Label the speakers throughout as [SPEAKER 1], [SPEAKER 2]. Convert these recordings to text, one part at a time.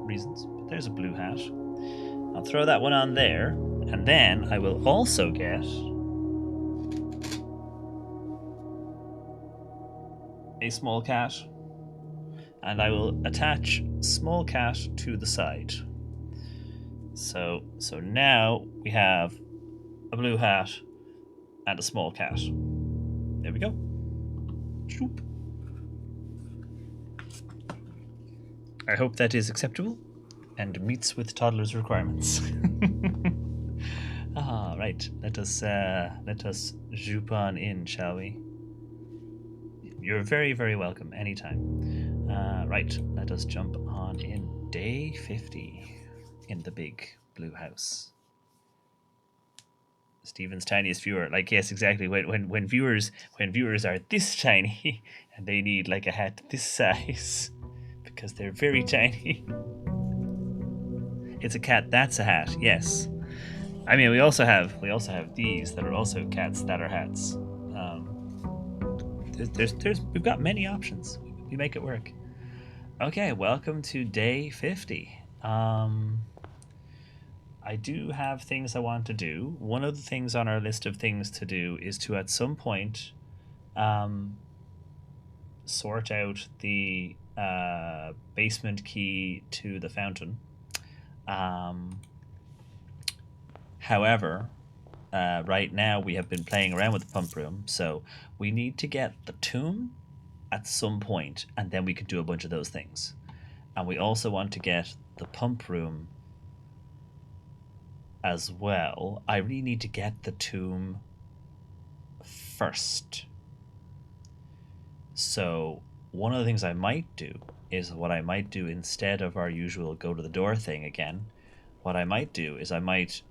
[SPEAKER 1] reasons. But there's a blue hat. I'll throw that one on there, and then I will also get a small cat, and I will attach small cat to the side. So now we have a blue hat and a small cat. There we go. Shoop. I hope that is acceptable and meets with toddlers' requirements. Right. Let us zoop on in, shall we? You're very, very welcome anytime. Right. Let us jump on in. Day 50 in the big blue house. Stephen's tiniest viewer. Like, yes, exactly. When viewers are this tiny and they need like a hat this size because they're very tiny. It's a cat. That's a hat. Yes. I mean, we also have these that are also cats that are hats. We've got many options. We make it work. Okay, welcome to day 50. I do have things I want to do. One of the things on our list of things to do is to at some point sort out the basement key to the fountain. However, right now we have been playing around with the pump room, so we need to get the tomb at some point, and then we can do a bunch of those things. And we also want to get the pump room as well. I really need to get the tomb first. So one of the things I might do is what I might do instead of our usual go to the door thing again. What I might do is I might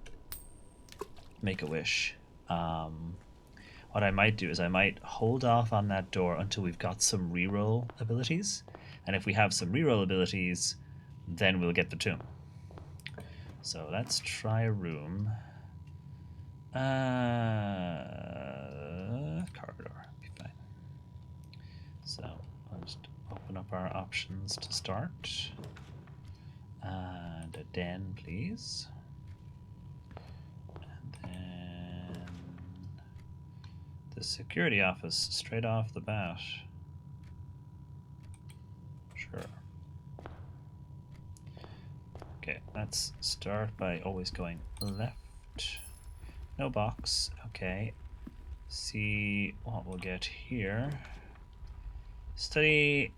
[SPEAKER 1] make a wish. What I might do is I might hold off on that door until we've got some reroll abilities. And if we have some reroll abilities, then we'll get the tomb. So let's try a room. Corridor. Be fine. So I'll just open up our options to start. And a den, please. And then the security office straight off the bat. Sure. Okay, let's start by always going left. No box. Okay. See what we'll get here. Study.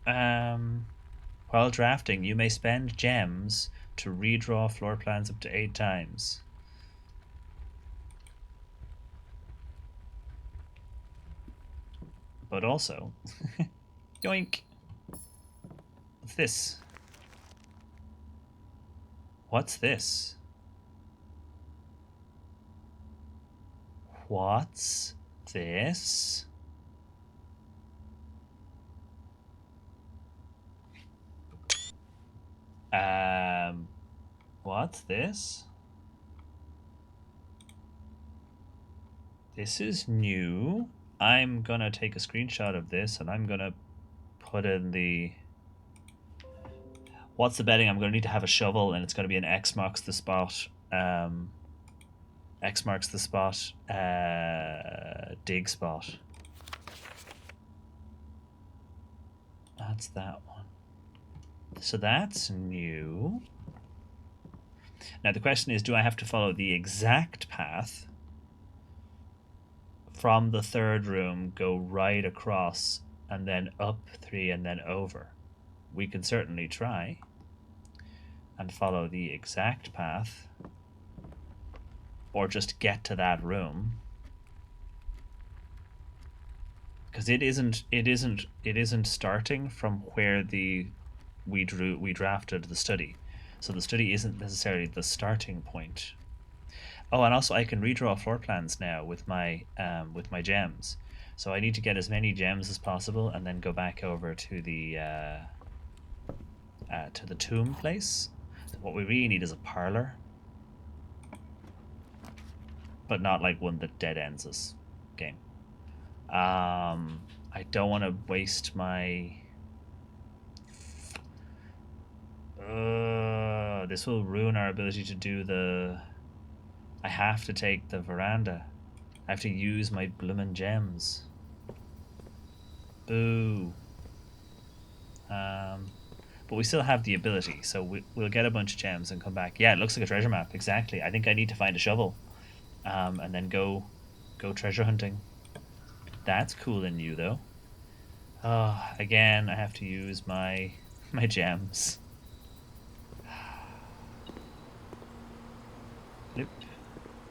[SPEAKER 1] While drafting, you may spend gems to redraw floor plans up to 8 times. But also, yoink. What's this? What's this? What's this? What's this? This is new. I'm gonna take a screenshot of this and I'm gonna put in the... What's the betting? I'm gonna need to have a shovel and it's gonna be an X marks the spot. X marks the spot. Dig spot. That's that one. So that's new. Now the question is, do I have to follow the exact path from the third room, go right across, and then up 3 and then over? We can certainly try and follow the exact path, or just get to that room, because it isn't starting from where we drafted the study. So the study isn't necessarily the starting point. Oh, and also I can redraw floor plans now with my gems. So I need to get as many gems as possible, and then go back over to the tomb place. So what we really need is a parlor, but not like one that dead ends us game. I don't want to waste my. this will ruin our ability to do the... I have to take the veranda. I have to use my bloomin' gems. Boo. But we still have the ability, so we'll get a bunch of gems and come back. Yeah, it looks like a treasure map, exactly. I think I need to find a shovel, and then go treasure hunting. That's cool and new, though. Oh, again, I have to use my gems. Bloop,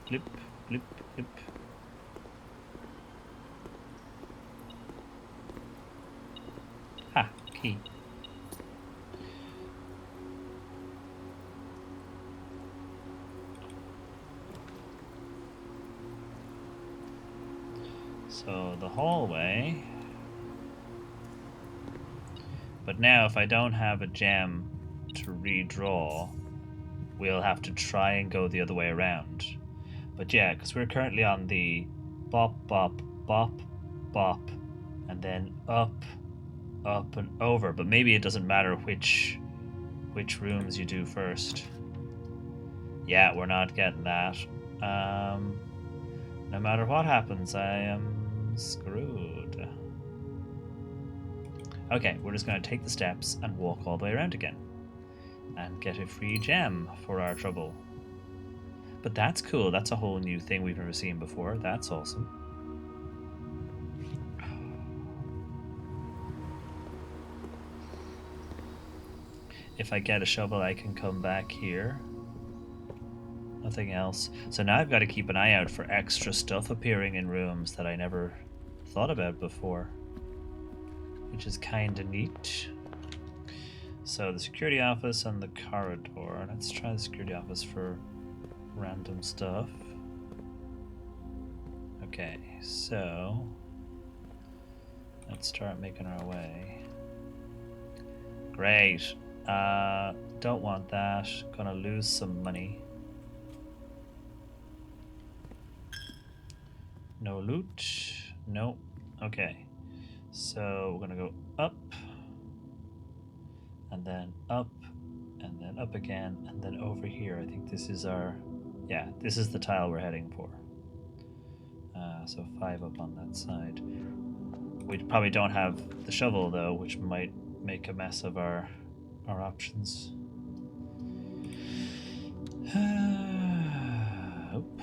[SPEAKER 1] bloop, bloop, bloop. Ah, key. So the hallway. But now if I don't have a gem to redraw, we'll have to try and go the other way around. But yeah, because we're currently on the bop, bop, bop, bop, and then up, up and over. But maybe it doesn't matter which rooms you do first. Yeah, we're not getting that. No matter what happens, I am screwed. Okay, we're just going to take the steps and walk all the way around again. And get a free gem for our trouble. But that's cool. That's a whole new thing we've never seen before. That's awesome. If I get a shovel, I can come back here. Nothing else. So now I've got to keep an eye out for extra stuff appearing in rooms that I never thought about before, which is kind of neat. So the security office and the corridor. Let's try the security office for random stuff. Okay, so let's start making our way. Great. Don't want that. Gonna lose some money. No loot. Nope. Okay. So we're gonna go up, and then up, and then up again, and then over here. I think this is our... Yeah, this is the tile we're heading for. So 5 up on that side. We probably don't have the shovel, though, which might make a mess of our options. Oop.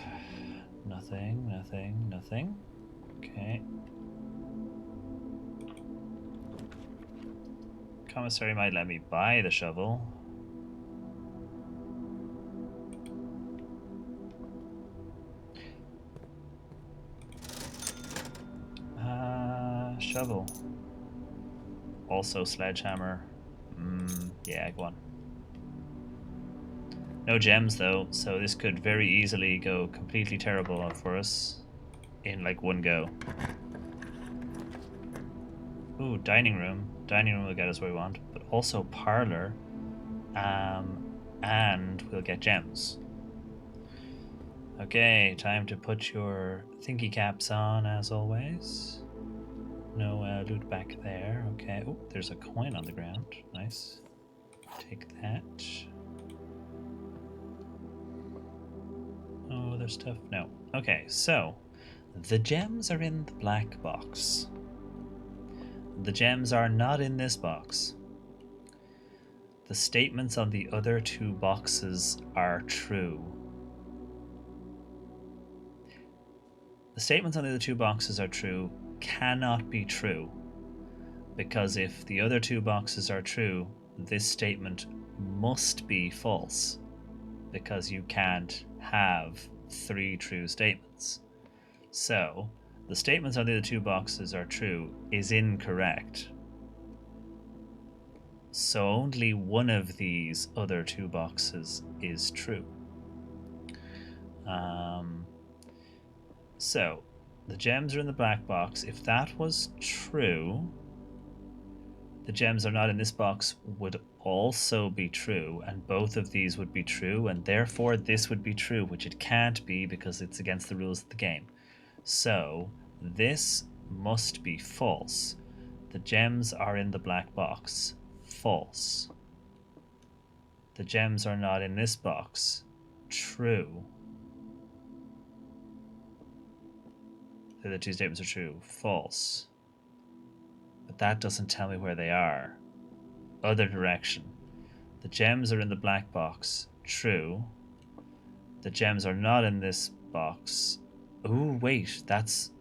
[SPEAKER 1] Nothing, nothing, nothing. Okay. Commissary might let me buy the shovel. Shovel. Also sledgehammer. Yeah, go on. No gems though, so this could very easily go completely terrible for us in like one go. Ooh, dining room. Dining room will get us where we want, but also parlor, and we'll get gems. Okay, time to put your thinky caps on as always. No loot back there. Okay. Oh, there's a coin on the ground. Nice. Take that. Oh, there's stuff. No. Okay, so the gems are in the black box. The gems are not in this box. The statements on the other 2 boxes are true. The statements on the other 2 boxes are true cannot be true, because if the other 2 boxes are true, this statement must be false, because you can't have 3 true statements. So the statements on the other 2 boxes are true is incorrect. So only one of these other 2 boxes is true. So the gems are in the black box. If that was true, the gems are not in this box would also be true, and both of these would be true, and therefore this would be true, which it can't be because it's against the rules of the game. So this must be false. The gems are in the black box. False. The gems are not in this box. True. The other two statements are true. False. But that doesn't tell me where they are. Other direction. The gems are in the black box. True. The gems are not in this box. Ooh, wait.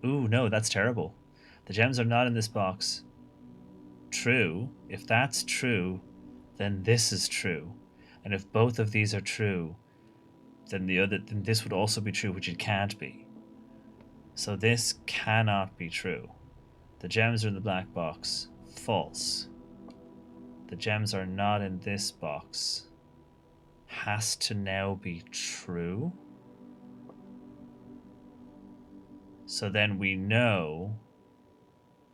[SPEAKER 1] Ooh, no, that's terrible. The gems are not in this box. True. If that's true, then this is true. And if both of these are true, then then this would also be true, which it can't be. So this cannot be true. The gems are in the black box. False. The gems are not in this box. Has to now be true. So then we know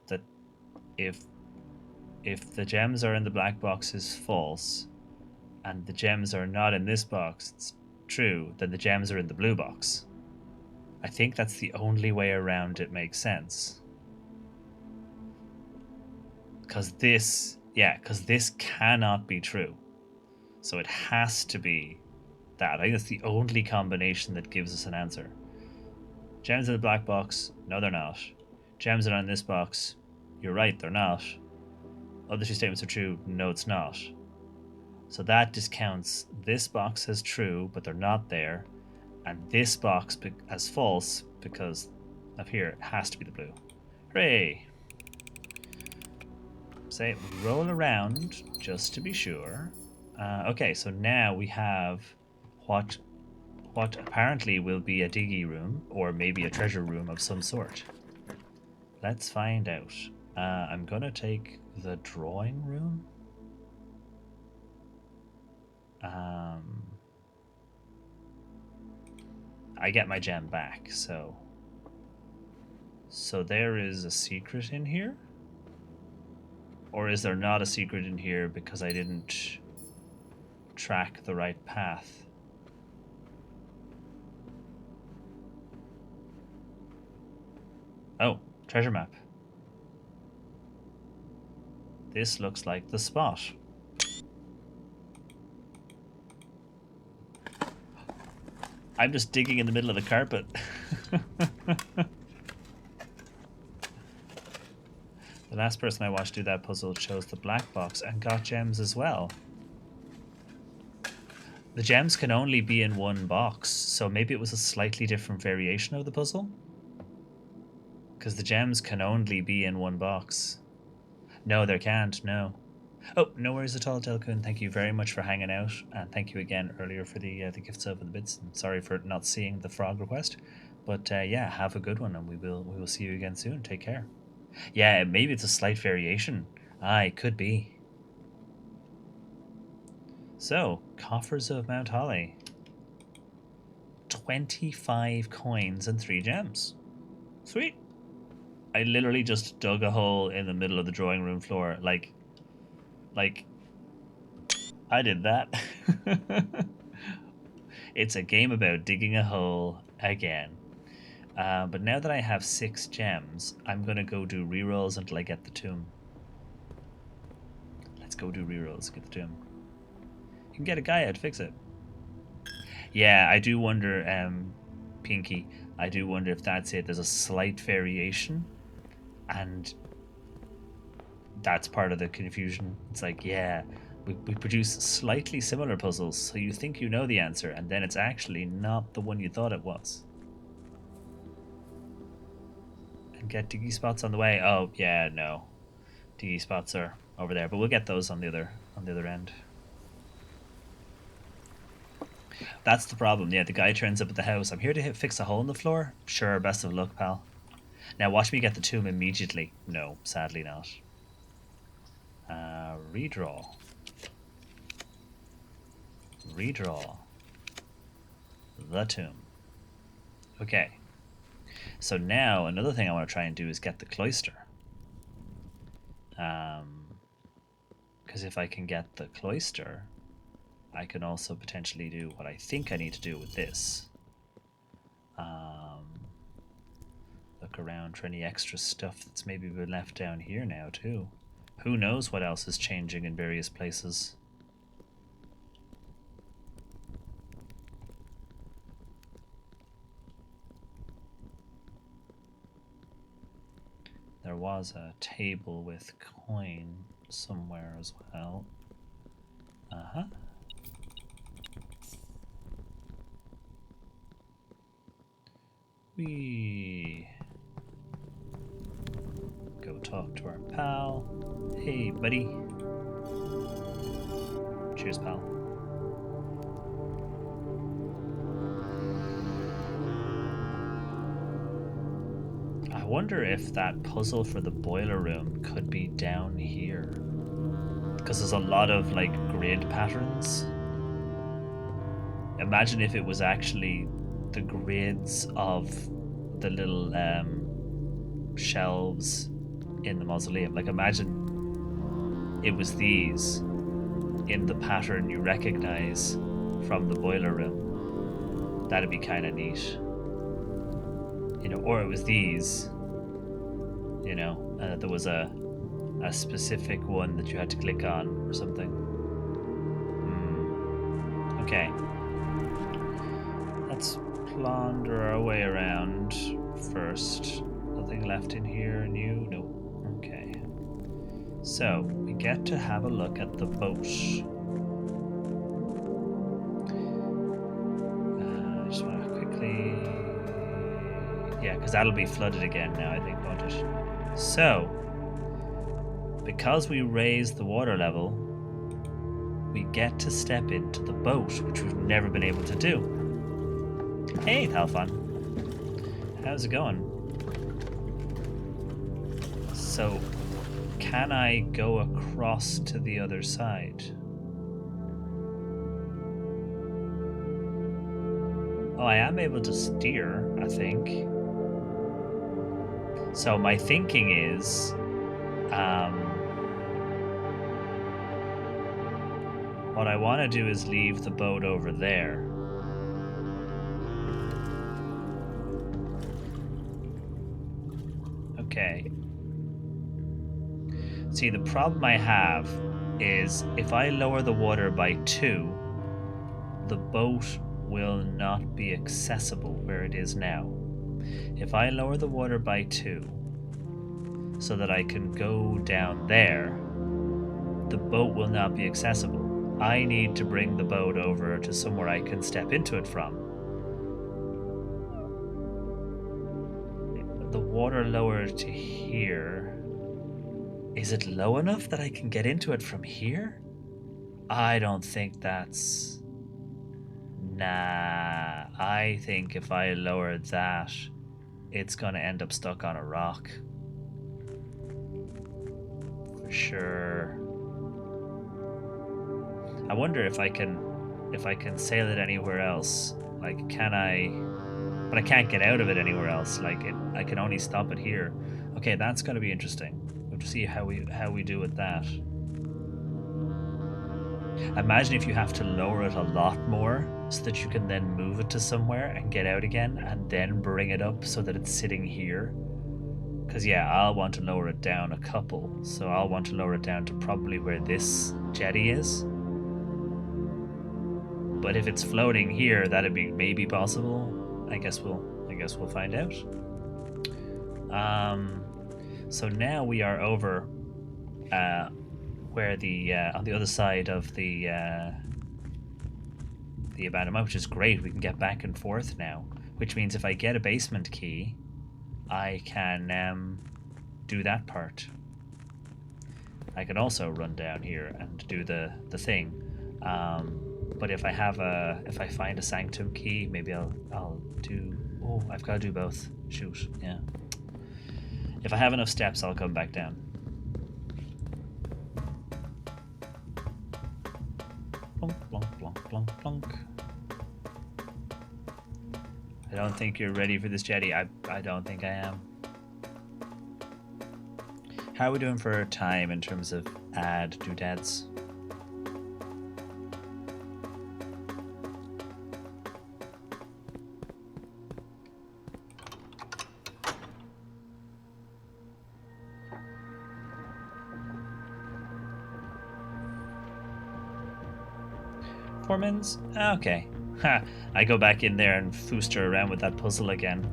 [SPEAKER 1] that if the gems are in the black box is false, and the gems are not in this box, it's true, then the gems are in the blue box. I think that's the only way around it makes sense. Because this cannot be true. So it has to be that. I think that's the only combination that gives us an answer. Gems in the black box, no they're not. Gems are in this box, you're right, they're not. Other two statements are true, no it's not. So that discounts this box as true, but they're not there, and this box as false because up here it has to be the blue. Hooray! Say roll around just to be sure. Okay, so now we have what apparently will be a diggy room, or maybe a treasure room of some sort. Let's find out. I'm gonna take the drawing room. I get my gem back, so there is a secret in here? Or is there not a secret in here because I didn't track the right path? Oh, treasure map. This looks like the spot. I'm just digging in the middle of the carpet. The last person I watched do that puzzle chose the black box and got gems as well. The gems can only be in one box, so maybe it was a slightly different variation of the puzzle? Because the gems can only be in one box. No, there can't, no. Oh, no worries at all, Delcoon. Thank you very much for hanging out, and thank you again earlier for the gifts of the bits. I'm sorry for not seeing the frog request, but yeah, have a good one, and we will see you again soon. Take care. Yeah, maybe it's a slight variation. It could be. So, coffers of Mount Holly. 25 coins and 3 gems. Sweet. I literally just dug a hole in the middle of the drawing room floor, like I did that. It's a game about digging a hole again. But now that I have 6 gems, I'm gonna go do rerolls until I get the tomb. Let's go do rerolls, get the tomb. You can get a guy out, fix it. Yeah, I do wonder, Pinky, I do wonder if that's it. There's a slight variation, and that's part of the confusion. It's like, yeah, we produce slightly similar puzzles, so you think you know the answer, and then it's actually not the one you thought it was. And get diggy spots on the way. Oh, yeah, no. Diggy spots are over there, but we'll get those on the other end. That's the problem. Yeah, the guy turns up at the house. I'm here to fix a hole in the floor. Sure, best of luck, pal. Now watch me get the tomb immediately. No, sadly not. Redraw. Redraw. The tomb. Okay. So now another thing I want to try and do is get the cloister. Because if I can get the cloister, I can also potentially do what I think I need to do with this. Look around for any extra stuff that's maybe been left down here now too. Who knows what else is changing in various places. was a table with coin somewhere as well. Uh-huh. We go talk to our pal. Hey, buddy. Cheers, pal. I wonder if that puzzle for the boiler room could be down here. Because there's a lot of, like, grid patterns. Imagine if it was actually the grids of the little shelves in the mausoleum. Like, imagine it was these in the pattern you recognize from the boiler room. That'd be kind of neat. You know, or it was these. You know, there was a specific one that you had to click on or something. Okay. Let's plunder our way around first. Nothing left in here new? No. Okay. So, we get to have a look at the boat. I just want to quickly... Yeah, because that'll be flooded again now, I think, won't it? So, because we raised the water level, we get to step into the boat, which we've never been able to do. Hey, Thalfon. How's it going? So, can I go across to the other side? Oh, I am able to steer, I think. So my thinking is, what I want to do is leave the boat over there. Okay. See, the problem I have is if I lower the water by 2, the boat will not be accessible where it is now. If I lower the water by 2 so that I can go down there, the boat will not be accessible. I need to bring the boat over to somewhere I can step into it from. The water lowered to here. Is it low enough that I can get into it from here? I don't think that's... Nah, I think if I lower that, it's going to end up stuck on a rock. For sure. I wonder if I can sail it anywhere else. Like, can I... But I can't get out of it anywhere else. Like, I can only stop it here. Okay, that's going to be interesting. We'll have to see how we do with that. Imagine if you have to lower it a lot more so that you can then move it to somewhere and get out again and then bring it up so that it's sitting here. Because, yeah, I'll want to lower it down a couple. So I'll want to lower it down to probably where this jetty is. But if it's floating here, that'd be maybe possible. I guess we'll find out. So now we are over where the on the other side of the abandoned mine, which is great. We can get back and forth now, which means if I get a basement key, I can do that part. I can also run down here and do the thing. But if I find a sanctum key, maybe I'll do... Oh, I've got to do both. Shoot, yeah. If I have enough steps, I'll come back down. Plonk, plonk, plonk, plonk, plonk. I don't think you're ready for this jetty. I don't think I am. How are we doing for time in terms of add doodads? Mins? Okay. Ha! I go back in there and fooster around with that puzzle again.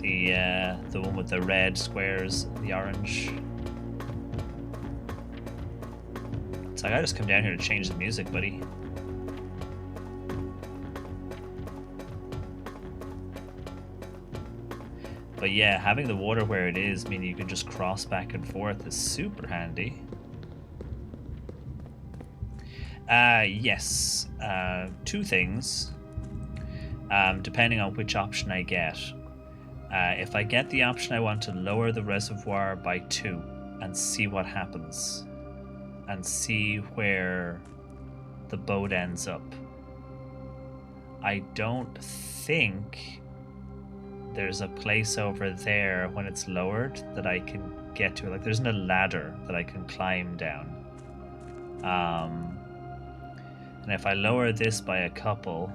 [SPEAKER 1] The one with the red squares, the orange. It's like I just come down here to change the music, buddy. But yeah, having the water where it is, meaning you can just cross back and forth, is super handy. Yes. Two things. Depending on which option I get. If I get the option I want to lower the reservoir by 2 and see what happens. And see where the boat ends up. I don't think there's a place over there when it's lowered that I can get to. Like, there isn't a ladder that I can climb down. And if I lower this by a couple,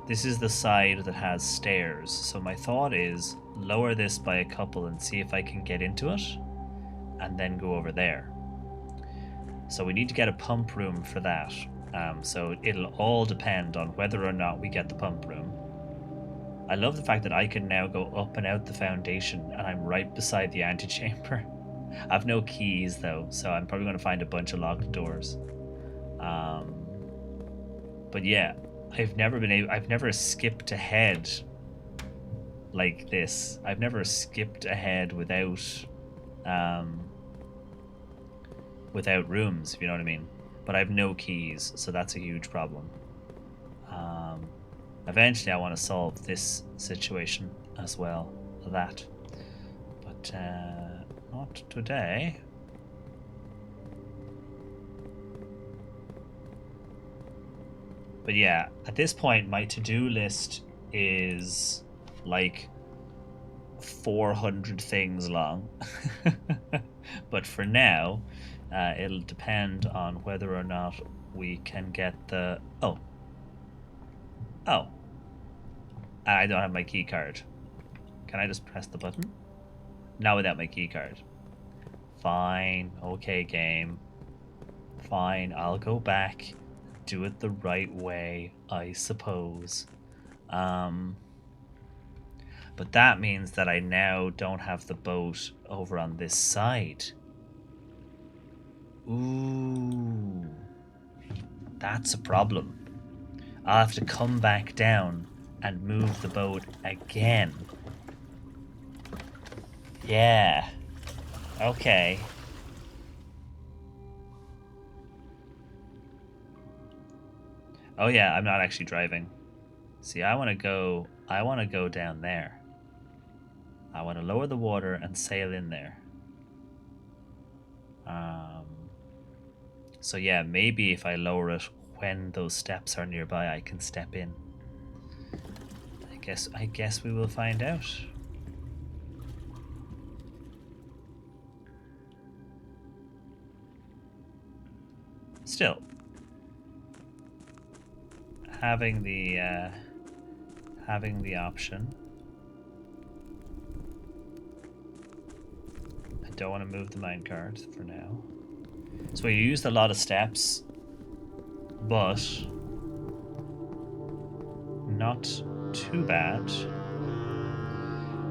[SPEAKER 1] this is the side that has stairs. So my thought is lower this by a couple and see if I can get into it, and then go over there. So we need to get a pump room for that. So it'll all depend on whether or not we get the pump room. I love the fact that I can now go up and out the foundation and I'm right beside the antechamber. I have no keys though, so I'm probably going to find a bunch of locked doors. But yeah, I've never skipped ahead like this. I've never skipped ahead without rooms, if you know what I mean. But I have no keys, so that's a huge problem. Eventually I want to solve this situation as well, but not today. But yeah, at this point my to-do list is like 400 things long. But for now, it'll depend on whether or not we can get the... Oh, I don't have my key card. Can I just press the button? Not without my key card. Fine. Okay, game. Fine. I'll go back. Do it the right way, I suppose. But that means that I now don't have the boat over on this side. Ooh. That's a problem. I'll have to come back down and move the boat again. Yeah. Okay. Oh yeah, I'm not actually driving. See, I want to go down there. I want to lower the water and sail in there. So yeah, maybe if I lower it when those steps are nearby, I can step in. I guess we will find out. Still, having the option. I don't want to move the minecart for now. So we used a lot of steps, but not too bad.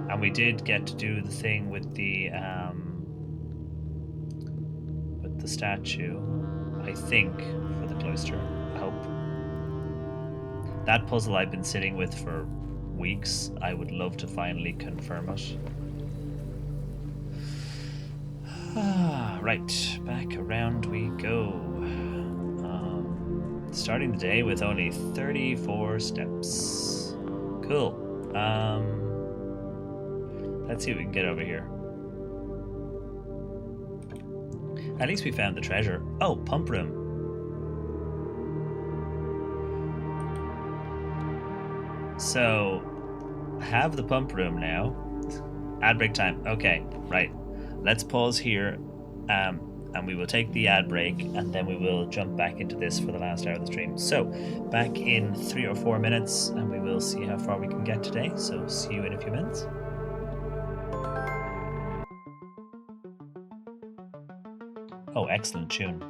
[SPEAKER 1] And we did get to do the thing with the statue, I think, for the cloister. I hope. That puzzle I've been sitting with for weeks. I would love to finally confirm it. Right, back around we go. Starting the day with only 34 steps. Cool. Let's see what we can get over here. At least we found the treasure. Oh, pump room. So, I have the pump room now. Ad break time. Okay, right. Let's pause here, and we will take the ad break, and then we will jump back into this for the last hour of the stream. So, back in 3 or 4 minutes, and we will see how far we can get today. So, see you in a few minutes. Oh, excellent tune.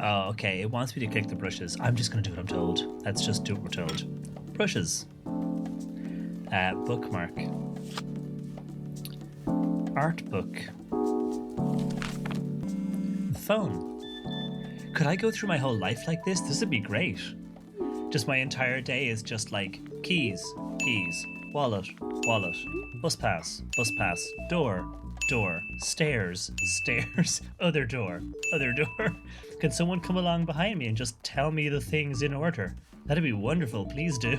[SPEAKER 1] Oh, okay. It wants me to click the brushes. I'm just going to do what I'm told. Let's just do what we're told. Brushes. Bookmark. Art book. Phone. Could I go through my whole life like this? This would be great. Just my entire day is just like keys, keys, wallet, wallet, bus pass, door, door, stairs, stairs, other door, other door. Can someone come along behind me and just tell me the things in order? That'd be wonderful. Please do.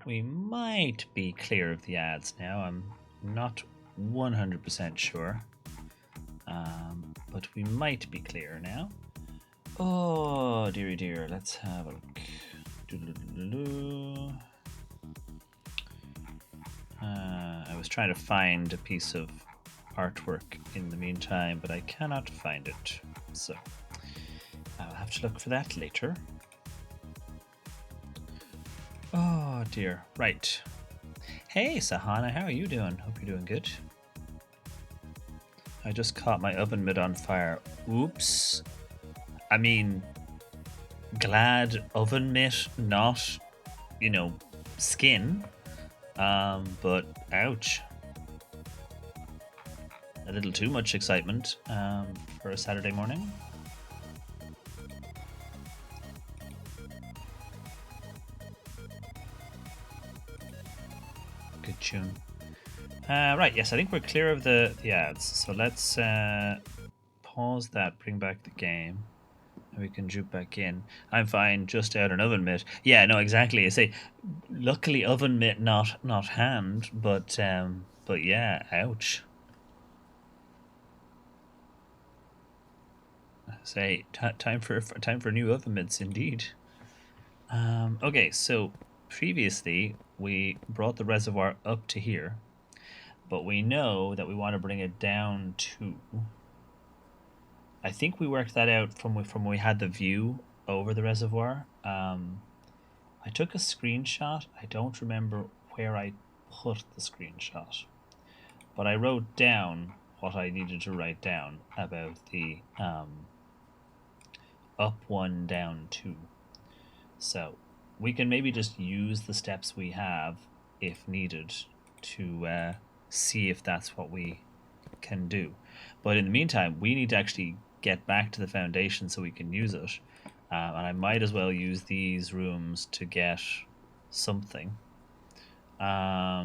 [SPEAKER 1] We might be clear of the ads now. I'm not 100% sure. But we might be clear now. Oh, dearie dear. Let's have a look. I was trying to find a piece of artwork in the meantime, but I cannot find it. So I'll have to look for that later. Oh dear. Right. Hey Sahana, how are you doing? Hope you're doing good. I just caught my oven mitt on fire. Oops. I mean, glad oven mitt, not, skin. But ouch. a little too much excitement for a Saturday morning. Good tune. Right, yes, I think we're clear of the ads. So let's pause that, bring back the game. We can juke back in. I'm fine, just out an oven mitt. Yeah, no, exactly. I say, luckily oven mitt, not hand, but yeah, ouch. Say, time for new oven mitts, indeed. Okay, so previously we brought the reservoir up to here, but we know that we want to bring it down to. I think we worked that out from when we had the view over the reservoir. I took a screenshot. I don't remember where I put the screenshot, but I wrote down what I needed to write down about the up one, down two. So we can maybe just use the steps we have if needed to see if that's what we can do. But in the meantime, we need to actually get back to the foundation so we can use it. And I might as well use these rooms to get something. I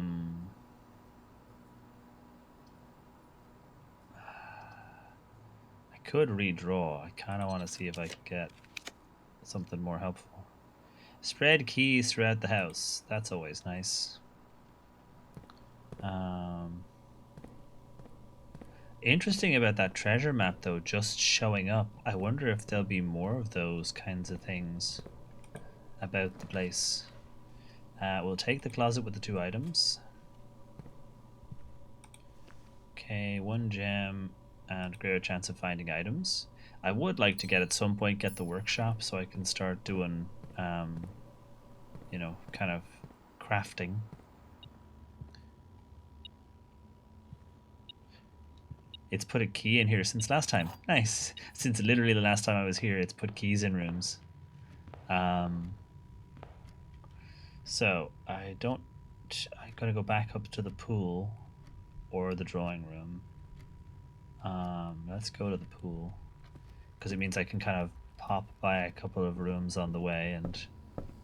[SPEAKER 1] could redraw. I kind of want to see if I can get something more helpful. Spread keys throughout the house. That's always nice. Interesting about that treasure map, though, just showing up. I wonder if there'll be more of those kinds of things about the place. We'll take the closet with the 2 items. Okay, 1 gem and greater chance of finding items. I would like to at some point get the workshop so I can start doing, you know, kind of crafting. It's put a key in here since last time. Nice. Since literally the last time I was here, it's put keys in rooms. So I'm gonna go back up to the pool or the drawing room. Let's go to the pool because it means I can kind of pop by a couple of rooms on the way and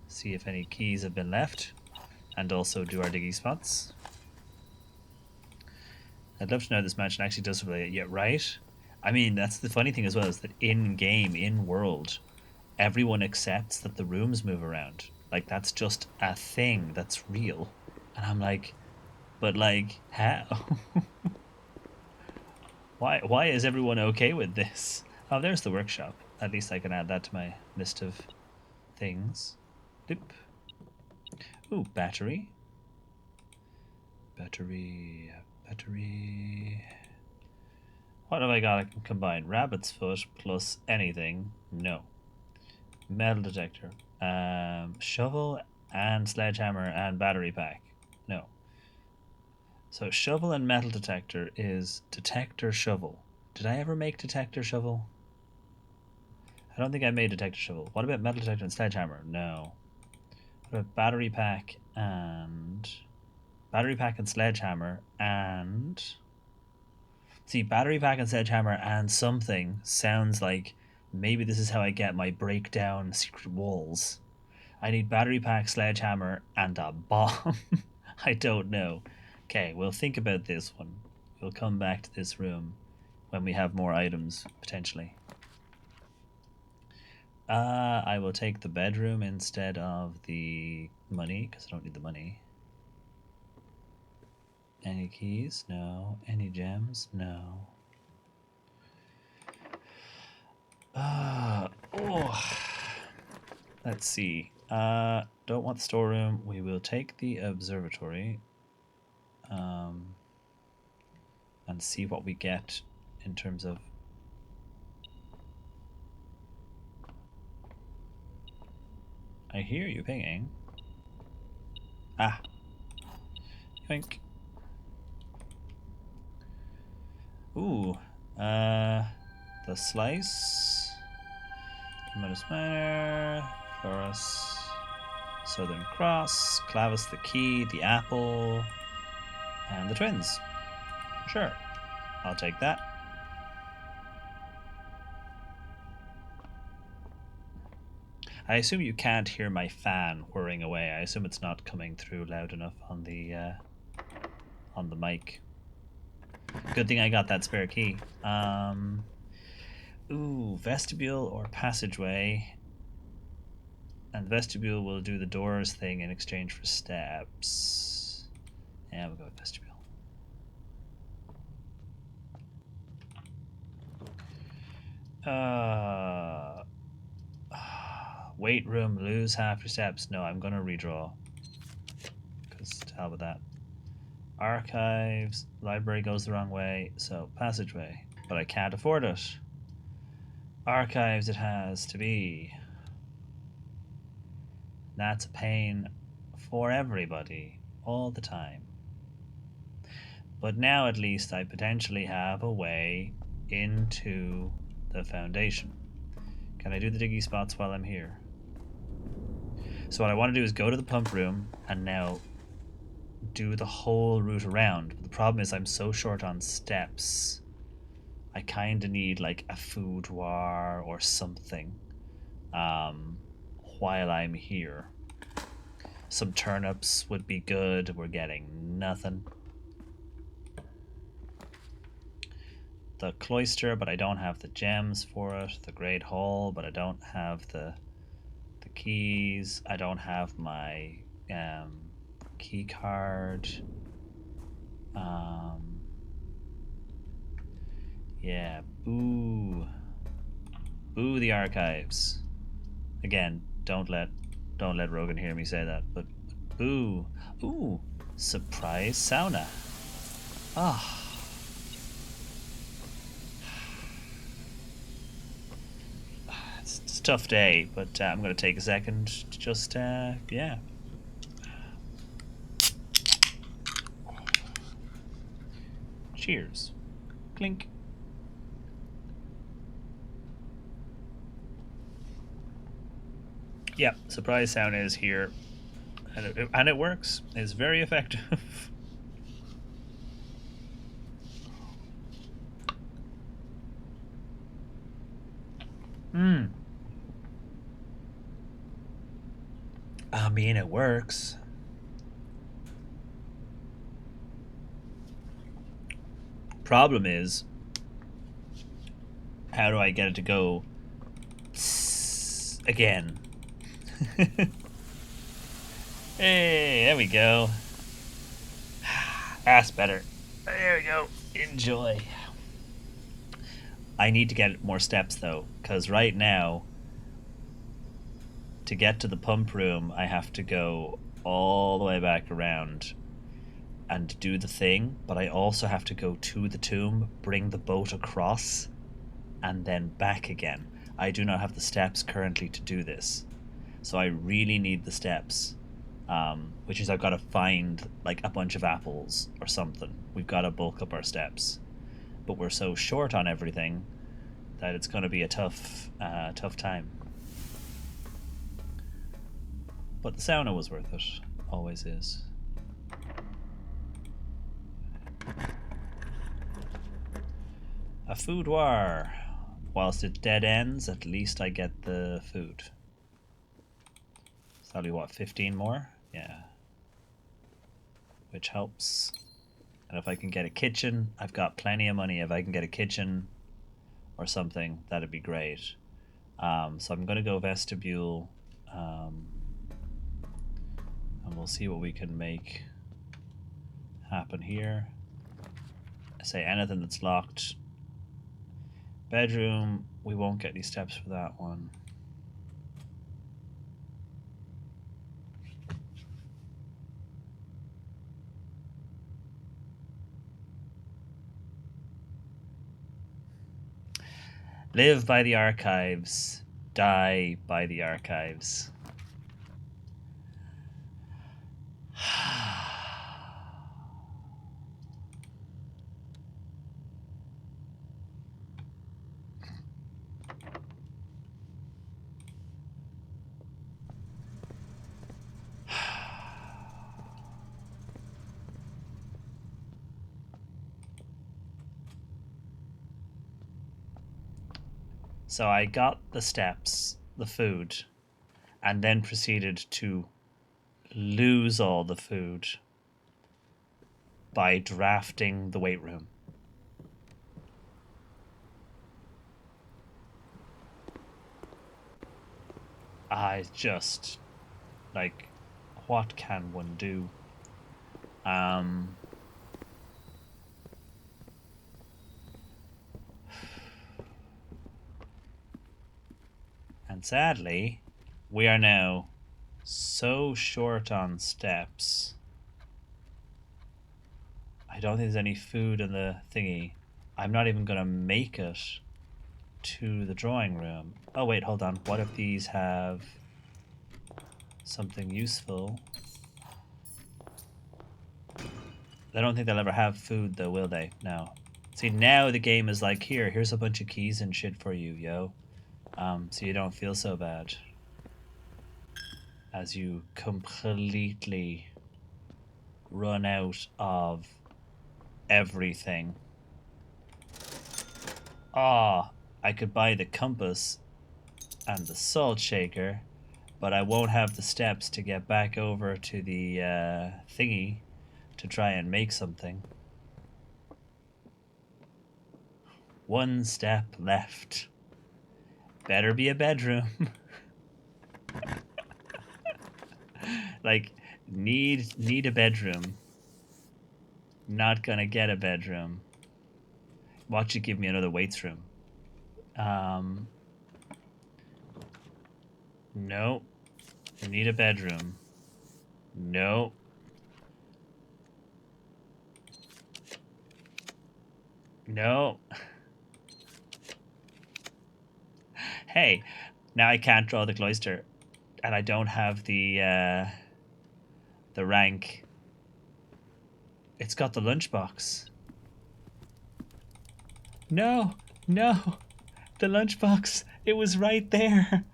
[SPEAKER 1] see if any keys have been left, and also do our diggy spots. I'd love to know how this mansion actually does relate. Yeah, right? I mean, that's the funny thing as well, is that in-game, in-world, everyone accepts that the rooms move around. Like, that's just a thing that's real. And I'm like, but like, how? Why is everyone okay with this? Oh, there's the workshop. At least I can add that to my list of things. Doop. Ooh, battery. Battery. What have I got I can combine? Rabbit's foot plus anything? No. Metal detector. Shovel and sledgehammer and battery pack? No. So shovel and metal detector is detector shovel. Did I ever make detector shovel? I don't think I made detector shovel. What about metal detector and sledgehammer? No. What about battery pack and sledgehammer and... See, battery pack and sledgehammer and something sounds like maybe this is how I get my breakdown secret walls. I need battery pack, sledgehammer, and a bomb. I don't know. Okay, we'll think about this one. We'll come back to this room when we have more items, potentially. I will take the bedroom instead of the money, because I don't need the money. Any keys? No. Any gems? No. Let's see. Don't want the storeroom. We will take the observatory. And see what we get in terms of... I hear you pinging. Ah. Yoink. Ooh. The slice. Modus Minor. Florus. Southern Cross. Clavis the key. The apple. And the twins. Sure. I'll take that. I assume you can't hear my fan whirring away. I assume it's not coming through loud enough on the mic. Good thing I got that spare key. Ooh, vestibule or passageway. And vestibule will do the doors thing in exchange for steps. Yeah, we'll go with vestibule. Weight room, lose half your steps. No, I'm gonna redraw. Because to hell with that. Archives, library goes the wrong way, so passageway. But I can't afford it. Archives it has to be. That's a pain for everybody, all the time. But now at least I potentially have a way into the foundation. Can I do the diggy spots while I'm here? So what I want to do is go to the pump room and now do the whole route around. But the problem is I'm so short on steps. I kind of need like a food war or something while I'm here. Some turnips would be good. We're getting nothing. The cloister, but I don't have the gems for it. The great hall, but I don't have the keys. I don't have my key card. Yeah, boo the archives. Again, don't let Rogan hear me say that, but boo. Ooh, surprise sauna. Ah. It's a tough day, but I'm going to take a second to just, yeah. Cheers. Clink. Yeah, surprise sauna is here. And it works. It's very effective. I mean, it works. Problem is, how do I get it to go again? Hey, there we go. That's better. There we go. Enjoy. I need to get more steps though, because right now, to get to the pump room, I have to go all the way back around and do the thing, but I also have to go to the tomb, bring the boat across, and then back again. I do not have the steps currently to do this, so I really need the steps, which is I've got to find like a bunch of apples or something. We've got to bulk up our steps, but we're so short on everything that it's going to be a tough time. But the sauna was worth it. Always is. A food war. Whilst it dead ends, at least I get the food. So that'll be what, 15 more? Yeah. Which helps. And if I can get a kitchen, I've got plenty of money. If I can get a kitchen or something, that'd be great. So I'm going to go vestibule. And we'll see what we can make happen here. I say anything that's locked. Bedroom, we won't get any steps for that one. Live by the archives, die by the archives. So I got the steps, the food, and then proceeded to lose all the food by drafting the weight room. I just, like, what can one do? Um, and sadly, we are now so short on steps. I don't think there's any food in the thingy. I'm not even going to make it to the drawing room. Oh, wait, hold on. What if these have something useful? I don't think they'll ever have food, though, will they? No. See, now the game is like, here's a bunch of keys and shit for you, yo. So you don't feel so bad. As you completely run out of everything. Ah, I could buy the compass and the salt shaker, but I won't have the steps to get back over to the thingy to try and make something. One step left. Better be a bedroom. Like, need a bedroom. Not gonna get a bedroom. Watch it give me another weights room. No. I need a bedroom. No. No. Hey, now I can't draw the cloister, and I don't have the rank. It's got the lunchbox. No, no, the lunchbox. It was right there.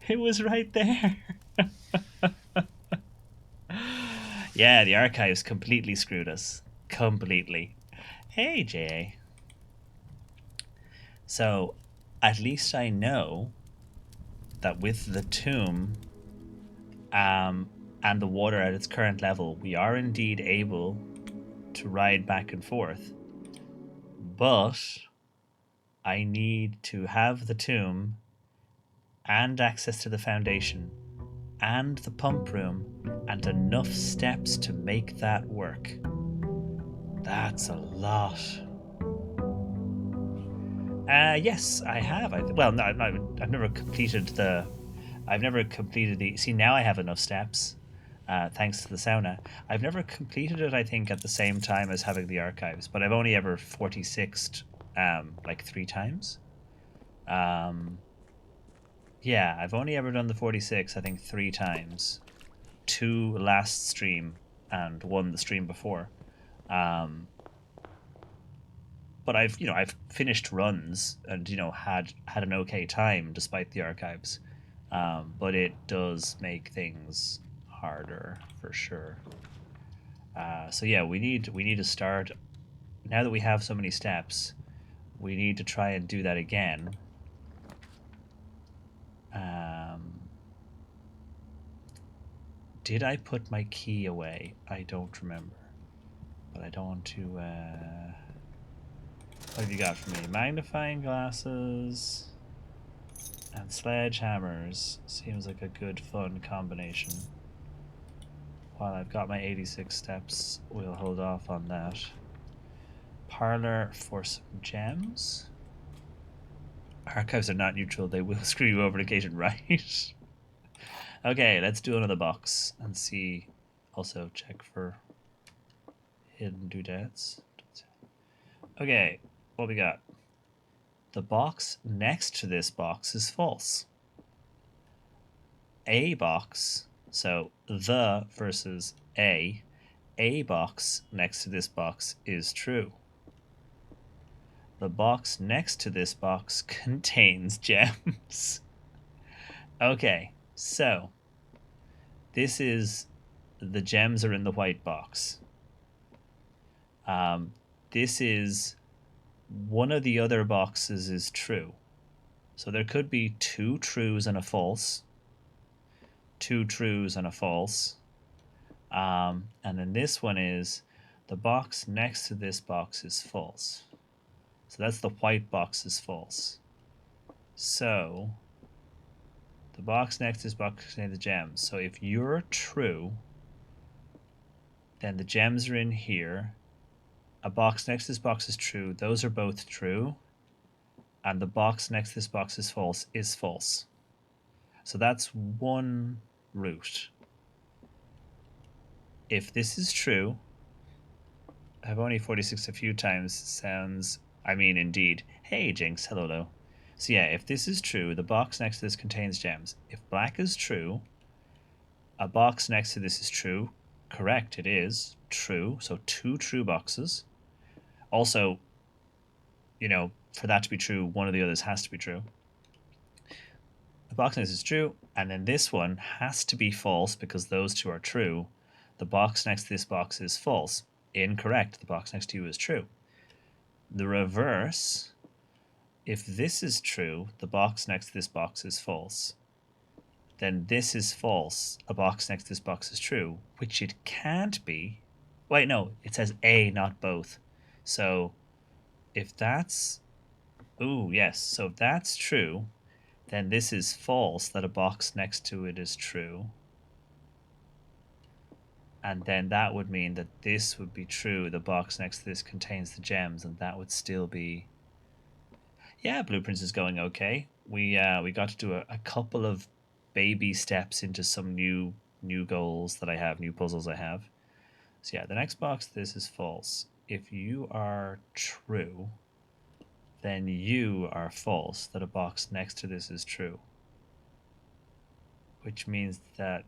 [SPEAKER 1] It was right there. Yeah, the archives completely screwed us. Completely. Hey, J.A. So, at least I know that with the tomb and the water at its current level, we are indeed able to ride back and forth. But I need to have the tomb and access to the foundation and the pump room and enough steps to make that work. That's a lot. Yes, I have. Well, no, I've never completed the. I've never completed the. See, now I have enough steps, thanks to the sauna. I've never completed it. I think at the same time as having the archives, but I've only ever 46'd, like 3 times. Yeah, I've only ever done the 46. I think 3 times. 2 last stream and 1 the stream before. But I've finished runs and had an okay time despite the archives, but it does make things harder for sure. So yeah, we need to start now that we have so many steps. We need to try and do that again. Did I put my key away? I don't remember, but I don't want to. What have you got for me? Magnifying glasses and sledgehammers. Seems like a good fun combination. While I've got my 86 steps, we'll hold off on that. Parlor for some gems. Archives are not neutral, they will screw you over on occasion, right? Okay, let's do another box and see. Also, check for hidden doodads. Okay, what we got? The box next to this box is false. A box, so the versus A box next to this box is true. The box next to this box contains gems. Okay, so this is the gems are in the white box. This is one of the other boxes is true. So there could be 2 trues and a false. 2 trues and a false. And then this one is the box next to this box is false. So that's the white box is false. So the box next to this box contains the gems. So if you're true, then the gems are in here. A box next to this box is true. Those are both true. And the box next to this box is false is false. So that's one route. If this is true, I've only 46 a few times sounds, I mean, indeed. Hey, Jinx, hello. So yeah, if this is true, the box next to this contains gems. If black is true, a box next to this is true. Correct, it is true. So 2 true boxes. Also, you know, for that to be true, one of the others has to be true. The box next is true, and then this one has to be false because those 2 are true. The box next to this box is false. Incorrect, the box next to you is true. The reverse, if this is true, the box next to this box is false. Then this is false, a box next to this box is true, which it can't be. Wait, no, it says A, not both. So if that's, ooh, yes, so if that's true, then this is false, that a box next to it is true. And then that would mean that this would be true, the box next to this contains the gems, and that would still be... Yeah, Blueprints is going okay. We got to do a couple of baby steps into some new goals that I have, new puzzles I have. So yeah, the next box, this is false. If you are true, then you are false, that a box next to this is true. Which means that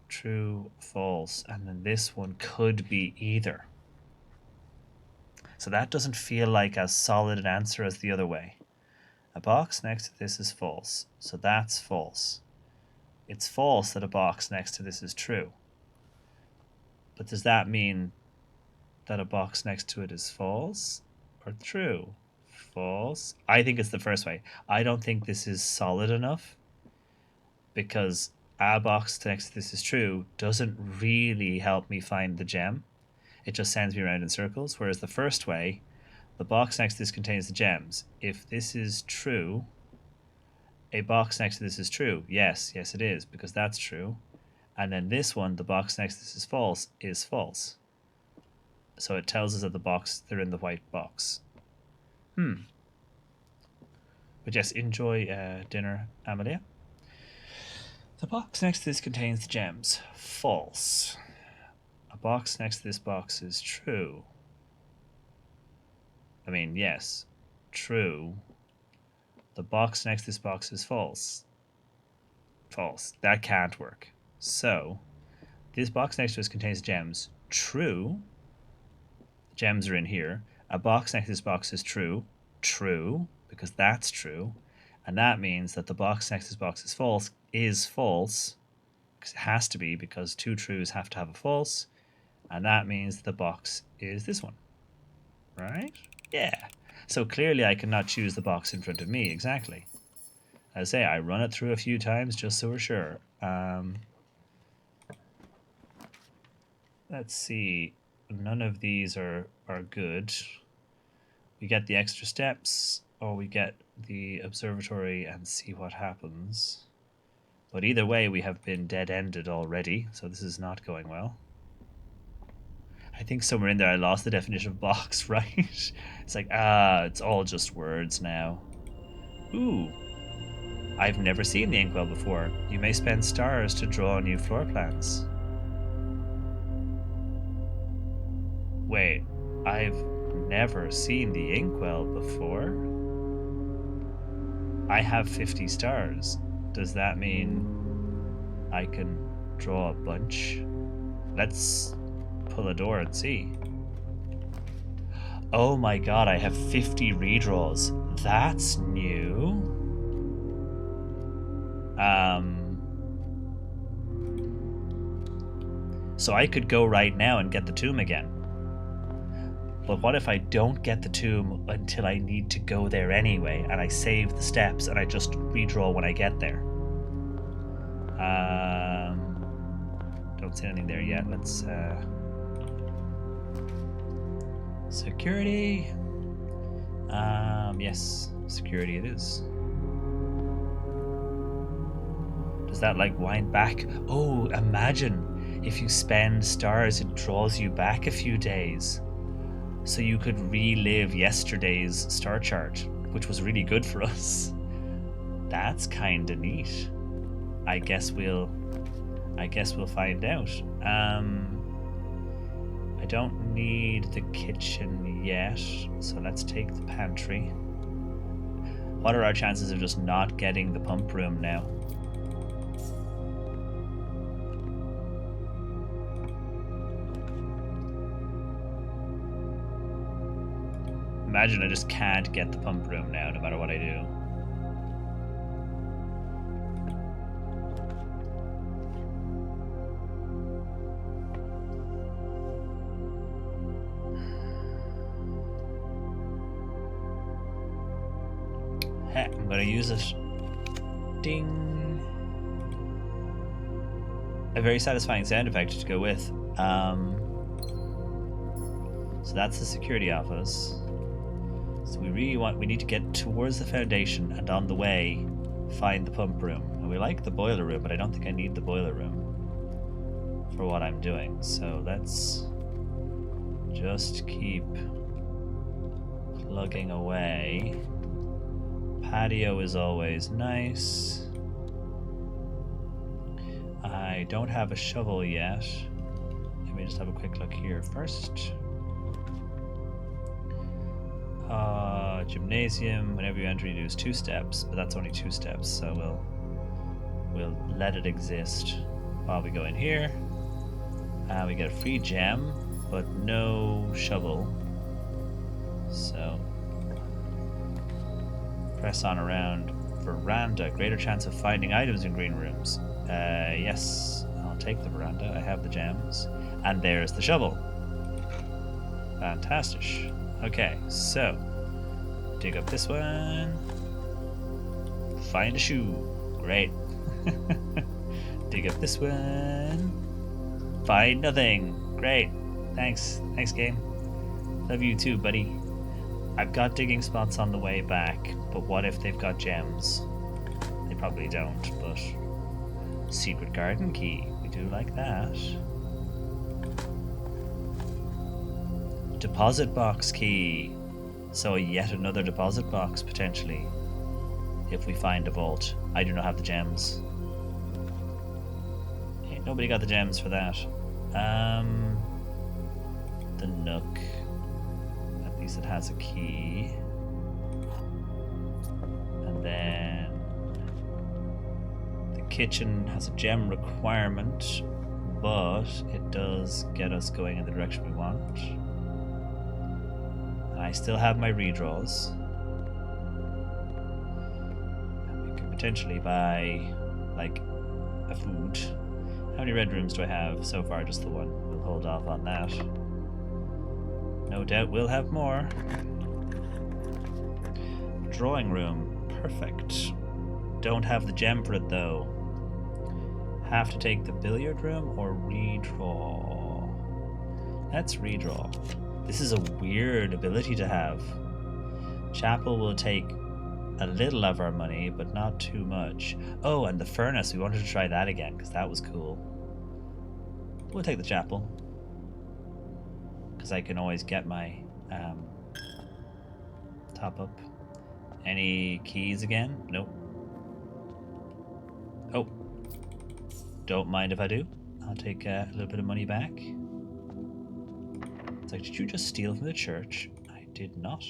[SPEAKER 1] true, false, and then this one could be either. So that doesn't feel like as solid an answer as the other way. A box next to this is false, so that's false. It's false that a box next to this is true. But does that mean that a box next to it is false or true? False? I think it's the first way. I don't think this is solid enough because a box next to this is true doesn't really help me find the gem. It just sends me around in circles. Whereas the first way, the box next to this contains the gems. If this is true, a box next to this is true. Yes, it is, because that's true. And then this one, the box next to this is false. So it tells us that the box, they're in the white box. But yes, enjoy dinner, Amelia. The box next to this contains the gems. False. A box next to this box is true. I mean, yes, true. The box next to this box is false. False. That can't work. So, this box next to us contains gems. True. Gems are in here. A box next to this box is true. True, because that's true. And that means that the box next to this box is false. Because it has to be, because 2 trues have to have a false. And that means the box is this one. Right? Yeah. So clearly I cannot choose the box in front of me, exactly. As I say, I run it through a few times just so we're sure. Let's see. None of these are good. We get the extra steps, or we get the observatory and see what happens. But either way, we have been dead-ended already, so this is not going well. I think somewhere in there I lost the definition of box, right? It's like, it's all just words now. Ooh. I've never seen the inkwell before. You may spend stars to draw new floor plans. Wait, I've never seen the inkwell before? I have 50 stars. Does that mean I can draw a bunch? Let's pull a door and see. Oh my god, I have 50 redraws. That's new. So I could go right now and get the tomb again. But what if I don't get the tomb until I need to go there anyway, and I save the steps and I just redraw when I get there? Don't see anything there yet. Let's security. Yes, security it is. Does that like wind back? Oh, imagine if you spend stars, it draws you back a few days. So you could relive yesterday's star chart, which was really good for us. That's kinda neat. I guess we'll find out. I don't need the kitchen yet, so let's take the pantry. What are our chances of just not getting the pump room now? Imagine I just can't get the pump room now, no matter what I do. I'm gonna use it. Ding. A very satisfying sound effect to go with. So that's the security office. So we need to get towards the foundation, and on the way, find the pump room. And we like the boiler room, but I don't think I need the boiler room for what I'm doing. So let's just keep plugging away. Patio is always nice. I don't have a shovel yet. Let me just have a quick look here first. Gymnasium, whenever you enter, you do is 2 steps, but that's only 2 steps, so we'll let it exist while we go in here. We get a free gem, but no shovel. So press on around. Veranda, greater chance of finding items in green rooms. Yes, I'll take the veranda. I have the gems. And there's the shovel. Fantastic. Okay, so dig up this one. Find a shoe. Great. Dig up this one. Find nothing. Great. Thanks. Thanks, game. Love you too, buddy. I've got digging spots on the way back, but what if they've got gems? They probably don't, but secret garden key. We do like that. Deposit box key. So yet another deposit box, potentially, if we find a vault. I do not have the gems. Ain't nobody got the gems for that. The nook. At least it has a key. And then the kitchen has a gem requirement, but it does get us going in the direction we want. I still have my redraws. And we could potentially buy, like, a food. How many red rooms do I have? So far, just the one. We'll hold off on that. No doubt we'll have more. Drawing room. Perfect. Don't have the gem for it, though. Have to take the billiard room or redraw? Let's redraw. This is a weird ability to have. Chapel will take a little of our money, but not too much. Oh, and the furnace. We wanted to try that again, because that was cool. We'll take the chapel. Because I can always get my top up. Any keys again? Nope. Oh. Don't mind if I do. I'll take a little bit of money back. It's like, did you just steal from the church? I did not.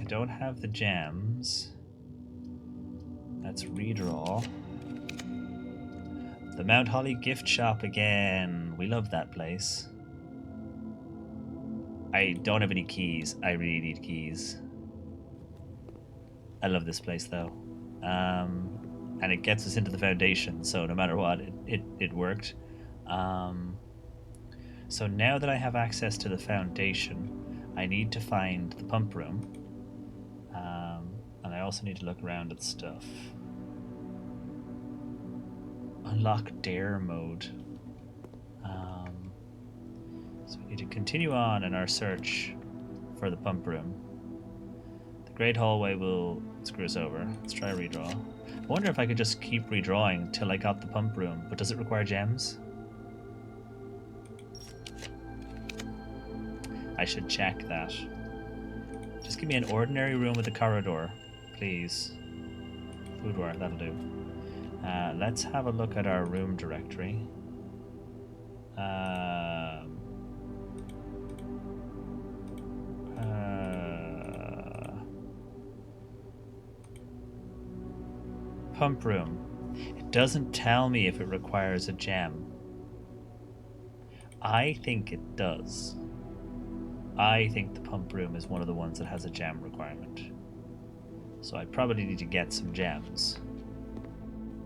[SPEAKER 1] I don't have the gems. Let's redraw. The Mount Holly gift shop again. We love that place. I don't have any keys. I really need keys. I love this place though. and it gets us into the foundation, so no matter what, it worked. So now that I have access to the foundation, I need to find the pump room. And I also need to look around at stuff. Unlock dare mode. So we need to continue on in our search for the pump room. The great hallway will screw us over. Let's try a redraw. I wonder if I could just keep redrawing till I got the pump room, but does it require gems? I should check that. Just give me an ordinary room with a corridor, please. Foodware, that'll do. Let's have a look at our room directory. Pump room. It doesn't tell me if it requires a gem. I think it does. I think the pump room is one of the ones that has a gem requirement. So I probably need to get some gems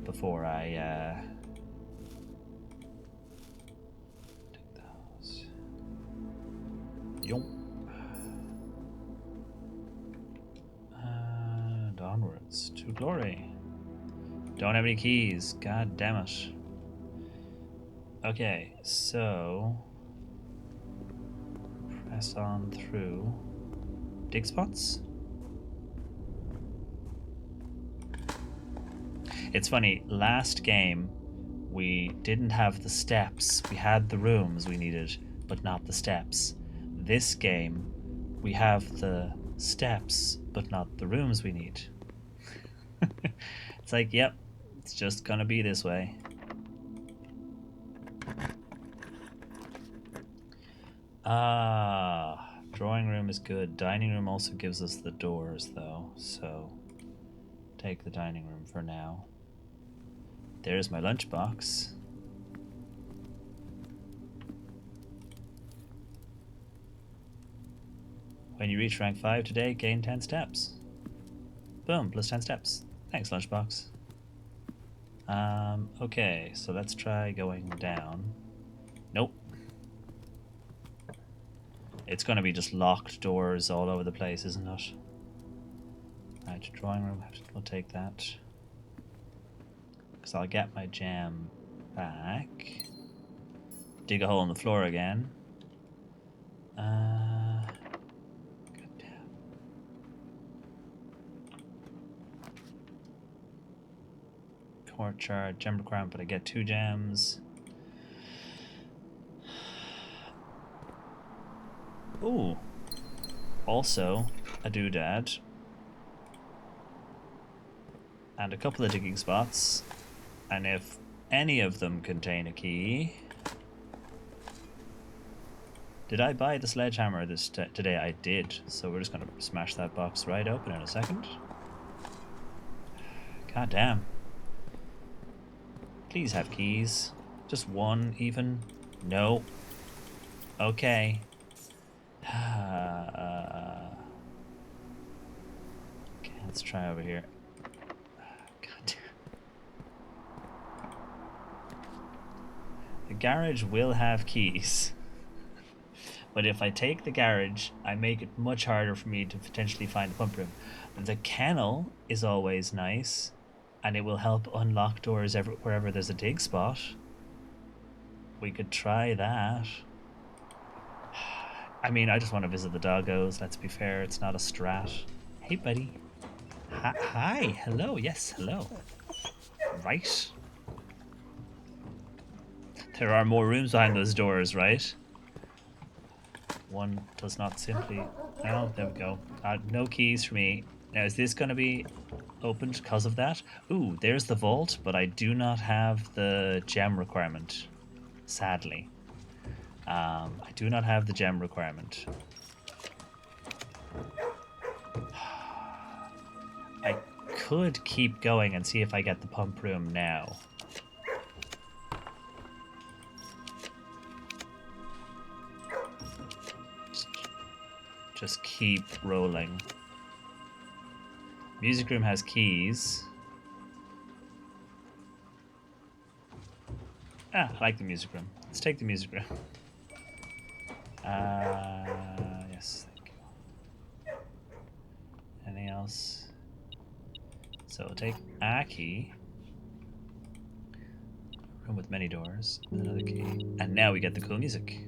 [SPEAKER 1] before I take those. Yum. And onwards to glory. Don't have any keys. God damn it. Okay, so press on through. Dig spots? It's funny, last game we didn't have the steps. We had the rooms we needed, but not the steps. This game we have the steps, but not the rooms we need. It's like, yep, it's just gonna be this way. Drawing room is good. Dining room also gives us the doors, though, so take the dining room for now. There's my lunchbox. When you reach rank 5 today, gain 10 steps. Boom, plus 10 steps. Thanks, lunchbox. Okay, so let's try going down. Nope. It's gonna be just locked doors all over the place, isn't it? Right, drawing room, we'll take that. Because I'll get my gem back. Dig a hole in the floor again. Courtyard, gem requirement, but I get 2 gems. Ooh. Also, a doodad. And a couple of digging spots. And if any of them contain a key... Did I buy the sledgehammer today? I did. So we're just going to smash that box right open in a second. God damn. Please have keys. Just one, even. No. Okay. Okay, let's try over here. God damn. The garage will have keys. But if I take the garage, I make it much harder for me to potentially find the pump room. The kennel is always nice, and it will help unlock doors wherever there's a dig spot. We could try that. I mean, I just want to visit the doggos, let's be fair, it's not a strat. Hey, buddy. Hi, hello, yes, hello. Right. There are more rooms behind those doors, right? One does not simply... Oh, there we go. No keys for me. Now, is this going to be opened because of that? Ooh, there's the vault, but I do not have the gem requirement, sadly. I do not have the gem requirement. I could keep going and see if I get the pump room now. Just keep rolling. Music room has keys. Ah, I like the music room. Let's take the music room. Yes, thank you. Anything else? So we'll take a key. Room with many doors. Another key. And now we get the cool music.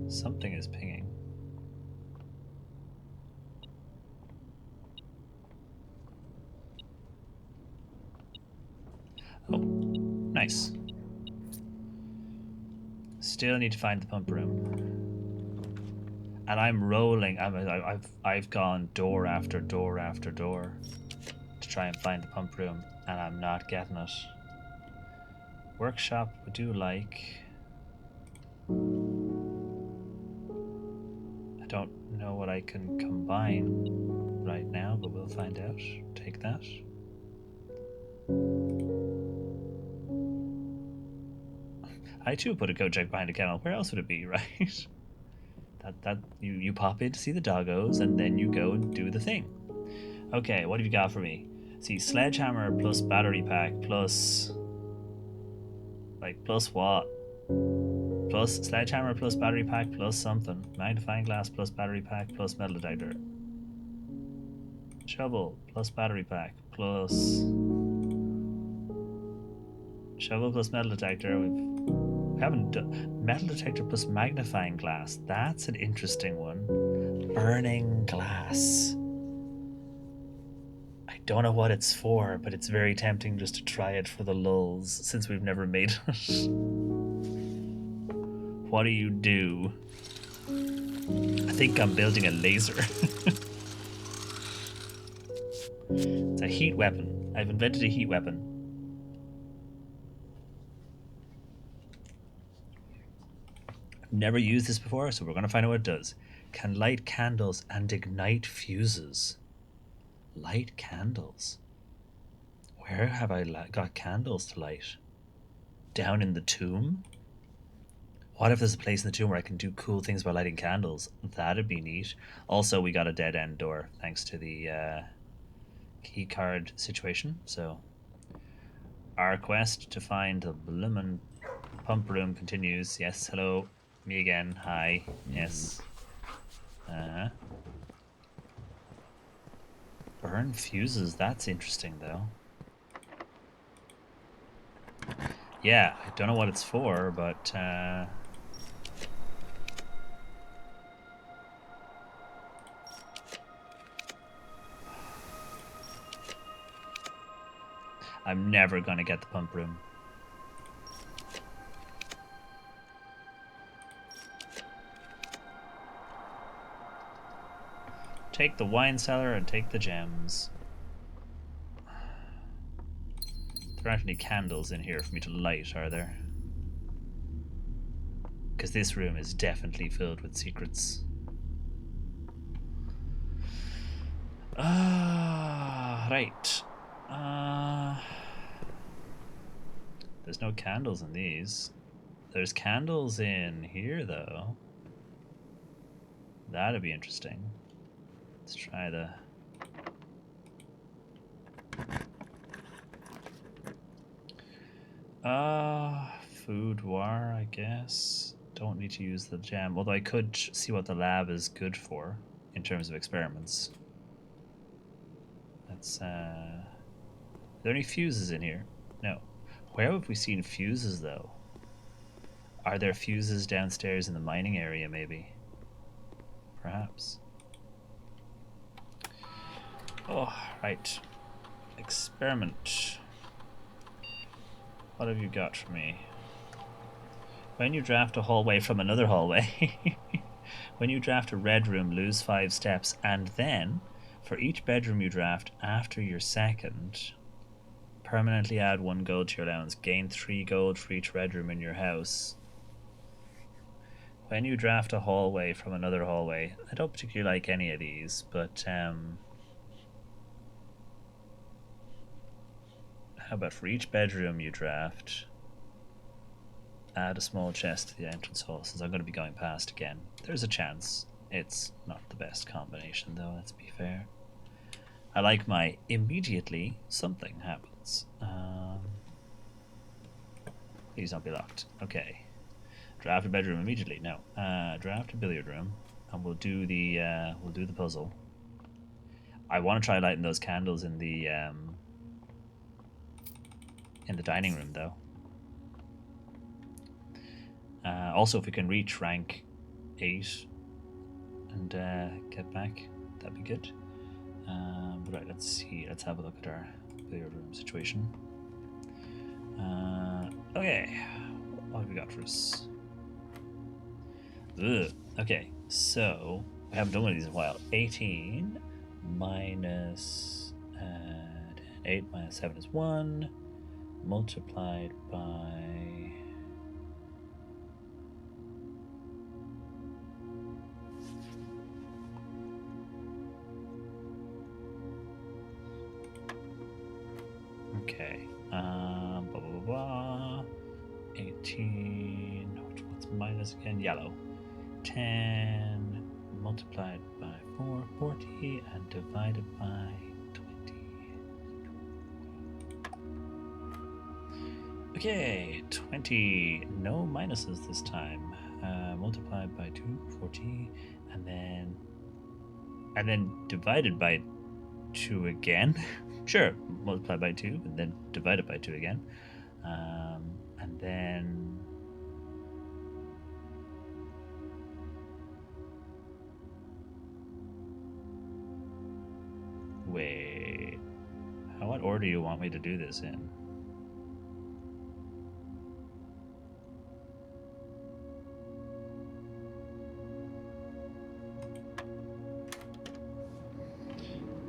[SPEAKER 1] Something is pinging. Oh, nice. Still need to find the pump room. And I'm rolling. I've gone door after door after door to try and find the pump room, and I'm not getting it. Workshop we do like. I don't know what I can combine right now, but we'll find out. Take that. I too put a coat check behind a kennel. Where else would it be, right? That you pop in to see the doggos, and then you go and do the thing. Okay, what have you got for me? See, sledgehammer plus battery pack plus, like, plus what? Plus sledgehammer plus battery pack plus something. Magnifying glass plus battery pack plus metal detector. Shovel plus battery pack plus shovel plus metal detector. We haven't done metal detector plus magnifying glass. That's an interesting one. Burning glass. I don't know what it's for, but it's very tempting just to try it for the lulz since we've never made it. What do you do? I think I'm building a laser. It's a heat weapon. I've invented a heat weapon. I've never used this before, so we're going to find out what it does. Can light candles and ignite fuses. Light candles. Where have I got candles to light? Down in the tomb? What if there's a place in the tomb where I can do cool things by lighting candles? That'd be neat. Also, we got a dead end door thanks to the key card situation. So our quest to find the bloomin' pump room continues. Yes, hello, me again. Hi. Yes. Burn fuses. That's interesting, though. Yeah, I don't know what it's for, but I'm never gonna get the pump room. Take the wine cellar and take the gems. There aren't any candles in here for me to light, are there? Because this room is definitely filled with secrets. Right. There's no candles in these. There's candles in here, though. That'd be interesting. Let's try the... Foudoir, I guess. Don't need to use the gem. Although I could see what the lab is good for in terms of experiments. Let's, Are there any fuses in here? No. Where have we seen fuses, though? Are there fuses downstairs in the mining area, maybe? Perhaps. Oh, right. Experiment. What have you got for me? When you draft a hallway from another hallway, when you draft a red room, lose 5 steps, and then, for each bedroom you draft after your second, permanently add 1 gold to your allowance. Gain 3 gold for each red room in your house. When you draft a hallway from another hallway, I don't particularly like any of these, but how about for each bedroom you draft, add a small chest to the entrance hall, since I'm going to be going past again. There's a chance. It's not the best combination, though, let's be fair. I like my immediately something happens. Please don't be locked. Okay. Draft a bedroom immediately. No. Draft a billiard room, and we'll do the puzzle. I want to try lighting those candles in the dining room though. Also, if we can reach rank 8 and get back, that'd be good. Right, let's see. Let's have a look at our billiard room situation. Okay, what have we got for us? Ugh. Okay, so we haven't done one of these in a while. 18 minus 8 minus 7 is 1, multiplied by okay, blah blah blah. 18. What's minus again? Yellow. 10 multiplied by 40, and divided by 20. Okay, 20. No minuses this time. Multiplied by 240, and then divided by 2 again. Sure, multiplied by 2, and then divided by 2 again. And then wait, what order do you want me to do this in?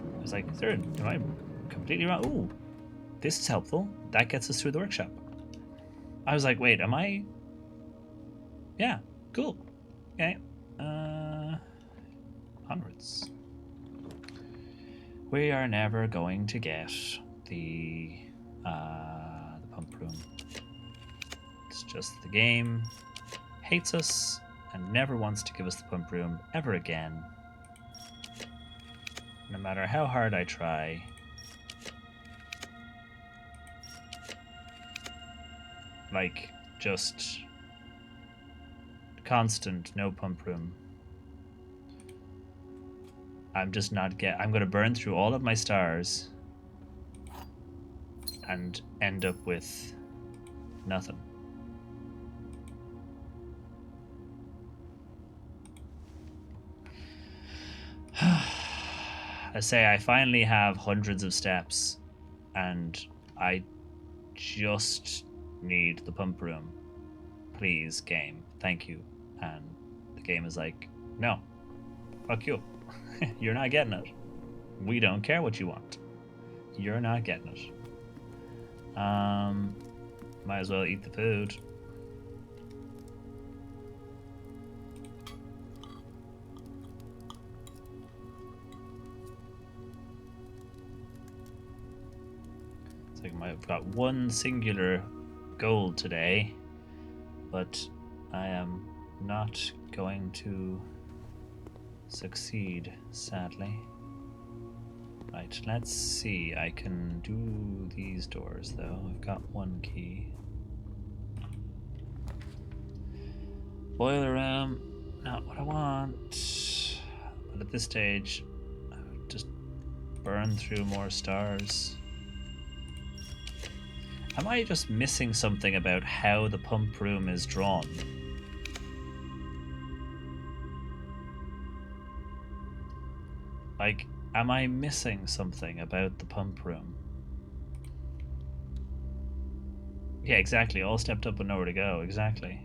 [SPEAKER 1] I was like, third, am I completely wrong? Ooh, this is helpful. That gets us through the workshop. I was like, wait, am I? Yeah, cool. Okay. Onwards. We are never going to get the pump room. It's just the game hates us and never wants to give us the pump room ever again. No matter how hard I try. Like, just constant no pump room. I'm just not I'm gonna burn through all of my stars and end up with nothing. I say I finally have hundreds of steps and I just need the pump room. Please, game. Thank you. And the game is like, no. Fuck you. You're not getting it. We don't care what you want. You're not getting it. Might as well eat the food. It's like I've got one singular goal today, but I am not going to succeed, sadly. Right, let's see. I can do these doors though. I've got one key. Boiler room, not what I want. But at this stage, I would just burn through more stars. Am I just missing something about how the pump room is drawn? Like, am I missing something about the pump room? Yeah, exactly. All stepped up and nowhere to go. Exactly.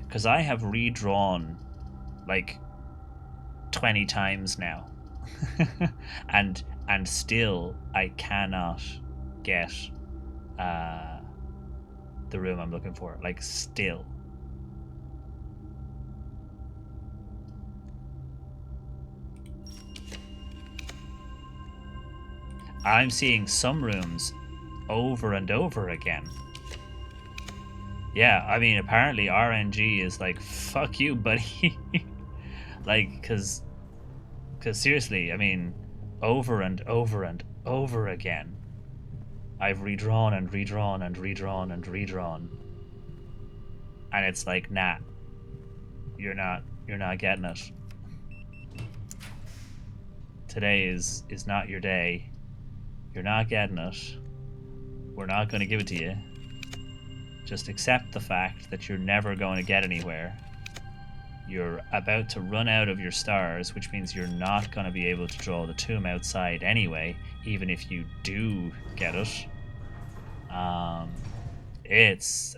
[SPEAKER 1] Because I have redrawn, like, 20 times now. and still I cannot get the room I'm looking for. Like, still. I'm seeing some rooms over and over again. Yeah, I mean, apparently RNG is like, fuck you, buddy. Like, because seriously, I mean, over and over and over again, I've redrawn and redrawn and redrawn and redrawn. And it's like, nah, you're not getting it. Today is not your day. You're not getting it. We're not going to give it to you. Just accept the fact that you're never going to get anywhere. You're about to run out of your stars, which means you're not going to be able to draw the tomb outside anyway, even if you do get it. It's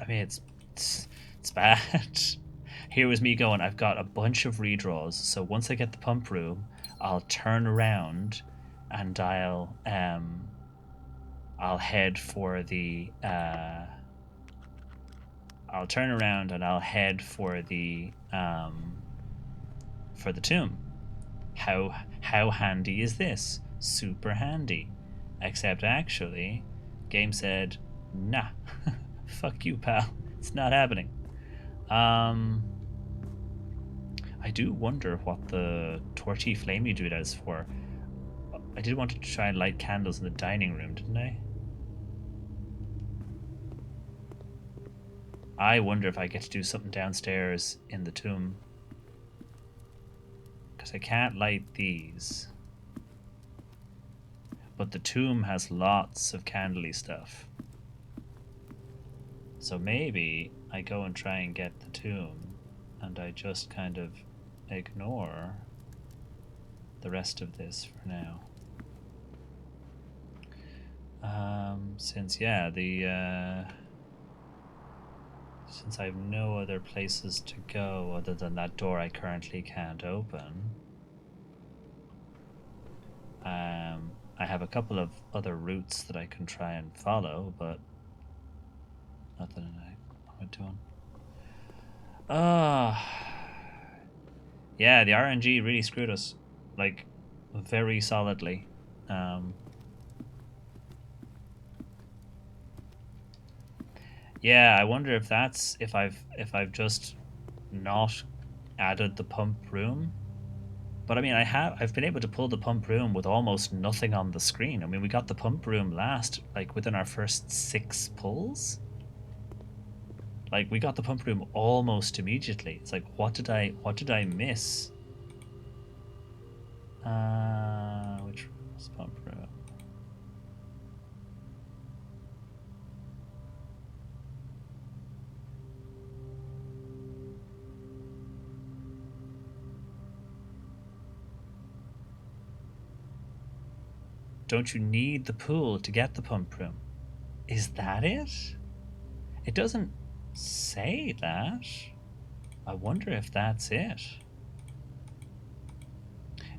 [SPEAKER 1] bad. Here was me going, I've got a bunch of redraws, so once I get the pump room, I'll turn around and I'll head for the I'll turn around and I'll head for the tomb. How handy is this? Super handy. Except actually, game said, nah, fuck you, pal. It's not happening. I do wonder what the torchy flamey dude is for. I did want to try and light candles in the dining room, didn't I? I wonder if I get to do something downstairs in the tomb. Because I can't light these. But the tomb has lots of candly stuff. So maybe I go and try and get the tomb, and I just kind of ignore the rest of this for now. Since I have no other places to go other than that door I currently can't open. I have a couple of other routes that I can try and follow, but nothing. What am I doing? Yeah, the RNG really screwed us, like, very solidly. Yeah, I wonder if that's if I've just not added the pump room. But I mean, I've been able to pull the pump room with almost nothing on the screen. I mean, we got the pump room last, like, within our first 6 pulls. Like, we got the pump room almost immediately. It's like, what did I miss? Which room was pump room? Don't you need the pool to get the pump room? Is that it? It doesn't say that. I wonder if that's it.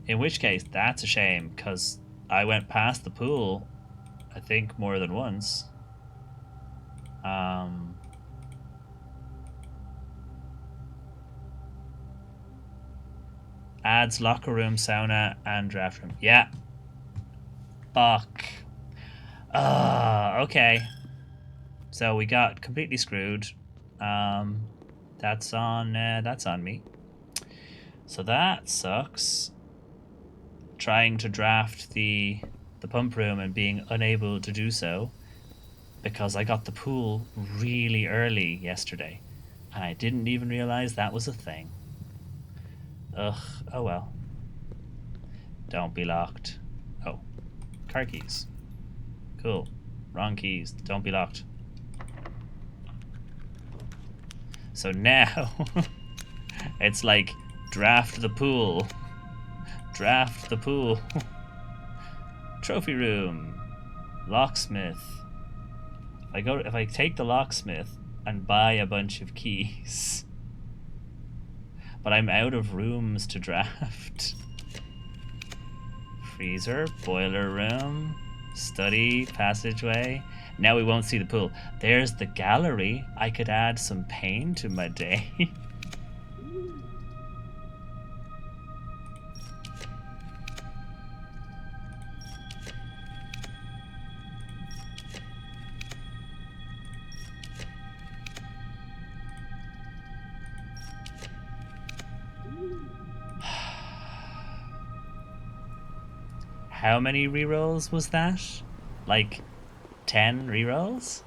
[SPEAKER 1] In which case, that's a shame, because I went past the pool, I think, more than once. Adds locker room, sauna, and draft room. Yeah. Fuck. Okay. So we got completely screwed. That's on me. So that sucks. Trying to draft the pump room and being unable to do so because I got the pool really early yesterday and I didn't even realize that was a thing. Ugh, oh well. Don't be locked. Oh, car keys. Cool. Wrong keys. Don't be locked. So now it's like draft the pool. Draft the pool. Trophy room. Locksmith. If I take the locksmith and buy a bunch of keys. But I'm out of rooms to draft. Freezer, boiler room, study, passageway. Now we won't see the pool. There's the gallery. I could add some pain to my day. How many rerolls was that? Like 10 rerolls?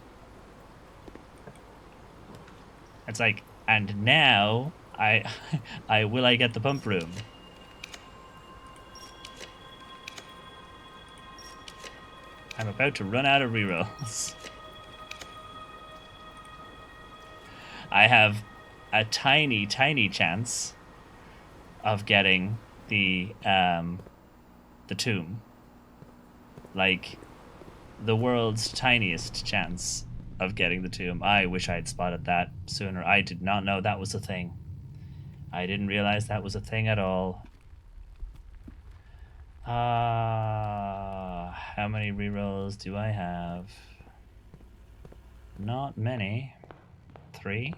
[SPEAKER 1] It's like, and now I I get the pump room. I'm about to run out of rerolls. I have a tiny, tiny chance of getting the tomb. Like the world's tiniest chance of getting the tomb. I wish I had spotted that sooner. I did not know that was a thing. I didn't realize that was a thing at all. How many rerolls do I have? Not many. 3.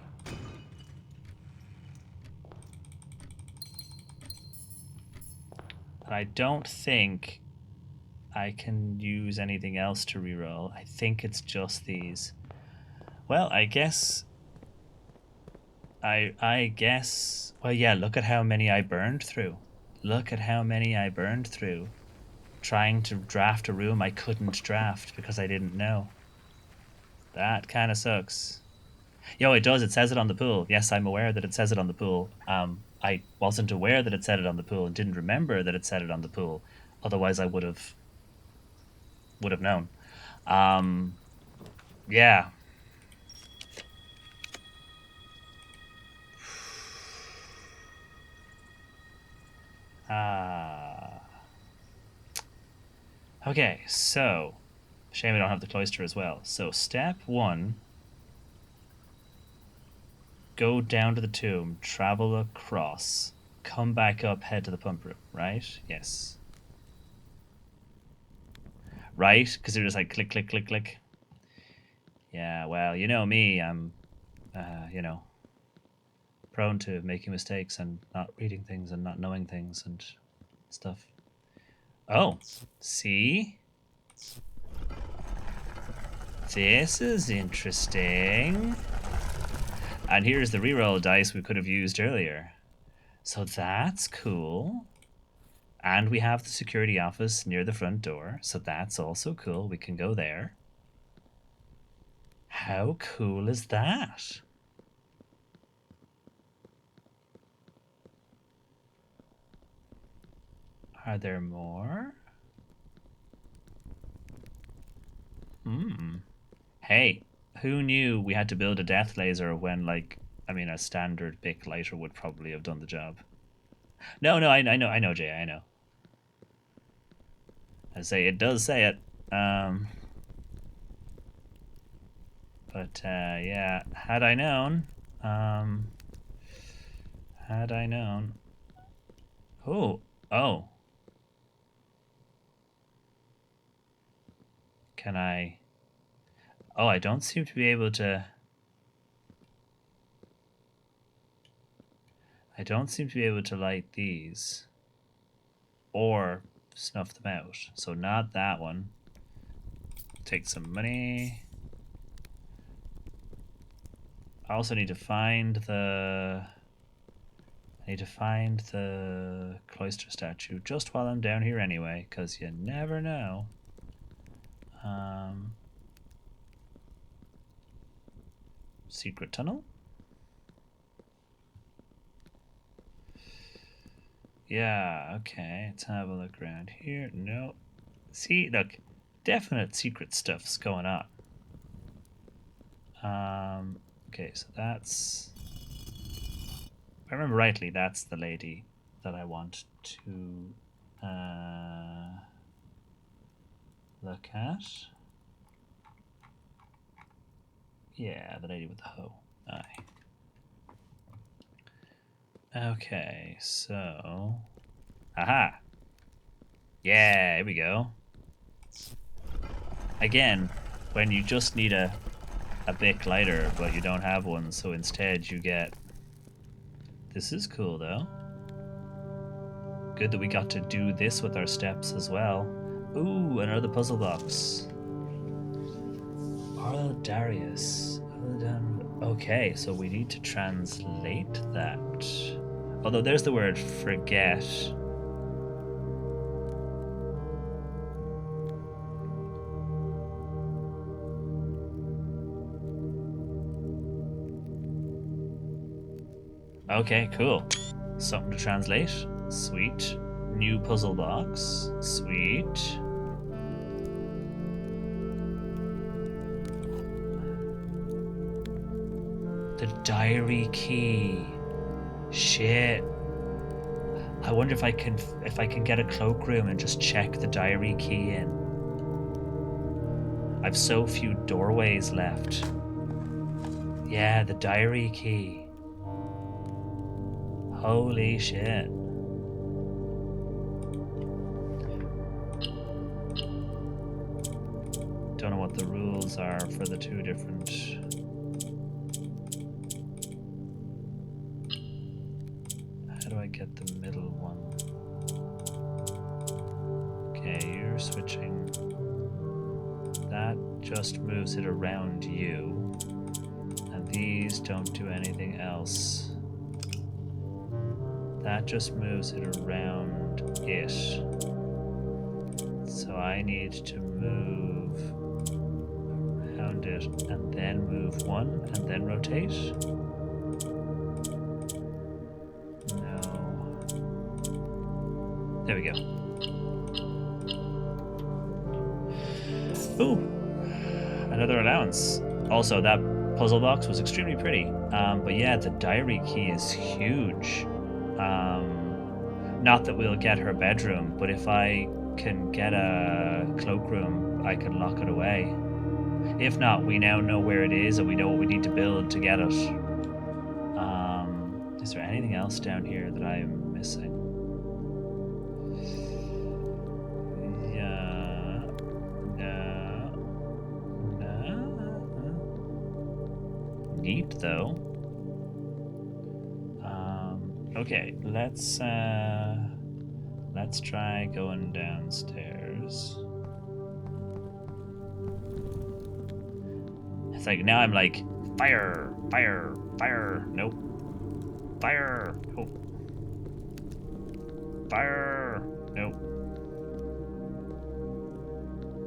[SPEAKER 1] I don't think I can use anything else to reroll. I think it's just these. Well, I guess I guess well yeah, look at how many I burned through. Look at how many I burned through trying to draft a room I couldn't draft because I didn't know. That kind of sucks. Yo, it does. It says it on the pool. Yes, I'm aware that it says it on the pool. I wasn't aware that it said it on the pool and didn't remember that it said it on the pool. Otherwise, I would have known. Yeah. Okay, so shame I don't have the cloister as well. So step 1. Go down to the tomb, travel across, come back up, head to the pump room, right? Yes. Right? Because you're just like click, click, click, click. Yeah, well, you know me, I'm, prone to making mistakes and not reading things and not knowing things and stuff. Oh, see? This is interesting. And here's the reroll dice we could have used earlier. So that's cool. And we have the security office near the front door, so that's also cool. We can go there. How cool is that? Are there more? Hey, who knew we had to build a death laser when, like, I mean, a standard Bic lighter would probably have done the job. No, I know, Jay, I know. I say it does say it. But yeah, had I known. Oh. Can I? Oh, I don't seem to be able to. I don't seem to be able to light these. Or snuff them out. So not that one. Take some money. I also need to find the... I need to find the cloister statue just while I'm down here anyway, because you never know. Secret tunnel? Yeah, okay. Let's have a look around here. No. See, look, definite secret stuff's going on. Okay, so that's... If I remember rightly, that's the lady that I want to look at. Yeah, the lady with the hoe. Aye. Okay, so... Aha! Yeah, here we go. Again, when you just need a Bic lighter, but you don't have one, so instead you get... This is cool, though. Good that we got to do this with our steps as well. Ooh, another puzzle box. Arlo Darius. Okay, so we need to translate that. Although there's the word forget. Okay, cool. Something to translate. Sweet. New puzzle box. Sweet. The diary key. Shit. I wonder if I can get a cloakroom and just check the diary key in. I've so few doorways left. Yeah, the diary key. Holy shit. Don't know what the rules are for the two different... How do I get the middle one? Okay, you're switching. That just moves it around you. And these don't do anything else. That just moves it around it. So I need to move around it and then move one and then rotate. No. There we go. Ooh, another allowance. Also, that puzzle box was extremely pretty. But yeah, the diary key is huge. Not that we'll get her bedroom, but if I can get a cloakroom, I can lock it away. If not, we now know where it is and we know what we need to build to get it. Is there anything else down here that I am missing? Yeah. No. Neat though. Okay, let's try going downstairs. It's like now I'm like fire, fire, fire. Nope. Fire. Oh. Fire. Nope.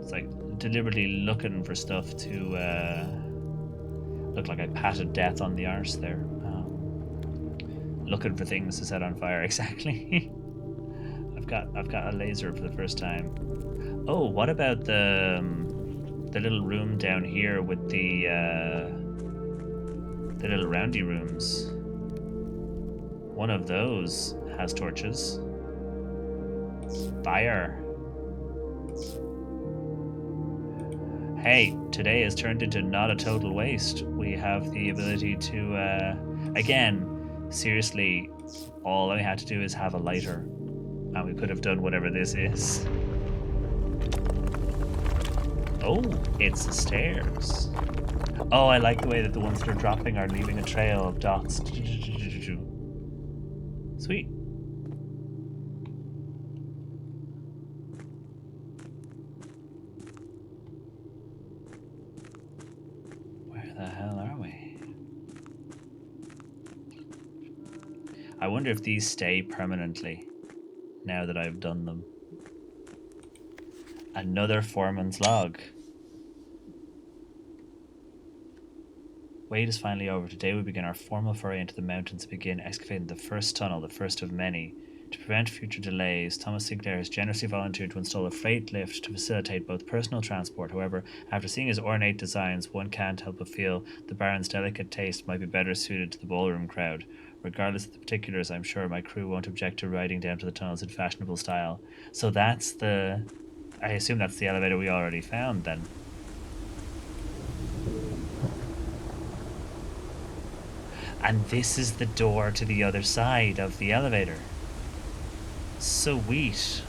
[SPEAKER 1] It's like deliberately looking for stuff to look like I patted death on the arse there. Looking for things to set on fire. Exactly. I've got a laser for the first time. Oh, what about the little room down here with the little roundy rooms? One of those has torches. Fire. Hey, today has turned into not a total waste. We have the ability to, again, seriously, all I had to do is have a lighter. And we could have done whatever this is. Oh, it's the stairs. Oh, I like the way that the ones that are dropping are leaving a trail of dots. Sweet. Where the hell are we? I wonder if these stay permanently now that I've done them. Another foreman's log. Wait is finally over. Today we begin our formal foray into the mountains and begin excavating the first tunnel, the first of many. To prevent future delays, Thomas Sinclair has generously volunteered to install a freight lift to facilitate both personal transport. However, after seeing his ornate designs, one can't help but feel the Baron's delicate taste might be better suited to the ballroom crowd. Regardless of the particulars, I'm sure my crew won't object to riding down to the tunnels in fashionable style. So that's the... I assume that's the elevator we already found, then. And this is the door to the other side of the elevator. Sweet.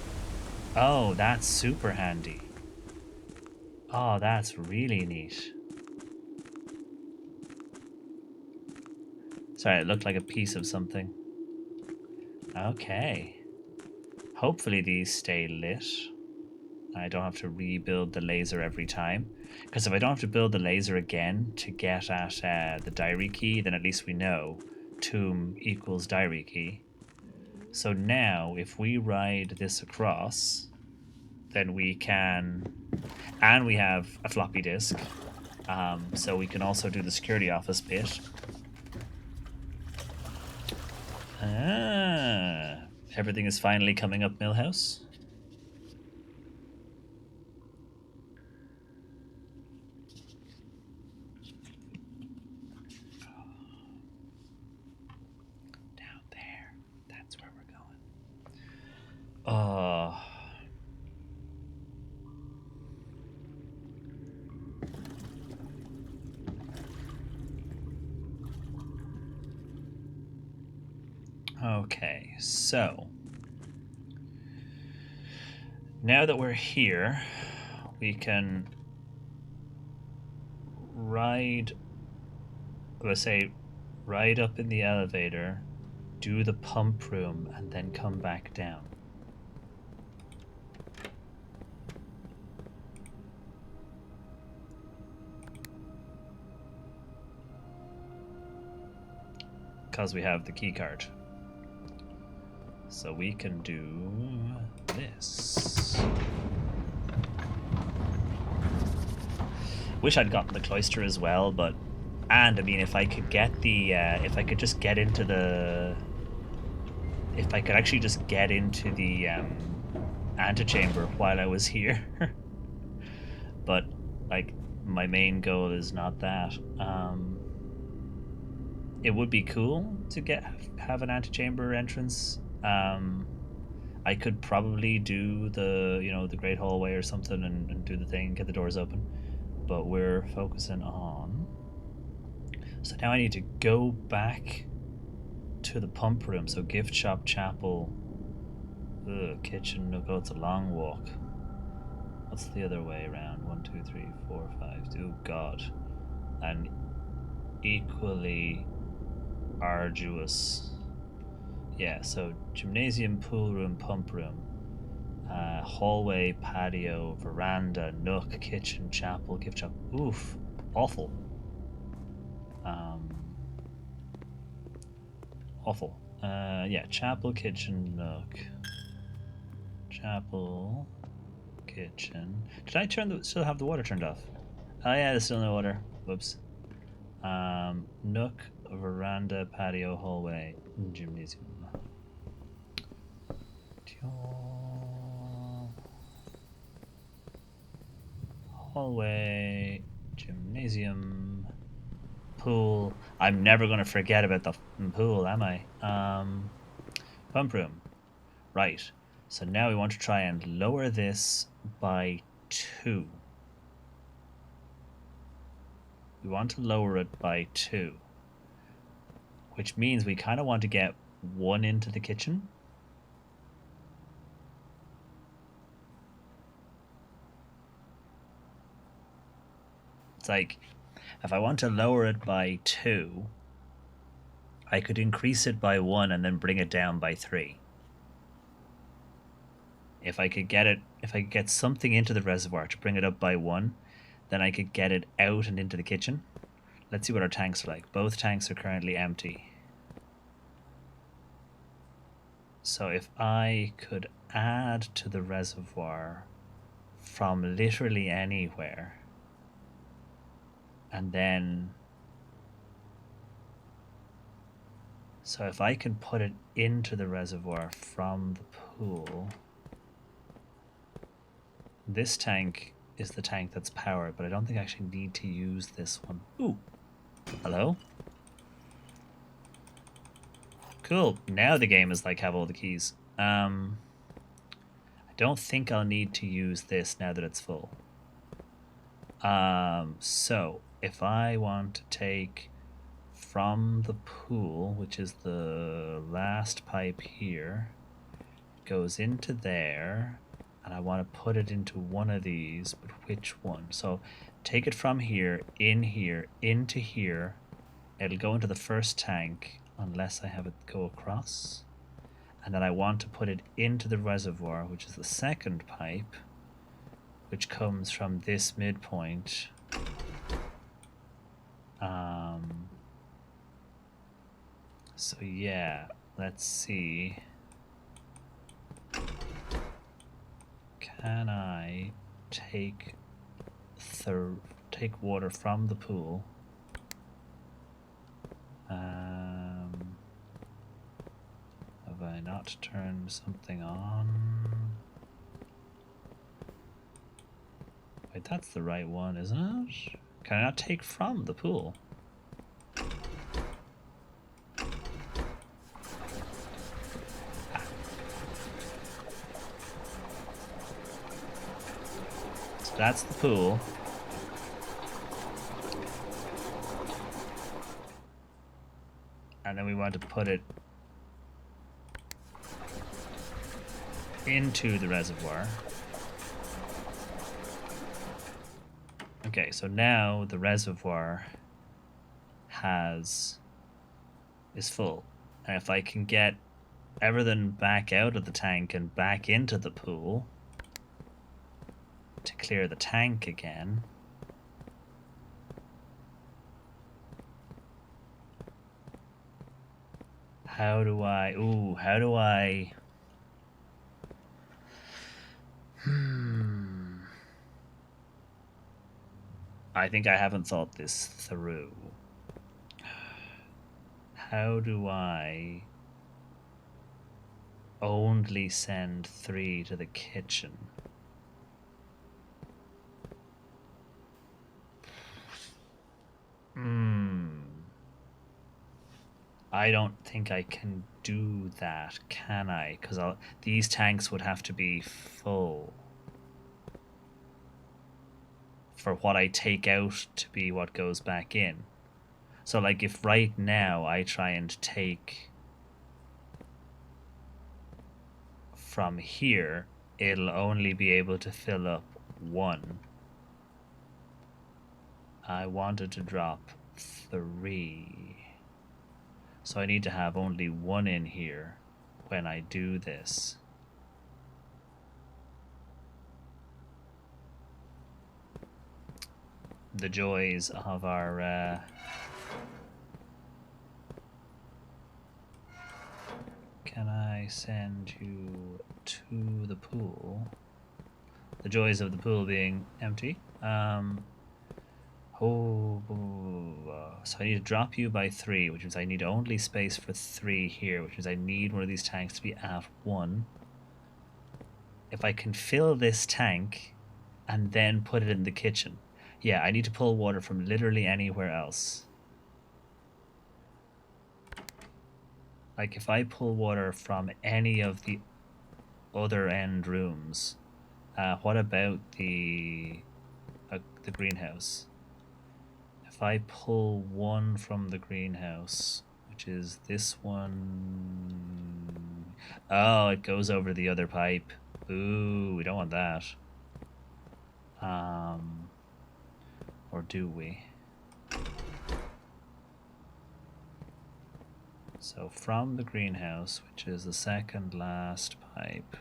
[SPEAKER 1] Oh, that's super handy. Oh, that's really neat. Sorry, it looked like a piece of something. Okay. Hopefully these stay lit. I don't have to rebuild the laser every time. Because if I don't have to build the laser again to get at the diary key, then at least we know tomb equals diary key. So now, if we ride this across, then we can... And we have a floppy disk. So we can also do the security office bit. Ah, everything is finally coming up, Millhouse. Down there. That's where we're going. Oh. Okay, so now that we're here, we can ride, let's say, ride up in the elevator, do the pump room, and then come back down. Because we have the key card. So we can do this. Wish I'd gotten the cloister as well, but and I mean, if I could get the, if I could just get into the, if I could actually just get into the antechamber while I was here, but like my main goal is not that. It would be cool to have an antechamber entrance. I could probably do the the great hallway or something and do the thing, get the doors open. But we're focusing on. So now I need to go back to the pump room. So gift shop, chapel, kitchen. No, it's a long walk. What's the other way around? 1, 2, 3, 4, 5. Oh God, and equally arduous. Yeah. So gymnasium, pool room, pump room. Hallway, patio, veranda, nook, kitchen, chapel, gift shop. Oof, awful. Awful. Yeah, chapel, kitchen, nook. Chapel, kitchen. Did I still have the water turned off? Oh yeah, there's still no water. Whoops. Nook, veranda, patio, hallway, gymnasium. Hallway, gymnasium, pool. I'm never going to forget about the pool, am I? Pump room. Right. So now we want to try and lower this by 2. We want to lower it by 2. Which means we kind of want to get 1 into the kitchen. It's like, if I want to lower it by 2, I could increase it by 1 and then bring it down by 3. If I could get something into the reservoir to bring it up by 1, then I could get it out and into the kitchen. Let's see what our tanks are like. Both tanks are currently empty. So if I could add to the reservoir from literally anywhere, and then so if I can put it into the reservoir from the pool, this tank is the tank that's powered, but I don't think I actually need to use this one. Ooh, hello? Cool, now the game is like have all the keys. I don't think I'll need to use this now that it's full. So if I want to take from the pool, which is the last pipe here, goes into there, and I want to put it into one of these, but which one? So take it from here, into here. It'll go into the first tank unless I have it go across. And then I want to put it into the reservoir, which is the second pipe, which comes from this midpoint. So yeah, let's see. Can I take water from the pool? I not turn something on? Wait, that's the right one, isn't it? Can I not take from the pool? So that's the pool. And then we want to put it into the reservoir. Okay, so now the reservoir is full. And if I can get everything back out of the tank and back into the pool to clear the tank again. How do I... I think I haven't thought this through. How do I only send 3 to the kitchen? I don't think I can do that, can I? Because these tanks would have to be full for what I take out to be what goes back in. So, like, if right now I try and take from here, it'll only be able to fill up 1. I wanted to drop 3. So I need to have only 1 in here when I do this. The joys of our... Can I send you to the pool? The joys of the pool being empty. So I need to drop you by 3, which means I need only space for 3 here, which means I need one of these tanks to be at 1. If I can fill this tank and then put it in the kitchen. Yeah, I need to pull water from literally anywhere else. Like, if I pull water from any of the other end rooms, what about the greenhouse? If I pull 1 from the greenhouse, which is this one... Oh, it goes over the other pipe. Ooh, we don't want that. Or do we? So from the greenhouse, which is the second last pipe...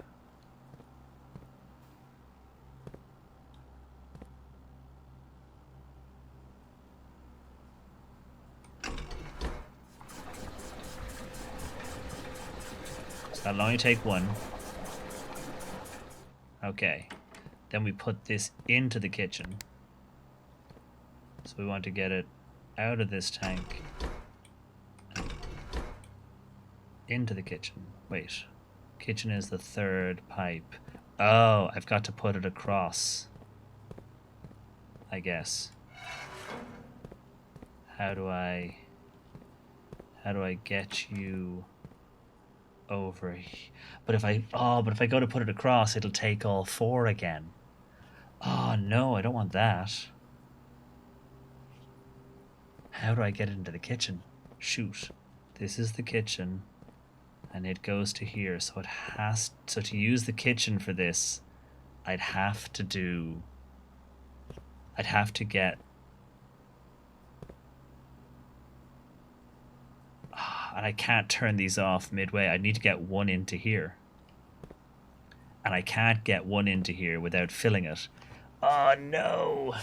[SPEAKER 1] That'll only take 1. Okay. Then we put this into the kitchen. So we want to get it out of this tank. Into the kitchen. Wait. Kitchen is the 3rd pipe. Oh, I've got to put it across. I guess. How do I get you... over here? But if I go to put it across, it'll take all 4 again. Oh no, I don't want that. How do I get it into the kitchen? Shoot. This is the kitchen and it goes to here, so to use the kitchen for this, I'd have to get... And I can't turn these off midway. I need to get 1 into here. And I can't get 1 into here without filling it. Oh, no.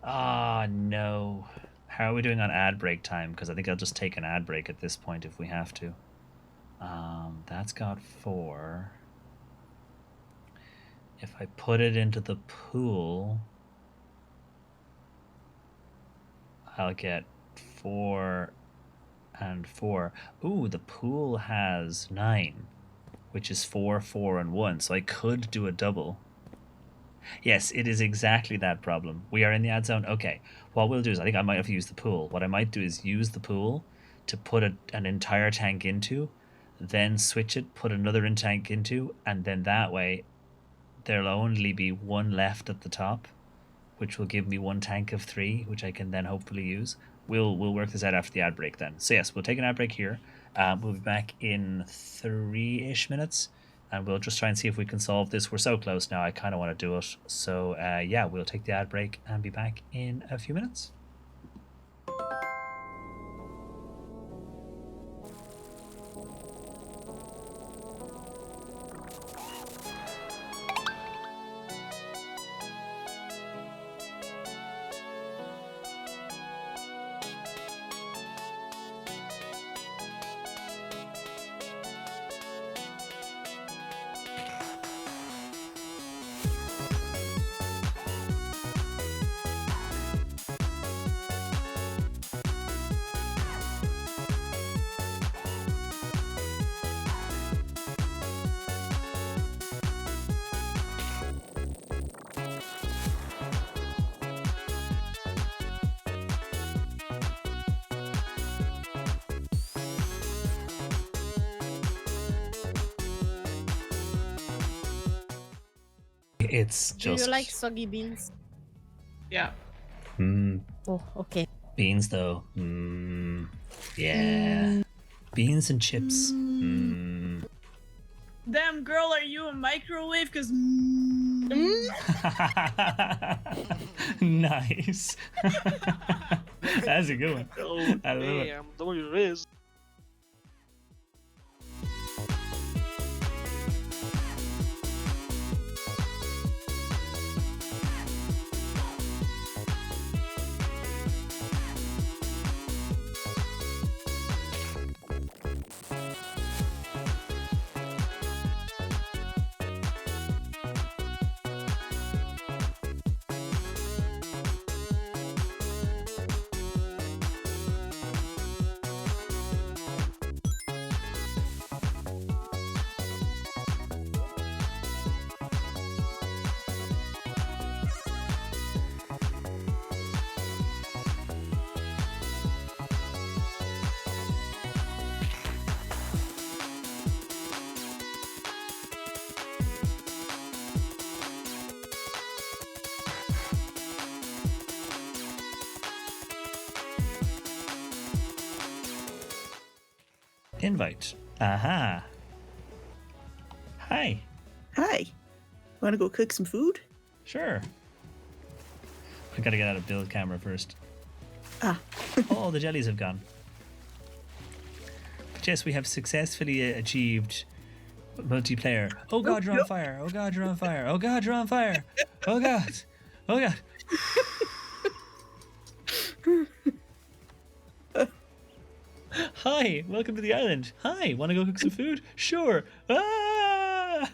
[SPEAKER 1] Oh, no. How are we doing on ad break time? Because I think I'll just take an ad break at this point if we have to. That's got 4. If I put it into the pool, I'll get 4... and 4. Ooh, the pool has 9, which is 4, 4, and 1. So I could do a double. Yes, it is exactly that problem. We are in the ad zone. Okay. What we'll do is I think I might have used the pool. What I might do is use the pool to put an entire tank into, then switch it, put another tank into, and then that way there'll only be one left at the top, which will give me one tank of 3, which I can then hopefully use. We'll work this out after the ad break then. So yes, we'll take an ad break here. We'll be back in 3-ish minutes, and we'll just try and see if we can solve this. We're so close now, I kind of want to do it. So yeah, we'll take the ad break and be back in a few minutes. It's just...
[SPEAKER 2] Do you like soggy beans?
[SPEAKER 3] Yeah.
[SPEAKER 2] Oh, okay.
[SPEAKER 1] Beans, though. Yeah. Beans and chips.
[SPEAKER 3] Damn, girl, are you a microwave? Because.
[SPEAKER 1] Nice. That's a good one.
[SPEAKER 4] Oh,
[SPEAKER 1] I love it.
[SPEAKER 4] damn, the Riz.
[SPEAKER 1] Invite. Aha. Hi.
[SPEAKER 5] Hi. Want to go cook some food?
[SPEAKER 1] Sure. We gotta get out of Bill's camera first.
[SPEAKER 5] Ah.
[SPEAKER 1] Oh, the jellies have gone. But yes, we have successfully achieved multiplayer. Oh god, you're on fire. Oh god, you're on fire. Oh god, you're on fire. Oh god. Oh god. Hi, welcome to the island. Hi, want to go cook some food? Sure. Ah!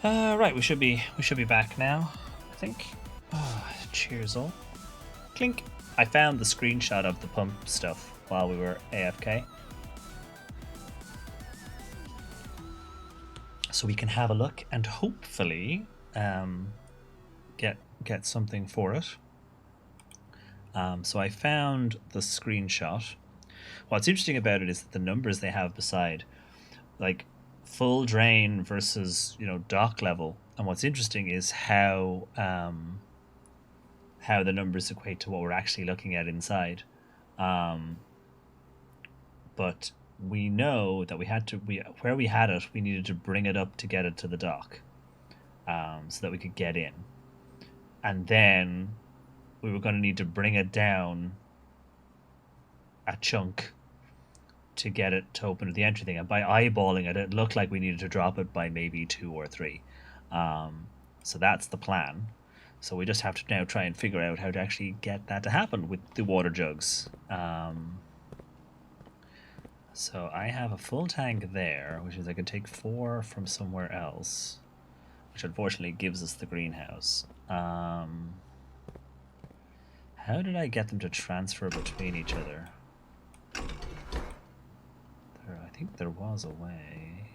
[SPEAKER 1] Right, we should be back now, I think. Cheers all. Clink. I found the screenshot of the pump stuff while we were AFK. So we can have a look and hopefully get something for it. So I found the screenshot. What's interesting about it is that the numbers they have beside, like full drain versus dock level, and what's interesting is how the numbers equate to what we're actually looking at inside. But we know that where we had it, we needed to bring it up to get it to the dock, so that we could get in, and then we were going to need to bring it down a chunk to get it to open the entry thing. And by eyeballing it, it looked like we needed to drop it by maybe 2 or 3. So that's the plan. So we just have to now try and figure out how to actually get that to happen with the water jugs. So I have a full tank there, which means I can take 4 from somewhere else, which unfortunately gives us the greenhouse. How did I get them to transfer between each other? I think there was a way.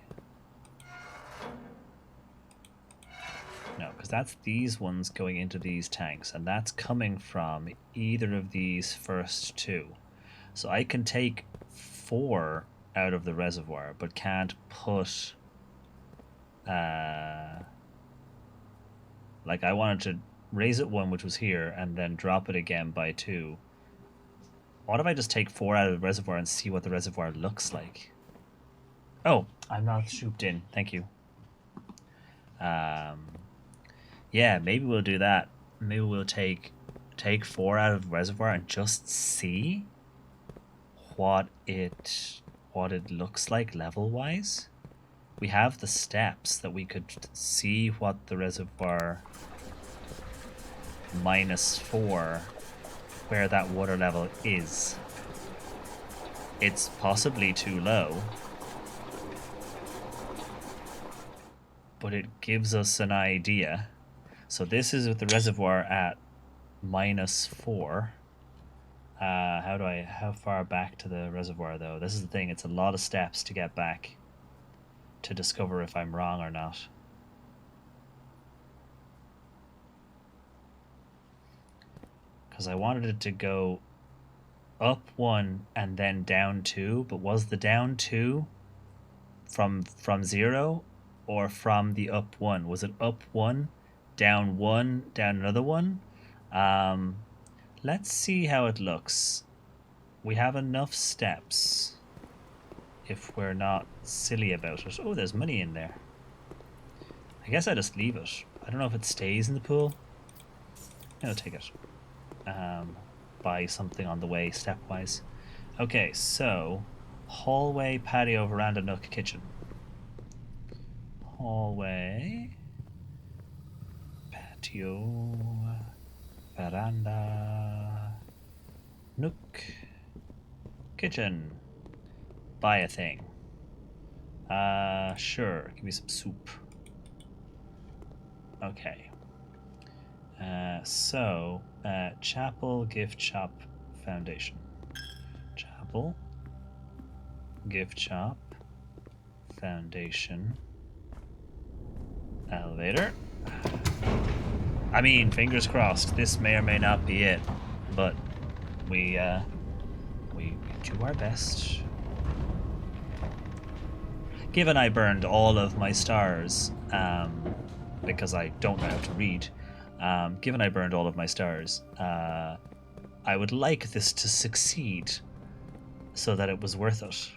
[SPEAKER 1] No, because that's these ones going into these tanks, and that's coming from either of these first 2. So I can take 4 out of the reservoir, but can't put... like I wanted to raise it 1, which was here, and then drop it again by 2. What if I just take 4 out of the reservoir and see what the reservoir looks like? Oh, I'm not shooped in. Thank you. Yeah, maybe we'll do that. Maybe we'll take 4 out of the reservoir and just see what it looks like level wise. We have the steps that we could see what the reservoir -4, where that water level is. It's possibly too low, but it gives us an idea. So this is with the reservoir at -4. How far back to the reservoir though? This is the thing, it's a lot of steps to get back to discover if I'm wrong or not. Because I wanted it to go up 1 and then down 2, but was the down 2 from 0 or from the up 1? Was it up 1, down another 1? Let's see how it looks. We have enough steps if we're not silly about it. Oh, there's money in there. I guess I just leave it. I don't know if it stays in the pool. I'll take it. Buy something on the way stepwise. Okay, so hallway, patio, veranda, nook, kitchen. Hallway, patio, veranda, nook, kitchen. Buy a thing. Sure, give me some soup. Okay. Chapel, gift shop, foundation. Chapel, gift shop, foundation, elevator. I mean, fingers crossed, this may or may not be it, but we do our best. Given I burned all of my stars, because I don't know how to read, given I burned all of my stars, I would like this to succeed so that it was worth it.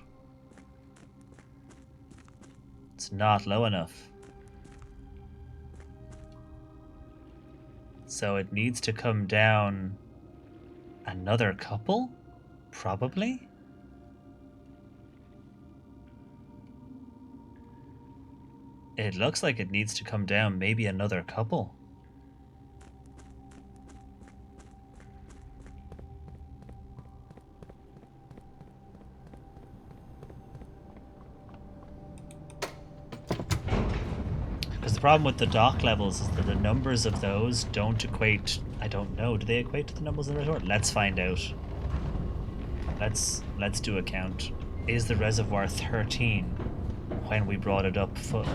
[SPEAKER 1] It's not low enough. So it needs to come down another couple? Probably? It looks like it needs to come down maybe another couple. problem with the dock levels is that the numbers of those don't equate. I don't know. Do they equate to the numbers in the resort? Let's find out. Let's do a count. Is the reservoir 13 when we brought it up full?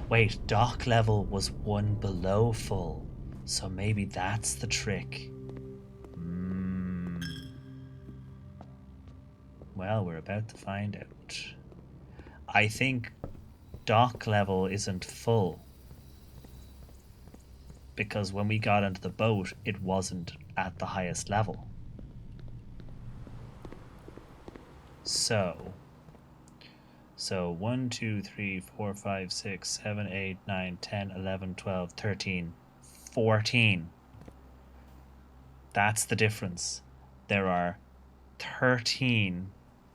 [SPEAKER 1] Wait, dock level was 1 below full, so maybe that's the trick. Well, we're about to find out. I think dock level isn't full because when we got into the boat, it wasn't at the highest level. So 1, 2, 3, 4, 5, 6, 7, 8, 9, 10, 11, 12, 13, 14. That's the difference. There are 13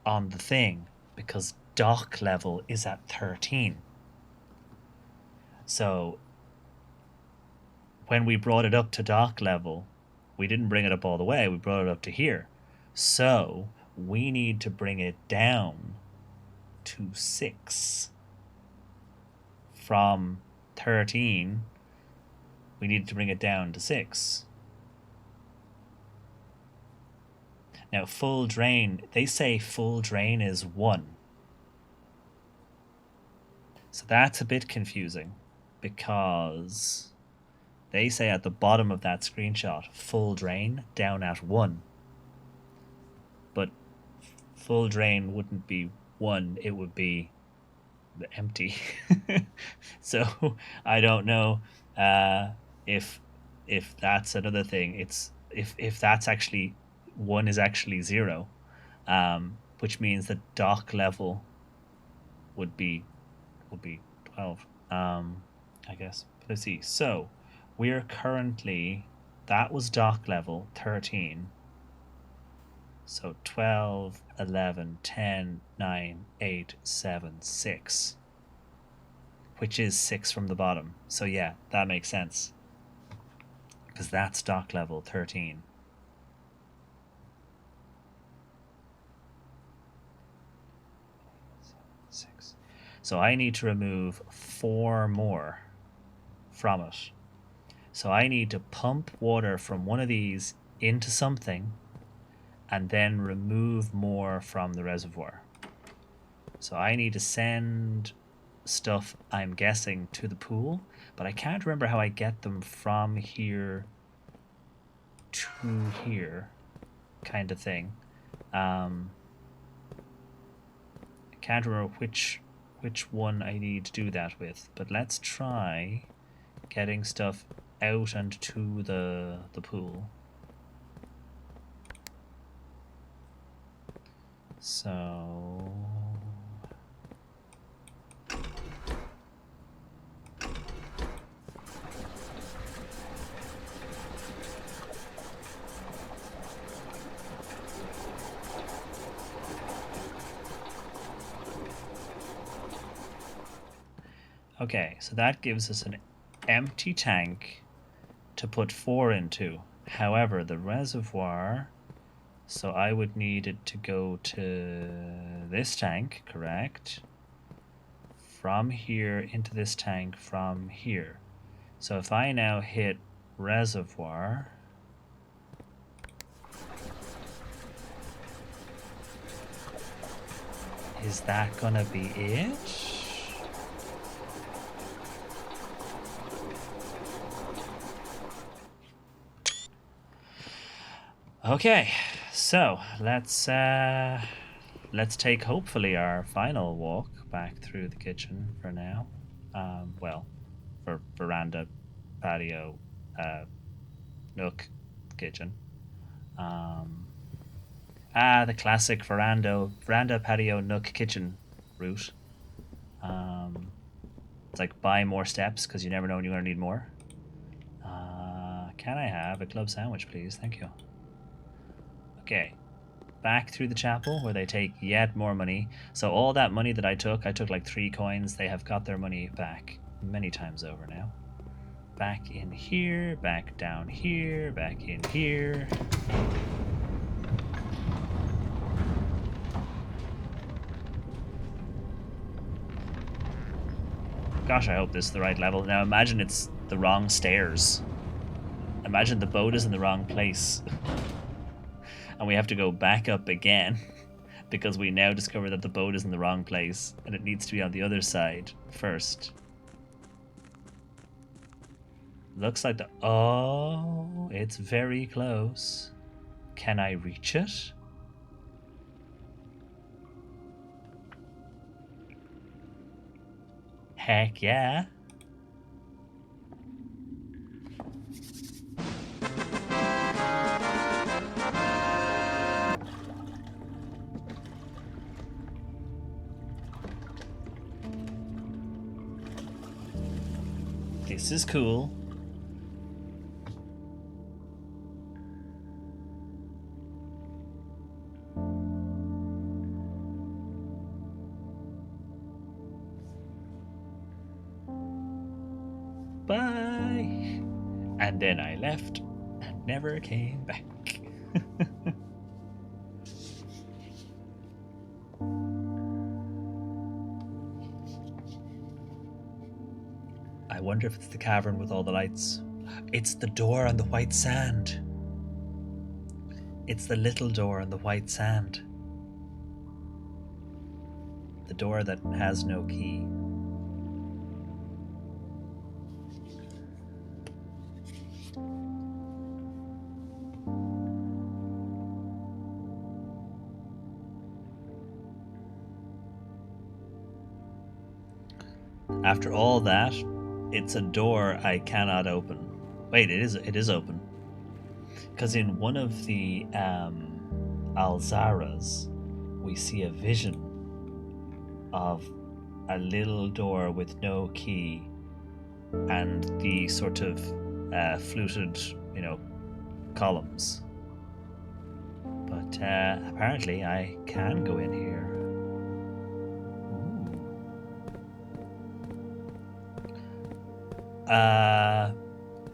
[SPEAKER 1] on the thing because dock level is at 13. So when we brought it up to dock level, we didn't bring it up all the way, we brought it up to here. So we need to bring it down to 6. From 13, we need to bring it down to 6. Now, full drain, they say full drain is 1. So that's a bit confusing because they say at the bottom of that screenshot, full drain down at 1. But full drain wouldn't be 1, it would be empty. So I don't know if that's another thing. It's if that's actually 1 is actually 0, which means that dock level would be 12, I guess. But let's see. So we're currently, that was dock level 13. So 12, 11, 10, 9, 8, 7, 6. Which is 6 from the bottom. So yeah, that makes sense. Because that's dock level 13. So I need to remove 4 more from it. So I need to pump water from one of these into something and then remove more from the reservoir. So I need to send stuff, I'm guessing, to the pool, but I can't remember how I get them from here to here, kind of thing. I can't remember which one I need to do that with, but let's try getting stuff out and to the pool. So okay, so that gives us an empty tank to put 4 into. However, the reservoir, so I would need it to go to this tank, correct? From here into this tank from here. So if I now hit reservoir, is that gonna be it? Okay, so let's take hopefully our final walk back through the kitchen for now. Well, for veranda, patio, nook, kitchen. The classic veranda, patio, nook, kitchen route. It's like buy more steps because you never know when you're going to need more. Can I have a club sandwich, please? Thank you. Okay, back through the chapel where they take yet more money. So all that money that I took like 3 coins. They have got their money back many times over now. Back in here, back down here, back in here. Gosh, I hope this is the right level. Now imagine it's the wrong stairs. Imagine the boat is in the wrong place. And we have to go back up again. Because we now discover that the boat is in the wrong place. And it needs to be on the other side first. Looks like the... Oh, it's very close. Can I reach it? Heck yeah. This is cool. Bye. And then I left and never came back. I wonder if it's the cavern with all the lights. It's the door on the white sand. It's the little door on the white sand. The door that has no key. After all that, it's a door I cannot open. Wait, it is open. Because in one of the Alzaras, we see a vision of a little door with no key and the sort of fluted, columns. But apparently I can go in here.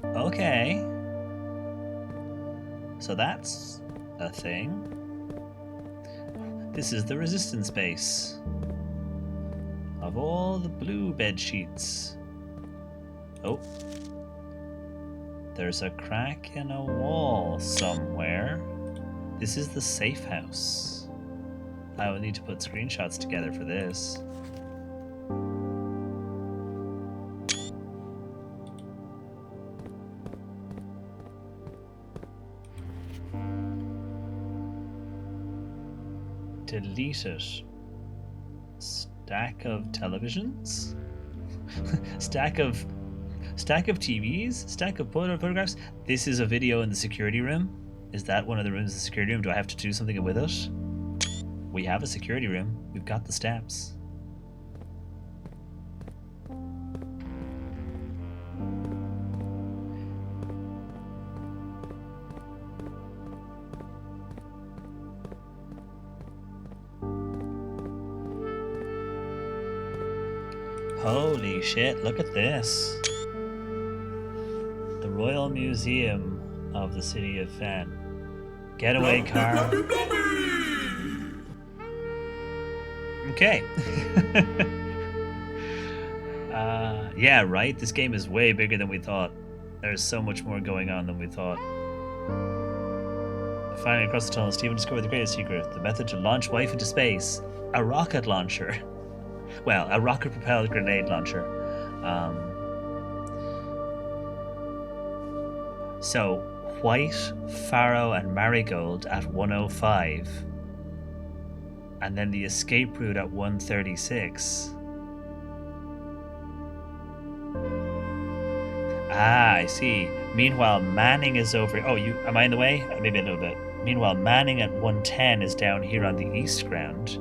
[SPEAKER 1] Okay. So that's a thing. This is the resistance base. Of all the blue bed sheets. Oh. There's a crack in a wall somewhere. This is the safe house. I will need to put screenshots together for this. Delete it. Stack of televisions? stack of TVs? Stack of photographs? This is a video in the security room? Is that one of the rooms in the security room? Do I have to do something with it? We have a security room. We've got the steps. Holy shit, look at this. The Royal Museum of the City of Fen. Getaway car. Okay. Yeah, right? This game is way bigger than we thought. There's so much more going on than we thought. Finally, across the tunnel, Stephen discovered the greatest secret. The method to launch wife into space. A rocket launcher. Well, a rocket-propelled grenade launcher. So, White, Pharaoh, and Marigold at 105. And then the escape route at 136. Ah, I see. Meanwhile, Manning is over... Oh, am I in the way? Maybe a little bit. Meanwhile, Manning at 110 is down here on the east ground.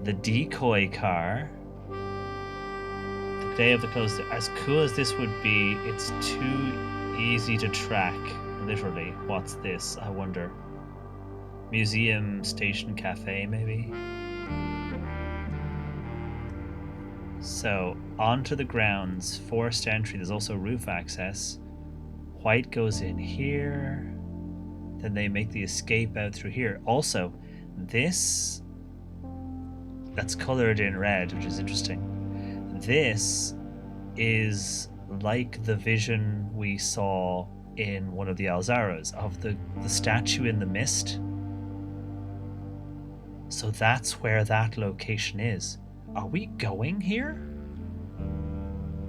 [SPEAKER 1] The decoy car. The day of the close. As cool as this would be, it's too easy to track. Literally. What's this? I wonder. Museum Station Cafe, maybe? So, onto the grounds. Forced entry. There's also roof access. White goes in here. Then they make the escape out through here. Also, this... that's colored in red, which is interesting. this is like the vision we saw in one of the Alzaras of the statue in the mist. So that's where that location is. Are we going here?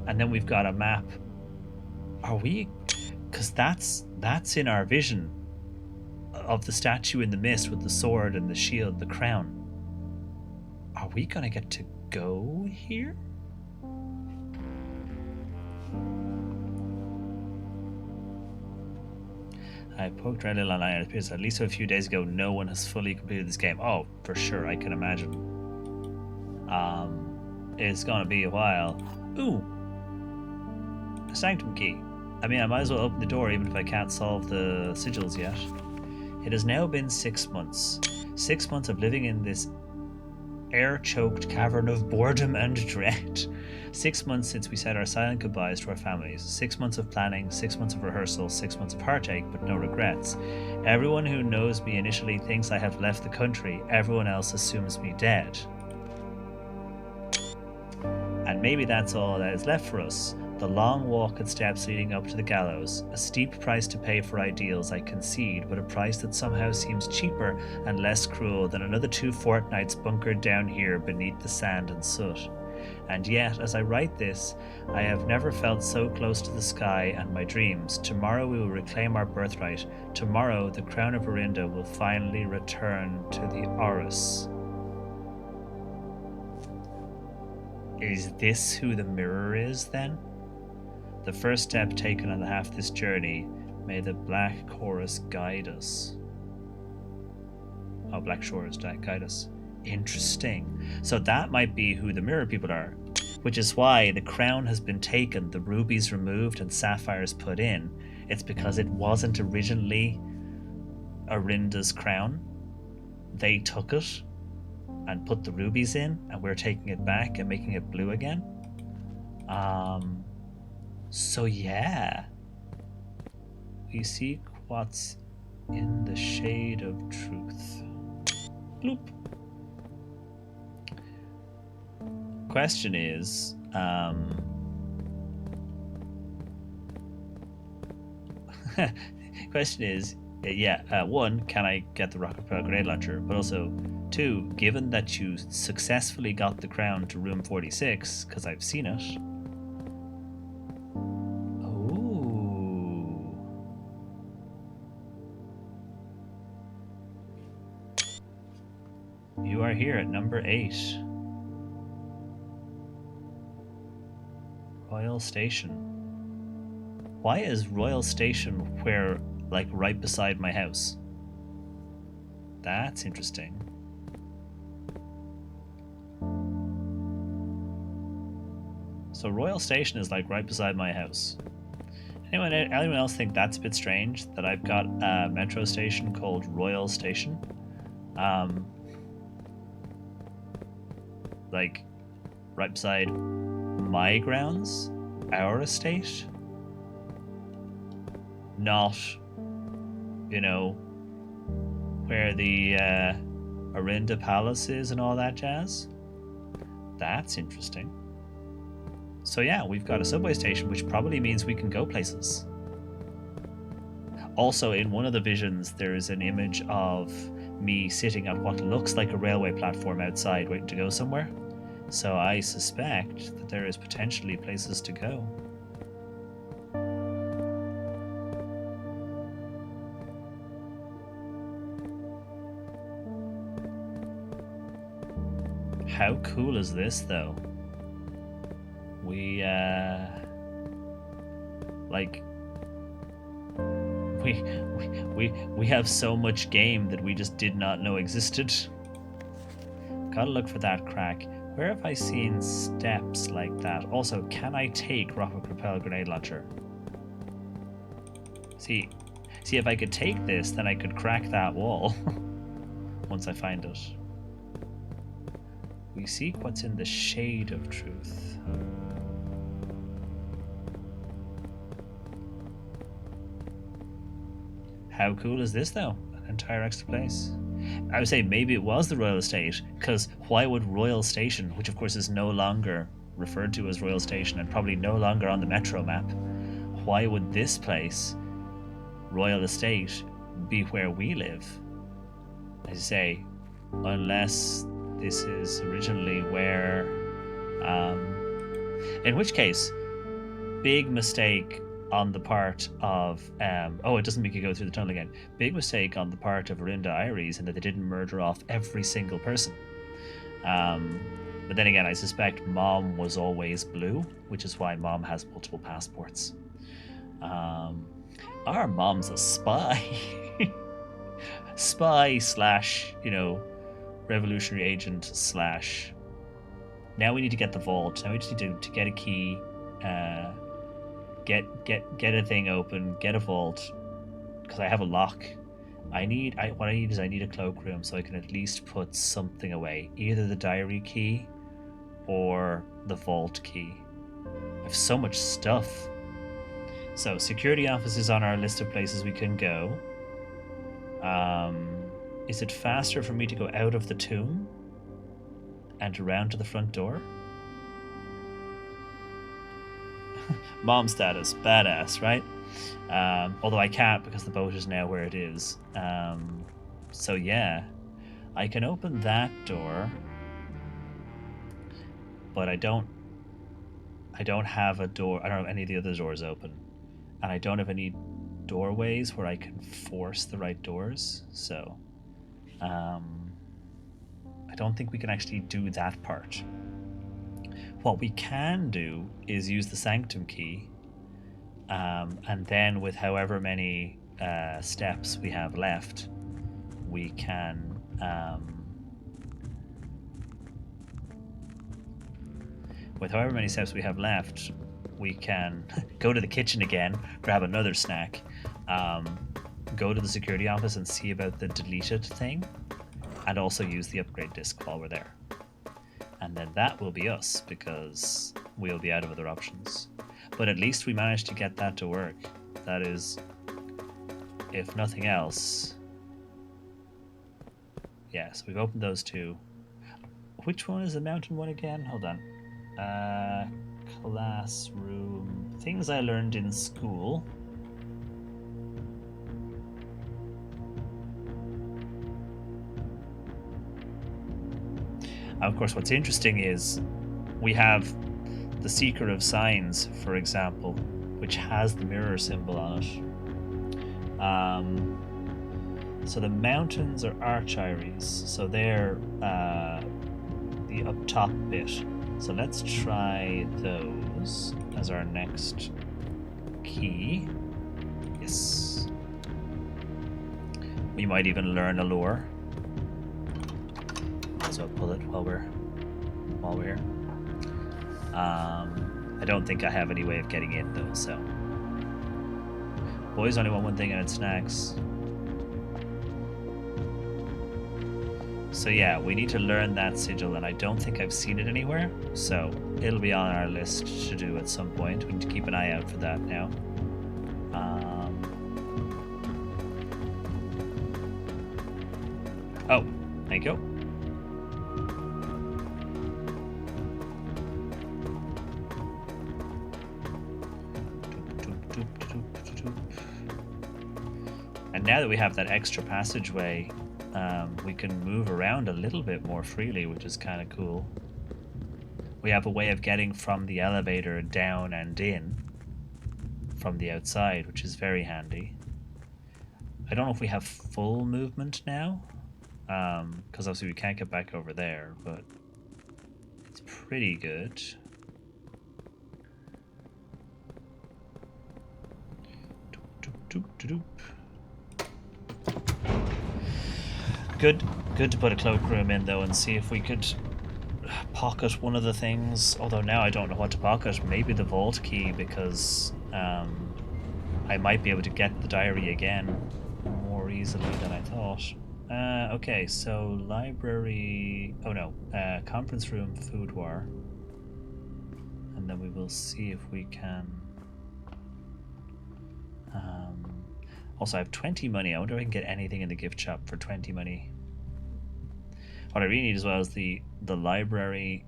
[SPEAKER 1] And then we've got a map. Are we? Because that's in our vision of the statue in the mist with the sword and the shield, the crown. Are we gonna get to go here? I poked around a little online. It appears at least a few days ago no one has fully completed this game. Oh, for sure, I can imagine. It's gonna be a while. Ooh! A sanctum key. I mean, I might as well open the door even if I can't solve the sigils yet. It has now been 6 months. 6 months of living in this air-choked cavern of boredom and dread. 6 months since we said our silent goodbyes to our families. 6 months of planning, 6 months of rehearsal, 6 months of heartache, but no regrets. Everyone who knows me initially thinks I have left the country. Everyone else assumes me dead. And maybe that's all that is left for us. The long walk and steps leading up to the gallows. A steep price to pay for ideals, I concede, but a price that somehow seems cheaper and less cruel than another 2 fortnights bunkered down here beneath the sand and soot. And yet, as I write this, I have never felt so close to the sky and my dreams. Tomorrow we will reclaim our birthright. Tomorrow the crown of Orinda will finally return to the Oris. Is this who the mirror is, then? The first step taken on the half this journey, may the Black Chorus guide us. Oh, Black Shores guide us. Interesting. So that might be who the mirror people are. Which is why the crown has been taken, the rubies removed and sapphires put in. It's because it wasn't originally Orinda's crown. They took it and put the rubies in, and we're taking it back and making it blue again. So yeah, we seek what's in the shade of truth. Bloop. Question is, one, can I get the rocket propelled grenade launcher? But also, two, given that you successfully got the crown to room 46, because I've seen it. You are here at number 8. Royal Station. Why is Royal Station where, like, right beside my house? That's interesting. So Royal Station is, like, right beside my house. Anyone else think that's a bit strange? That I've got a metro station called Royal Station? Like, right beside my grounds, our estate, not, where the Orinda Palace is and all that jazz. That's interesting. So yeah, we've got a subway station, which probably means we can go places. Also, in one of the visions, there is an image of me sitting on what looks like a railway platform outside waiting to go somewhere. So I suspect that there is potentially places to go. How cool is this, though? We have so much game that we just did not know existed. Gotta look for that crack. Where have I seen steps like that? Also, can I take rocket propelled grenade launcher? See, if I could take this, then I could crack that wall. Once I find it. We seek what's in the shade of truth. How cool is this, though? An entire extra place. I would say maybe it was the Royal Estate, because why would Royal Station, which of course is no longer referred to as Royal Station and probably no longer on the Metro map, why would this place, Royal Estate, be where we live? As you say, unless this is originally where... in which case, big mistake on the part of... oh, it doesn't make you go through the tunnel again. Big mistake on the part of Arinda Iris in that they didn't murder off every single person. But then again, I suspect Mom was always blue, which is why Mom has multiple passports. Our Mom's a spy. Spy slash, revolutionary agent slash... Now we need to get the vault. Now we just need to get a key, get a thing open, get a vault, because I have a lock. What I need is a cloakroom so I can at least put something away, either the diary key or the vault key. I have so much stuff. So security office is on our list of places we can go. Is it faster for me to go out of the tomb and around to the front door? Mom status, badass, right? Although I can't because the boat is now where it is. So yeah, I can open that door, but I don't have a door. I don't have any of the other doors open, and I don't have any doorways where I can force the right doors. So, I don't think we can actually do that part. What we can do is use the sanctum key, and then with however many steps we have left, we can go to the kitchen again, grab another snack, go to the security office and see about the deleted thing, and also use the upgrade disc while we're there. And then that will be us, because we'll be out of other options. But at least we managed to get that to work. That is, if nothing else... Yeah, so we've opened those two. Which one is the mountain one again? Hold on. Classroom. Things I learned in school. Of course, what's interesting is we have the Seeker of Signs, for example, which has the mirror symbol on it. So the mountains are Arch Iris, so they're the up top bit. So let's try those as our next key. Yes. We might even learn a lure. So I'll pull it while we're here. I don't think I have any way of getting in though, so. Boys only want one thing and it's snacks. So yeah, we need to learn that sigil, and I don't think I've seen it anywhere, so it'll be on our list to do at some point. We need to keep an eye out for that now. Oh, thank you. And now that we have that extra passageway, we can move around a little bit more freely, which is kind of cool. We have a way of getting from the elevator down and in from the outside, which is very handy. I don't know if we have full movement now, because obviously we can't get back over there, but it's pretty good. Good to put a cloakroom in though and see if we could pocket one of the things. Although now I don't know what to pocket. Maybe the vault key, because I might be able to get the diary again more easily than I thought. Okay, so library. Oh no, conference room, food war, and then we will see if we can. Also, I have 20 money. I wonder if I can get anything in the gift shop for 20 money. What I really need as well is the library,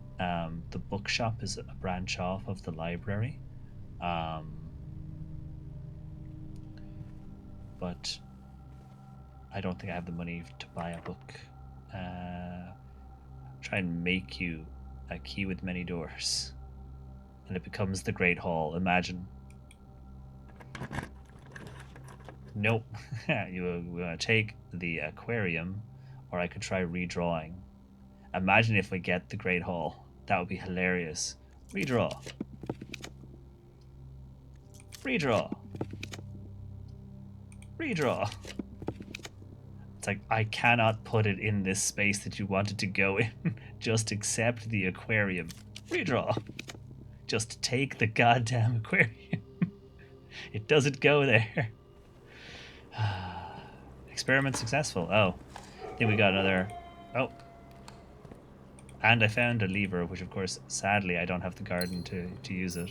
[SPEAKER 1] The bookshop is a branch off of the library. But I don't think I have the money to buy a book. Try and make you a key with many doors. And it becomes the Great Hall. Imagine. Nope. You want to take the aquarium, or I could try redrawing. Imagine if we get the Great Hall. That would be hilarious. Redraw. Redraw. Redraw. It's like, I cannot put it in this space that you wanted to go in. Just accept the aquarium. Redraw. Just take the goddamn aquarium. It doesn't go there. Experiment successful. Oh. I think we got another... Oh. And I found a lever, which of course, sadly, I don't have the garden to use it.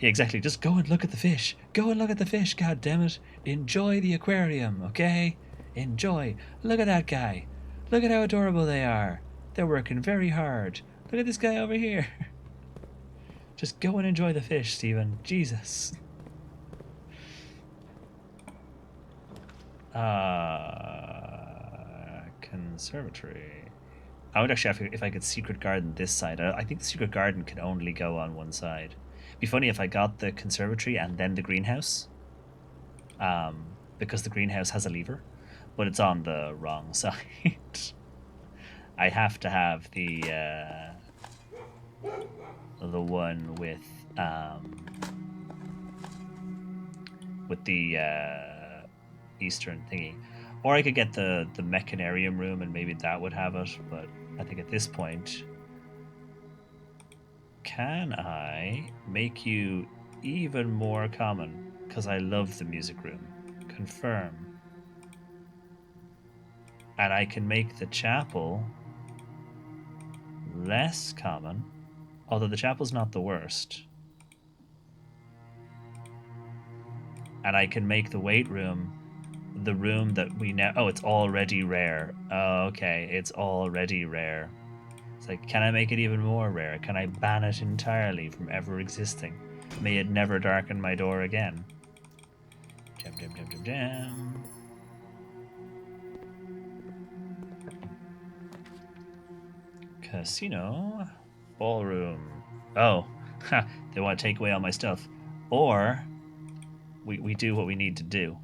[SPEAKER 1] Yeah, exactly. Just go and look at the fish. Go and look at the fish, god damn it. Enjoy the aquarium, okay? Enjoy. Look at that guy. Look at how adorable they are. They're working very hard. Look at this guy over here. Just go and enjoy the fish, Stephen. Jesus. Conservatory. I would actually have to, if I could secret garden this side. I think the secret garden can only go on one side. It'd be funny if I got the conservatory and then the greenhouse. Because the greenhouse has a lever, but it's on the wrong side. I have to have the one with the eastern thingy. Or I could get the mechanarium room and maybe that would have it, but I think at this point... Can I make you even more common? Because I love the music room. Confirm. And I can make the chapel less common, although the chapel's not the worst. And I can make the weight room the room that we now... Oh, it's already rare. Oh, okay, it's already rare. It's like, can I make it even more rare? Can I ban it entirely from ever existing? May it never darken my door again. Jam, jam, jam, jam, jam. Casino. Ballroom. Oh, they want to take away all my stuff. Or, we do what we need to do.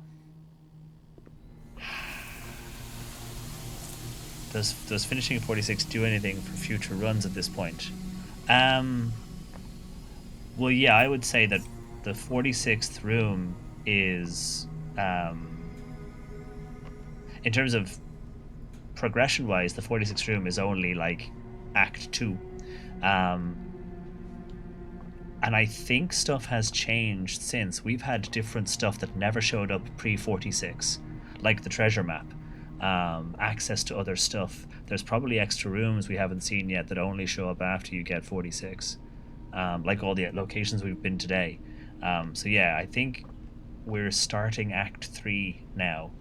[SPEAKER 1] Does finishing 46 do anything for future runs at this point? Well, yeah, I would say that the 46th room is, in terms of progression-wise, the 46th room is only like Act 2. And I think stuff has changed since. We've had different stuff that never showed up pre-46, like the treasure map. Access to other stuff. There's probably extra rooms we haven't seen yet that only show up after you get 46. Like all the locations we've been today. So yeah, I think we're starting Act 3 now.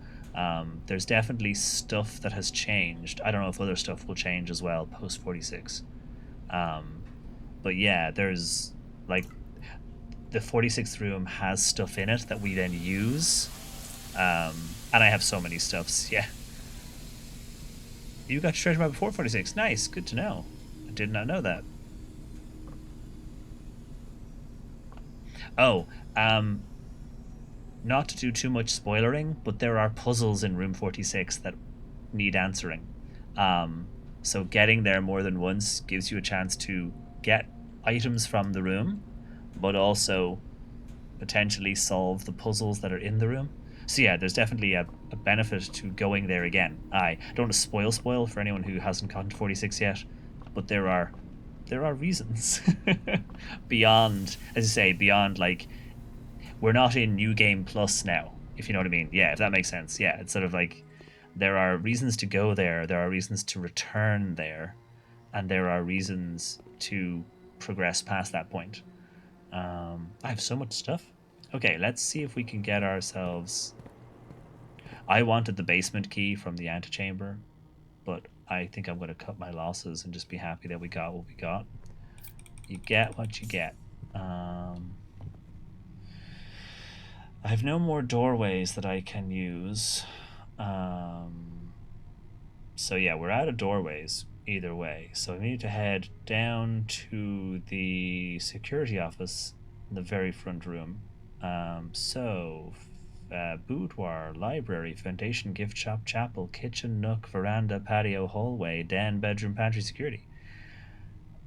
[SPEAKER 1] There's definitely stuff that has changed. I don't know if other stuff will change as well post 46. But yeah, there's like the 46th room has stuff in it that we then use. And I have so many stuffs, yeah. You got your treasure map before 46. Nice, good to know. I did not know that. Oh, not to do too much spoilering, but there are puzzles in room 46 that need answering. So getting there more than once gives you a chance to get items from the room, but also potentially solve the puzzles that are in the room. So yeah, there's definitely a benefit to going there again. I don't want to spoil for anyone who hasn't gotten to 46 yet, but there are reasons beyond, as you say, beyond like we're not in New Game Plus now, if you know what I mean. Yeah, if that makes sense. Yeah, it's sort of like there are reasons to go there, there are reasons to return there, and there are reasons to progress past that point. I have so much stuff. Okay, let's see if we can get ourselves... I wanted the basement key from the antechamber, but I think I'm going to cut my losses and just be happy that we got what we got. You get what you get. I have no more doorways that I can use. So yeah, we're out of doorways either way. So I need to head down to the security office in the very front room. Boudoir, library, foundation, gift shop, chapel, kitchen, nook, veranda, patio, hallway, den, bedroom, pantry, security.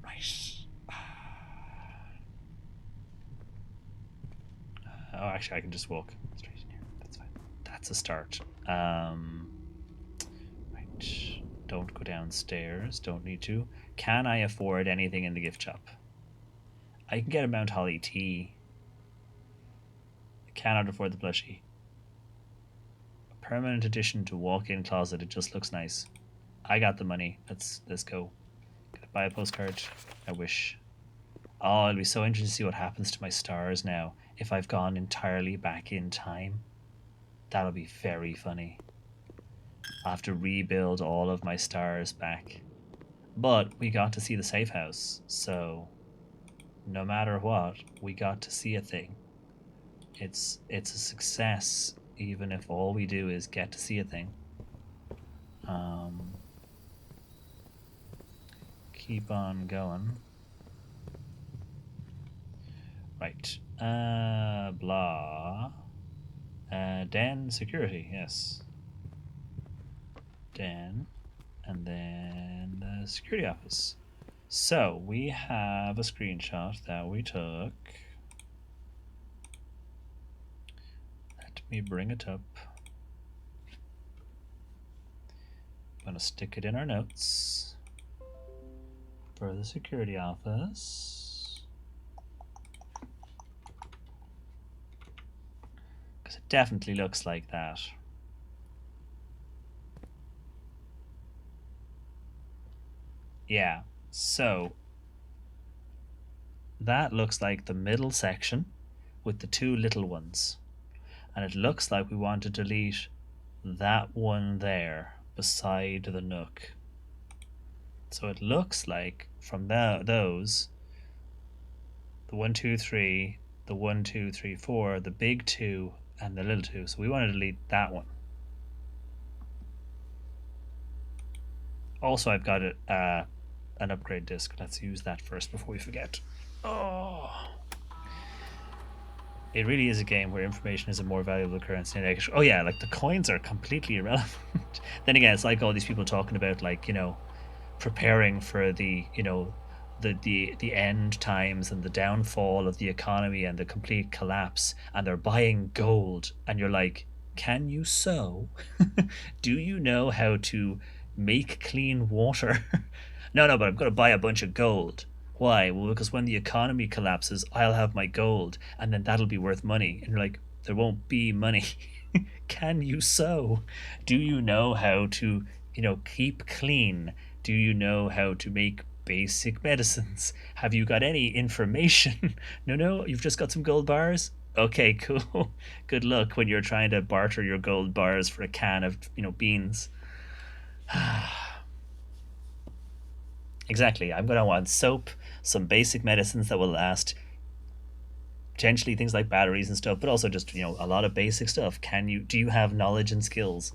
[SPEAKER 1] Right. Oh, actually, I can just walk straight in here. That's fine. That's a start. Right. Don't go downstairs. Don't need to. Can I afford anything in the gift shop? I can get a Mount Holly tea. I cannot afford the plushie. A permanent addition to walk-in closet. It just looks nice. I got the money. Let's go. Gonna buy a postcard. I wish. Oh, it'll be so interesting to see what happens to my stars now if I've gone entirely back in time. That'll be very funny. I'll have to rebuild all of my stars back. But we got to see the safe house, so no matter what, we got to see a thing. It's a success, even if all we do is get to see a thing. Keep on going. Right. Blah. Den security, yes. Den. And then the security office. So we have a screenshot that we took. Let me bring it up. I'm gonna stick it in our notes for the security office. Because it definitely looks like that. Yeah, so that looks like the middle section with the two little ones. And it looks like we want to delete that one there beside the nook. So it looks like from those, the 1, 2, 3, the 1, 2, 3, 4, the big two, and the little two. So we want to delete that one. Also, I've got an upgrade disc. Let's use that first before we forget. Oh, it really is a game where information is a more valuable currency than extra. Oh yeah, like the coins are completely irrelevant. Then again, it's like all these people talking about, like, you know, preparing for the, you know, the end times and the downfall of the economy and the complete collapse, and they're buying gold, and you're like, can you sew? Do you know how to make clean water? No, but I'm going to buy a bunch of gold. Why? Well, because when the economy collapses, I'll have my gold, and then that'll be worth money. And you're like, there won't be money. Can you sew? Do you know how to, you know, keep clean? Do you know how to make basic medicines? Have you got any information? No, you've just got some gold bars? Okay, cool. Good luck when you're trying to barter your gold bars for a can of, you know, beans. Exactly. I'm going to want soap, some basic medicines that will last, potentially things like batteries and stuff, but also just, you know, a lot of basic stuff. Do you have knowledge and skills?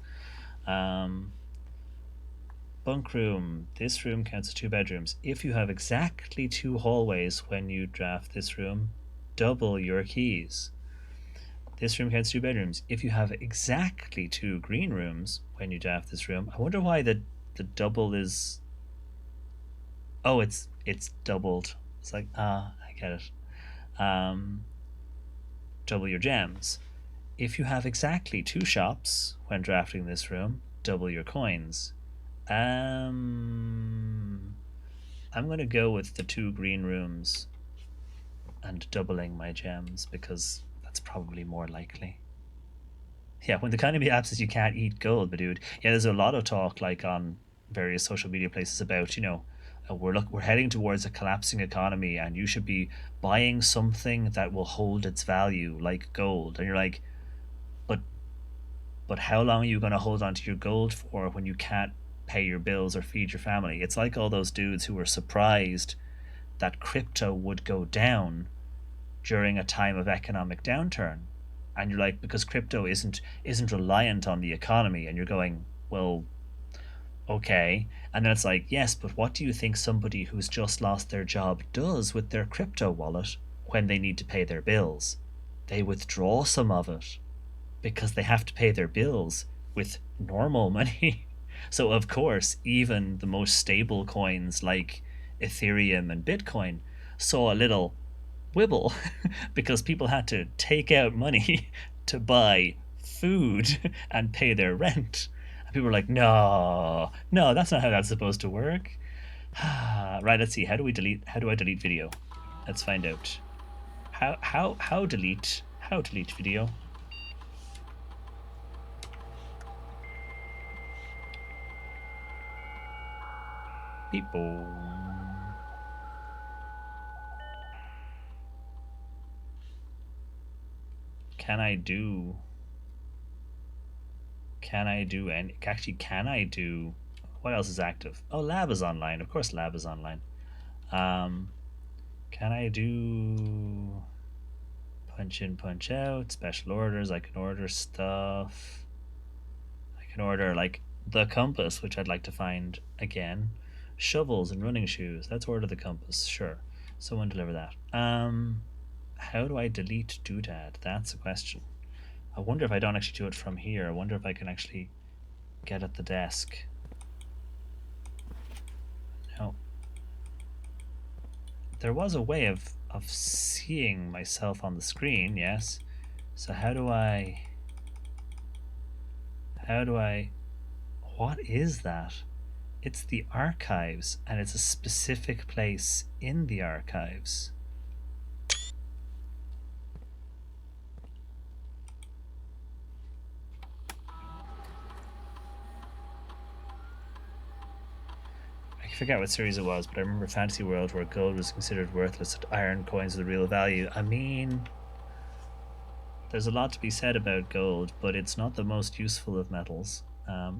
[SPEAKER 1] Bunk room. This room counts as 2 bedrooms. If you have exactly 2 hallways when you draft this room, double your keys. This room counts 2 bedrooms. If you have exactly 2 green rooms when you draft this room, I wonder why the double is... Oh, it's doubled. It's like, I get it. Double your gems. If you have exactly 2 shops when drafting this room, double your coins. I'm going to go with the 2 green rooms and doubling my gems, because that's probably more likely. Yeah, when the economy collapses, you can't eat gold, but dude, yeah, there's a lot of talk, like, on various social media places about, you know, we're heading towards a collapsing economy, and you should be buying something that will hold its value, like gold. And you're like, but how long are you going to hold on to your gold for when you can't pay your bills or feed your family. It's like all those dudes who were surprised that crypto would go down during a time of economic downturn. And you're like, because crypto isn't reliant on the economy, and you're going, well, okay. And then it's like, yes, but what do you think somebody who's just lost their job does with their crypto wallet when they need to pay their bills? They withdraw some of it because they have to pay their bills with normal money. So of course, even the most stable coins like Ethereum and Bitcoin saw a little wibble because people had to take out money to buy food and pay their rent. And people were like, no, that's not how that's supposed to work. Right, let's see. How do I delete video? Let's find out. How delete video? People. Can I do any, actually, can I do, what else is active? Oh, lab is online. Of course lab is online. Can I do punch in, punch out, special orders? I can order stuff. I can order like the compass, which I'd like to find again. Shovels and running shoes. Let's order the compass. Sure. Someone deliver that. How do I delete doodad? That's a question. I wonder if I don't actually do it from here. I wonder if I can actually get at the desk. No. There was a way of seeing myself on the screen, yes. So how do I... What is that? It's the archives, and it's a specific place in the archives. I forget what series it was, but I remember Fantasy World where gold was considered worthless and iron coins were the real value. I mean, there's a lot to be said about gold, but it's not the most useful of metals.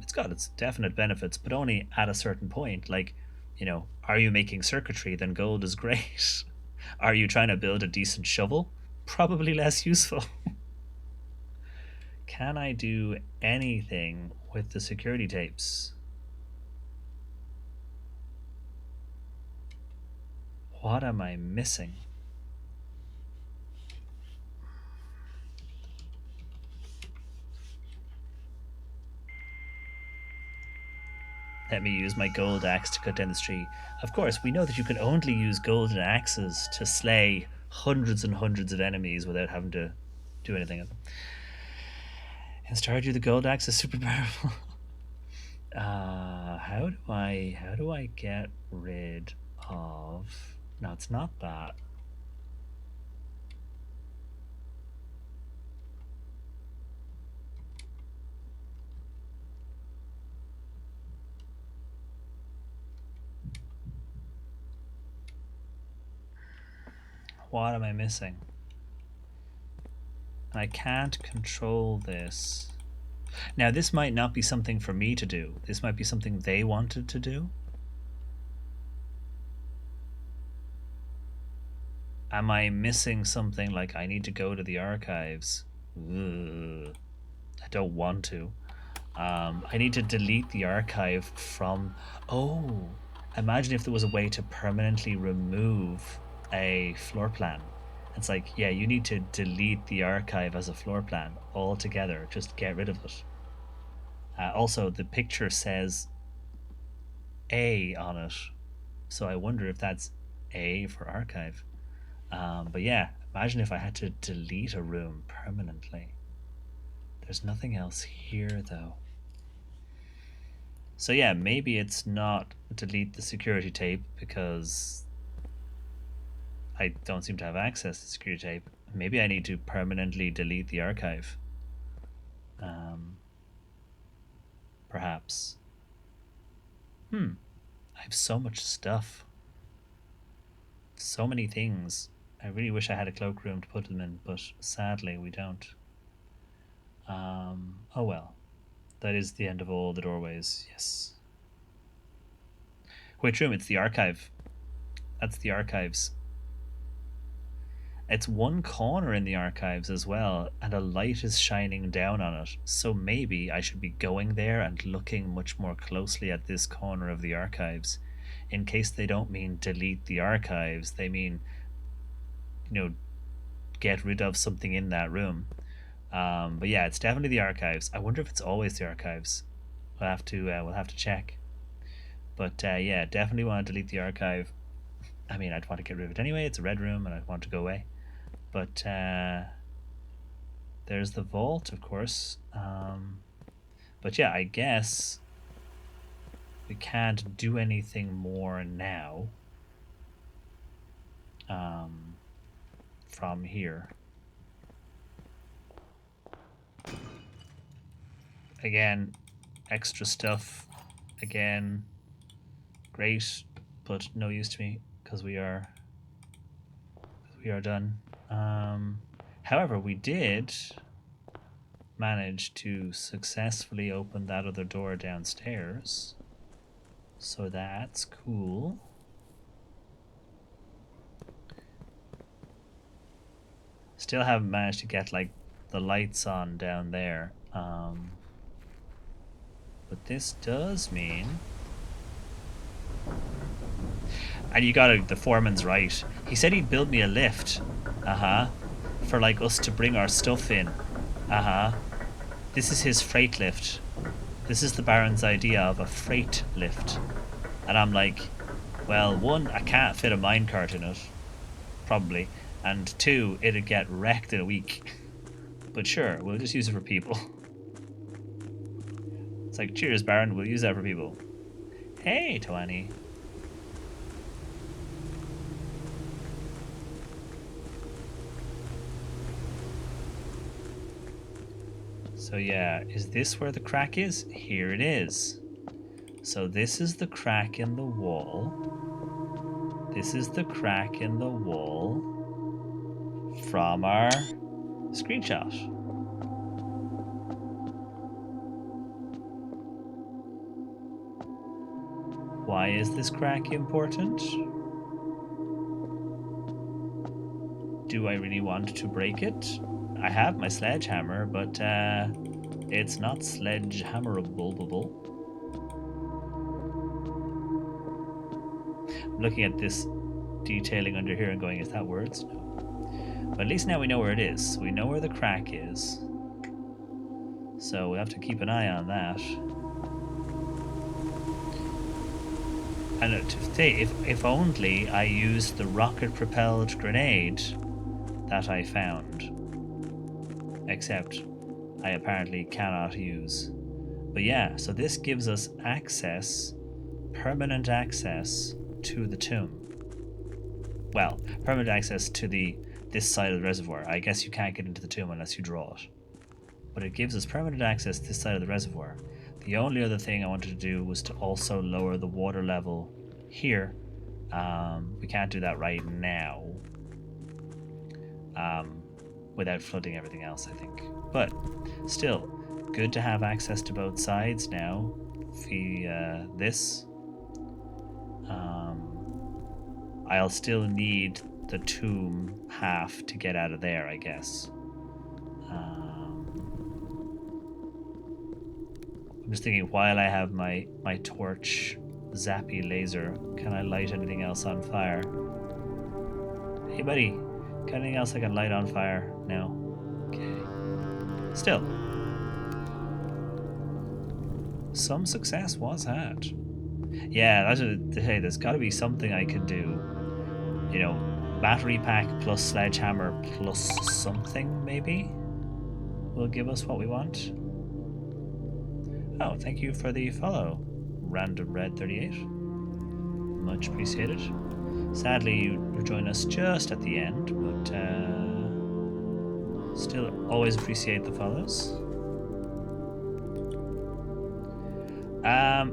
[SPEAKER 1] It's got its definite benefits, but only at a certain point. Like, you know, are you making circuitry? Then gold is great. Are you trying to build a decent shovel? Probably less useful. Can I do anything with the security tapes? What am I missing? Let me use my gold axe to cut down this tree. Of course, we know that you can only use golden axes to slay hundreds and hundreds of enemies without having to do anything. In Stardew, the gold axe is super powerful. How do I get rid of... No, it's not that. What am I missing? I can't control this. Now, this might not be something for me to do. This might be something they wanted to do. Am I missing something like I need to go to the archives? Ugh. I don't want to. I need to delete the archive from... Oh, imagine if there was a way to permanently remove a floor plan. It's like, yeah, you need to delete the archive as a floor plan altogether. Just get rid of it. Also, the picture says A on it, so I wonder if that's A for archive. But yeah, imagine if I had to delete a room permanently. There's nothing else here, though. So yeah, maybe it's not delete the security tape because I don't seem to have access to security tape. Maybe I need to permanently delete the archive. Perhaps. I have so much stuff. So many things. I really wish I had a cloakroom to put them in, but sadly we don't. Oh well. That is the end of all the doorways, yes. Which room? It's the archive. That's the archives. It's one corner in the archives as well, and a light is shining down on it. So maybe I should be going there and looking much more closely at this corner of the archives. In case they don't mean delete the archives, they mean, get rid of something in that room. But yeah, it's definitely the archives. I wonder if it's always the archives. We'll have to check. But yeah, definitely want to delete the archive. I mean, I'd want to get rid of it anyway. It's a red room, and I'd want to go away. But there's the vault, of course. But yeah, I guess we can't do anything more now from here. Again, extra stuff. Again, great, but no use to me because we are done. However, we did manage to successfully open that other door downstairs, so that's cool. Still haven't managed to get like the lights on down there, but this does mean. And the foreman's right. He said he'd build me a lift. For like us to bring our stuff in. This is his freight lift. This is the Baron's idea of a freight lift. And I'm like, well, one, I can't fit a minecart in it. Probably. And two, it'd get wrecked in a week. But sure, we'll just use it for people. It's like, cheers, Baron, we'll use that for people. Hey, Tawani. So yeah, is this where the crack is? Here it is. So this is the crack in the wall. This is the crack in the wall from our screenshot. Why is this crack important? Do I really want to break it? I have my sledgehammer, but it's not sledgehammerable. I'm looking at this detailing under here and going, is that words? No. But at least now we know where it is. We know where the crack is. So we have to keep an eye on that. And to say, if only I used the rocket-propelled grenade that I found. Except I apparently cannot use. But yeah, so this gives us access, permanent access to the tomb. Well, permanent access to this side of the reservoir. I guess you can't get into the tomb unless you draw it. But it gives us permanent access to this side of the reservoir. The only other thing I wanted to do was to also lower the water level here. We can't do that right now. Without flooding everything else, I think. But still, good to have access to both sides now via this. I'll still need the tomb half to get out of there, I guess. I'm just thinking, while I have my torch zappy laser, can I light anything else on fire? Hey buddy, got anything else I can light on fire? No. Okay. Still. Some success was had. Yeah, hey, there's got to be something I can do. Battery pack plus sledgehammer plus something, maybe? Will give us what we want. Oh, thank you for the follow, Random Red 38. Much appreciated. Sadly, you join us just at the end, but still always appreciate the follows.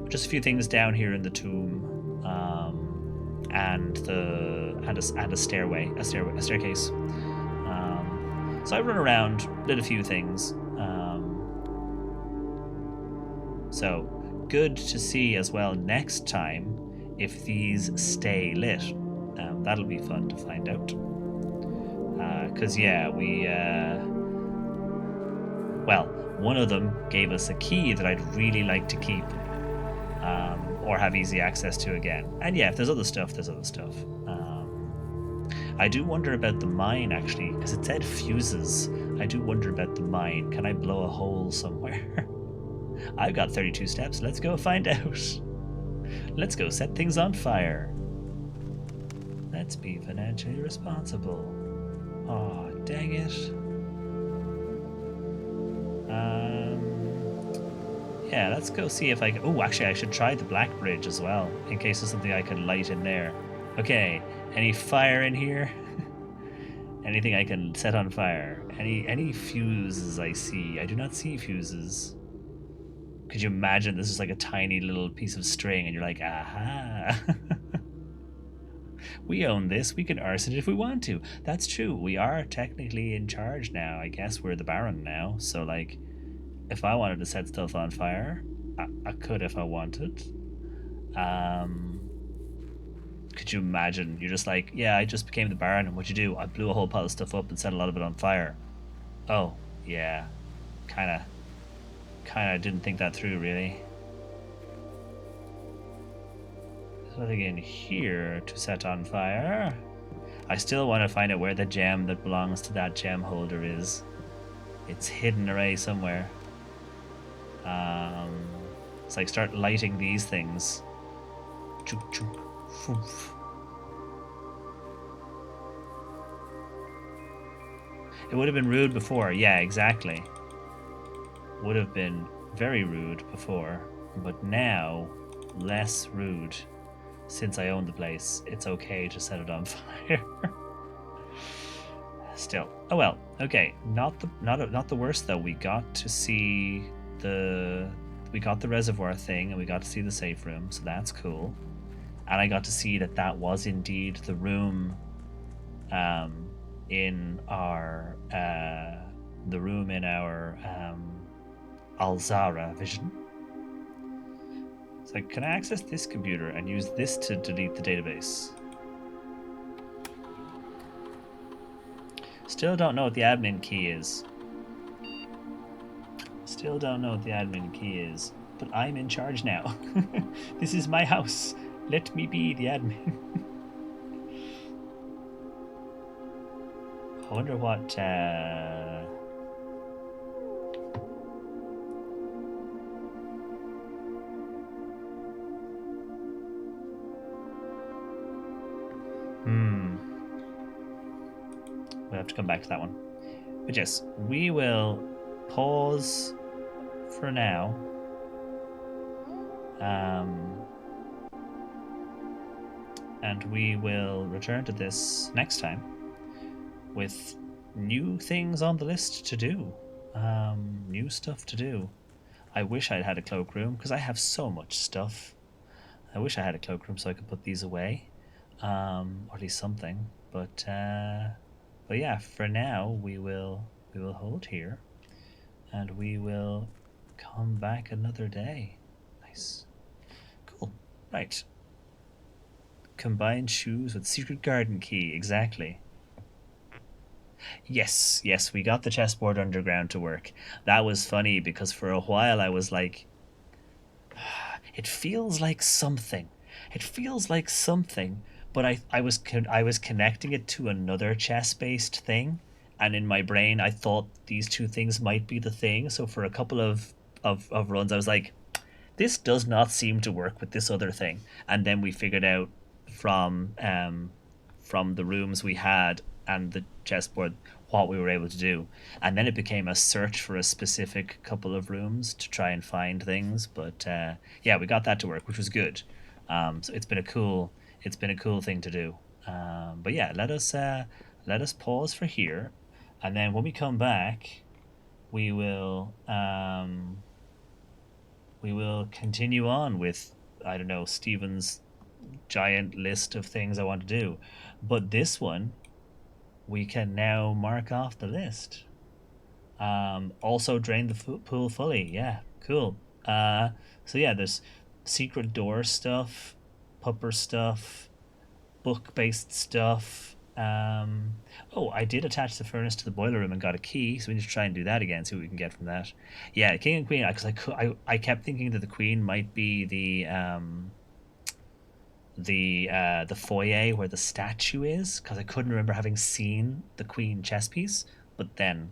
[SPEAKER 1] Just a few things down here in the tomb, and a staircase. So I run around, did a few things. So good to see as well next time if these stay lit. That'll be fun to find out. Because, yeah, well, one of them gave us a key that I'd really like to keep, or have easy access to again. And yeah, if there's other stuff, there's other stuff. I do wonder about the mine, actually, because it said fuses. I do wonder about the mine. Can I blow a hole somewhere? I've got 32 steps. Let's go find out. Let's go set things on fire. Let's be financially responsible. Oh, dang it. Yeah, let's go see if I can... Oh, actually, I should try the Black Bridge as well, in case there's something I can light in there. Okay, any fire in here? Anything I can set on fire? Any fuses I see? I do not see fuses. Could you imagine this is like a tiny little piece of string and you're like, aha. We own this. We can arson it if we want to. That's true. We are technically in charge now. I guess we're the Baron now. So, like, if I wanted to set stuff on fire, I could if I wanted. Could you imagine? You're just like, yeah, I just became the Baron, and what'd you do? I blew a whole pile of stuff up and set a lot of it on fire. Oh, yeah. Kinda didn't think that through, really. There's nothing in here to set on fire. I still want to find out where the gem that belongs to that gem holder is. It's hidden away somewhere. It's like start lighting these things. Chook, chook, foof. It would have been rude before. Yeah, exactly. Would have been very rude before, but now less rude. Since I own the place, it's okay to set it on fire. Still, oh well. Okay, not the worst though. We got to see the reservoir thing, and we got to see the safe room, so that's cool. And I got to see that was indeed the room, in our Alzara vision. It's like, can I access this computer and use this to delete the database? Still don't know what the admin key is. Still don't know what the admin key is. But I'm in charge now. This is my house. Let me be the admin. I wonder what... We'll have to come back to that one. But yes, we will pause for now. And we will return to this next time with new things on the list to do. New stuff to do. I wish I'd had a cloakroom because I have so much stuff. I wish I had a cloakroom so I could put these away. Or at least something. But yeah, for now we will hold here, and we will come back another day. Nice, cool, right. Combined shoes with secret garden key, exactly. Yes, we got the chessboard underground to work. That was funny because for a while I was like, it feels like something. It feels like something. But I was connecting it to another chess-based thing, and in my brain I thought these two things might be the thing. So for a couple of runs I was like, this does not seem to work with this other thing. And then we figured out from the rooms we had and the chessboard what we were able to do. And then it became a search for a specific couple of rooms to try and find things. But yeah, we got that to work, which was good. So it's been a cool thing to do. But yeah, let us pause for here, and then when we come back, we will continue on with, I don't know, Stephen's giant list of things I want to do. But this one we can now mark off the list. Also drain the pool fully. Yeah, cool. So yeah, there's secret door stuff, pupper stuff, book-based stuff. Oh, I did attach the furnace to the boiler room and got a key, so we need to try and do that again, see what we can get from that. Yeah, king and queen, because I kept thinking that the queen might be the foyer where the statue is, because I couldn't remember having seen the queen chess piece, but then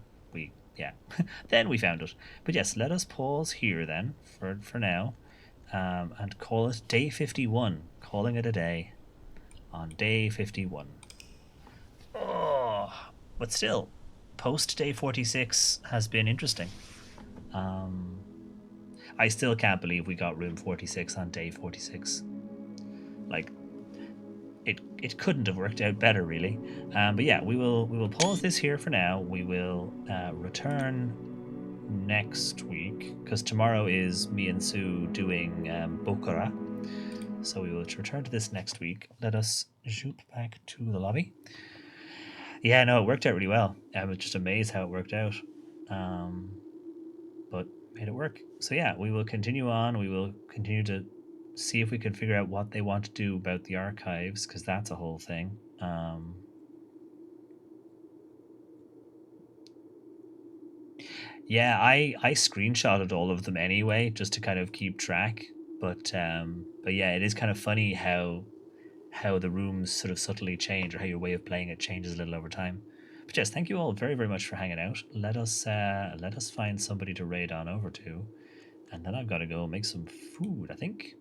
[SPEAKER 1] then we found it. But yes, let us pause here then for now, and call it day 51, calling it a day on day 51. Oh, but still, post day 46 has been interesting. I still can't believe we got room 46 on day 46. Like, it couldn't have worked out better, really. But yeah, we will pause this here for now. We will return next week, because tomorrow is me and Sue doing Bokura. So we will return to this next week. Let us zoop back to the lobby. Yeah, no, it worked out really well. I was just amazed how it worked out. But made it work. So yeah, we will continue on. We will continue to see if we can figure out what they want to do about the archives, because that's a whole thing. Yeah, I screenshotted all of them anyway, just to kind of keep track. But yeah, it is kind of funny how the rooms sort of subtly change, or how your way of playing it changes a little over time. But yes, thank you all very, very much for hanging out. Let us find somebody to raid on over to, and then I've got to go make some food, I think.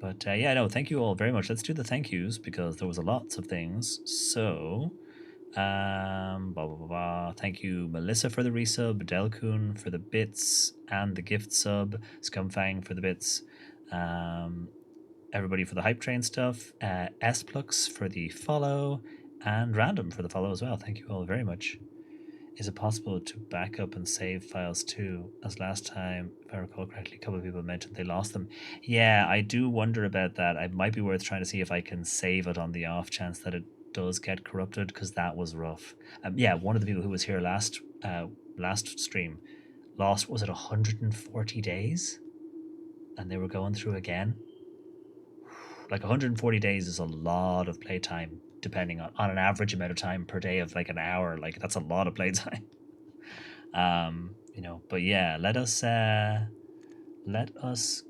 [SPEAKER 1] But yeah, no, thank you all very much. Let's do the thank yous, because there was a lots of things. So, blah, blah, blah, blah. Thank you, Melissa, for the resub, Delcoon for the bits and the gift sub, Scumfang for the bits, everybody for the hype train stuff, Splux for the follow, and Random for the follow as well. Thank you all very much. Is it possible to back up and save files too? As last time, if I recall correctly, a couple of people mentioned they lost them. Yeah, I do wonder about that. It might be worth trying to see if I can save it on the off chance that it does get corrupted, because that was rough. Yeah, one of the people who was here last stream lost, was it 140 days? And they were going through again. Like 140 days is a lot of playtime, depending on an average amount of time per day of like an hour. Like, that's a lot of playtime. But yeah, let us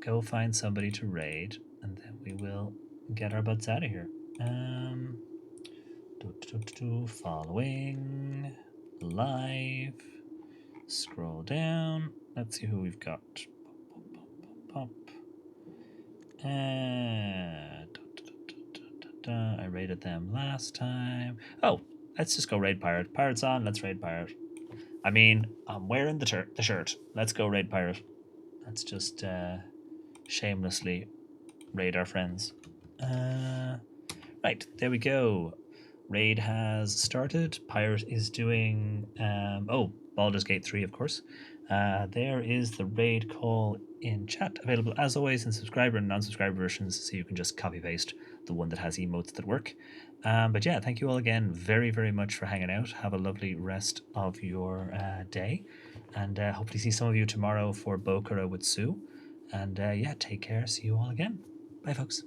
[SPEAKER 1] go find somebody to raid, and then we will get our butts out of here. Following live, scroll down, let's see who we've got. Pop. I raided them last time. Oh, let's just go raid Pirate. Pirate's on, let's raid Pirate. I mean, I'm wearing the shirt. Let's go raid Pirate. Let's just shamelessly raid our friends. Right, there we go. Raid has started. Pirate is doing... Baldur's Gate 3, of course. There is the raid call in chat, available as always in subscriber and non-subscriber versions, so you can just copy-paste the one that has emotes that work. But yeah, thank you all again very, very much for hanging out. Have a lovely rest of your day, and hopefully see some of you tomorrow for Bokura with Sue. And yeah, take care. See you all again. Bye, folks.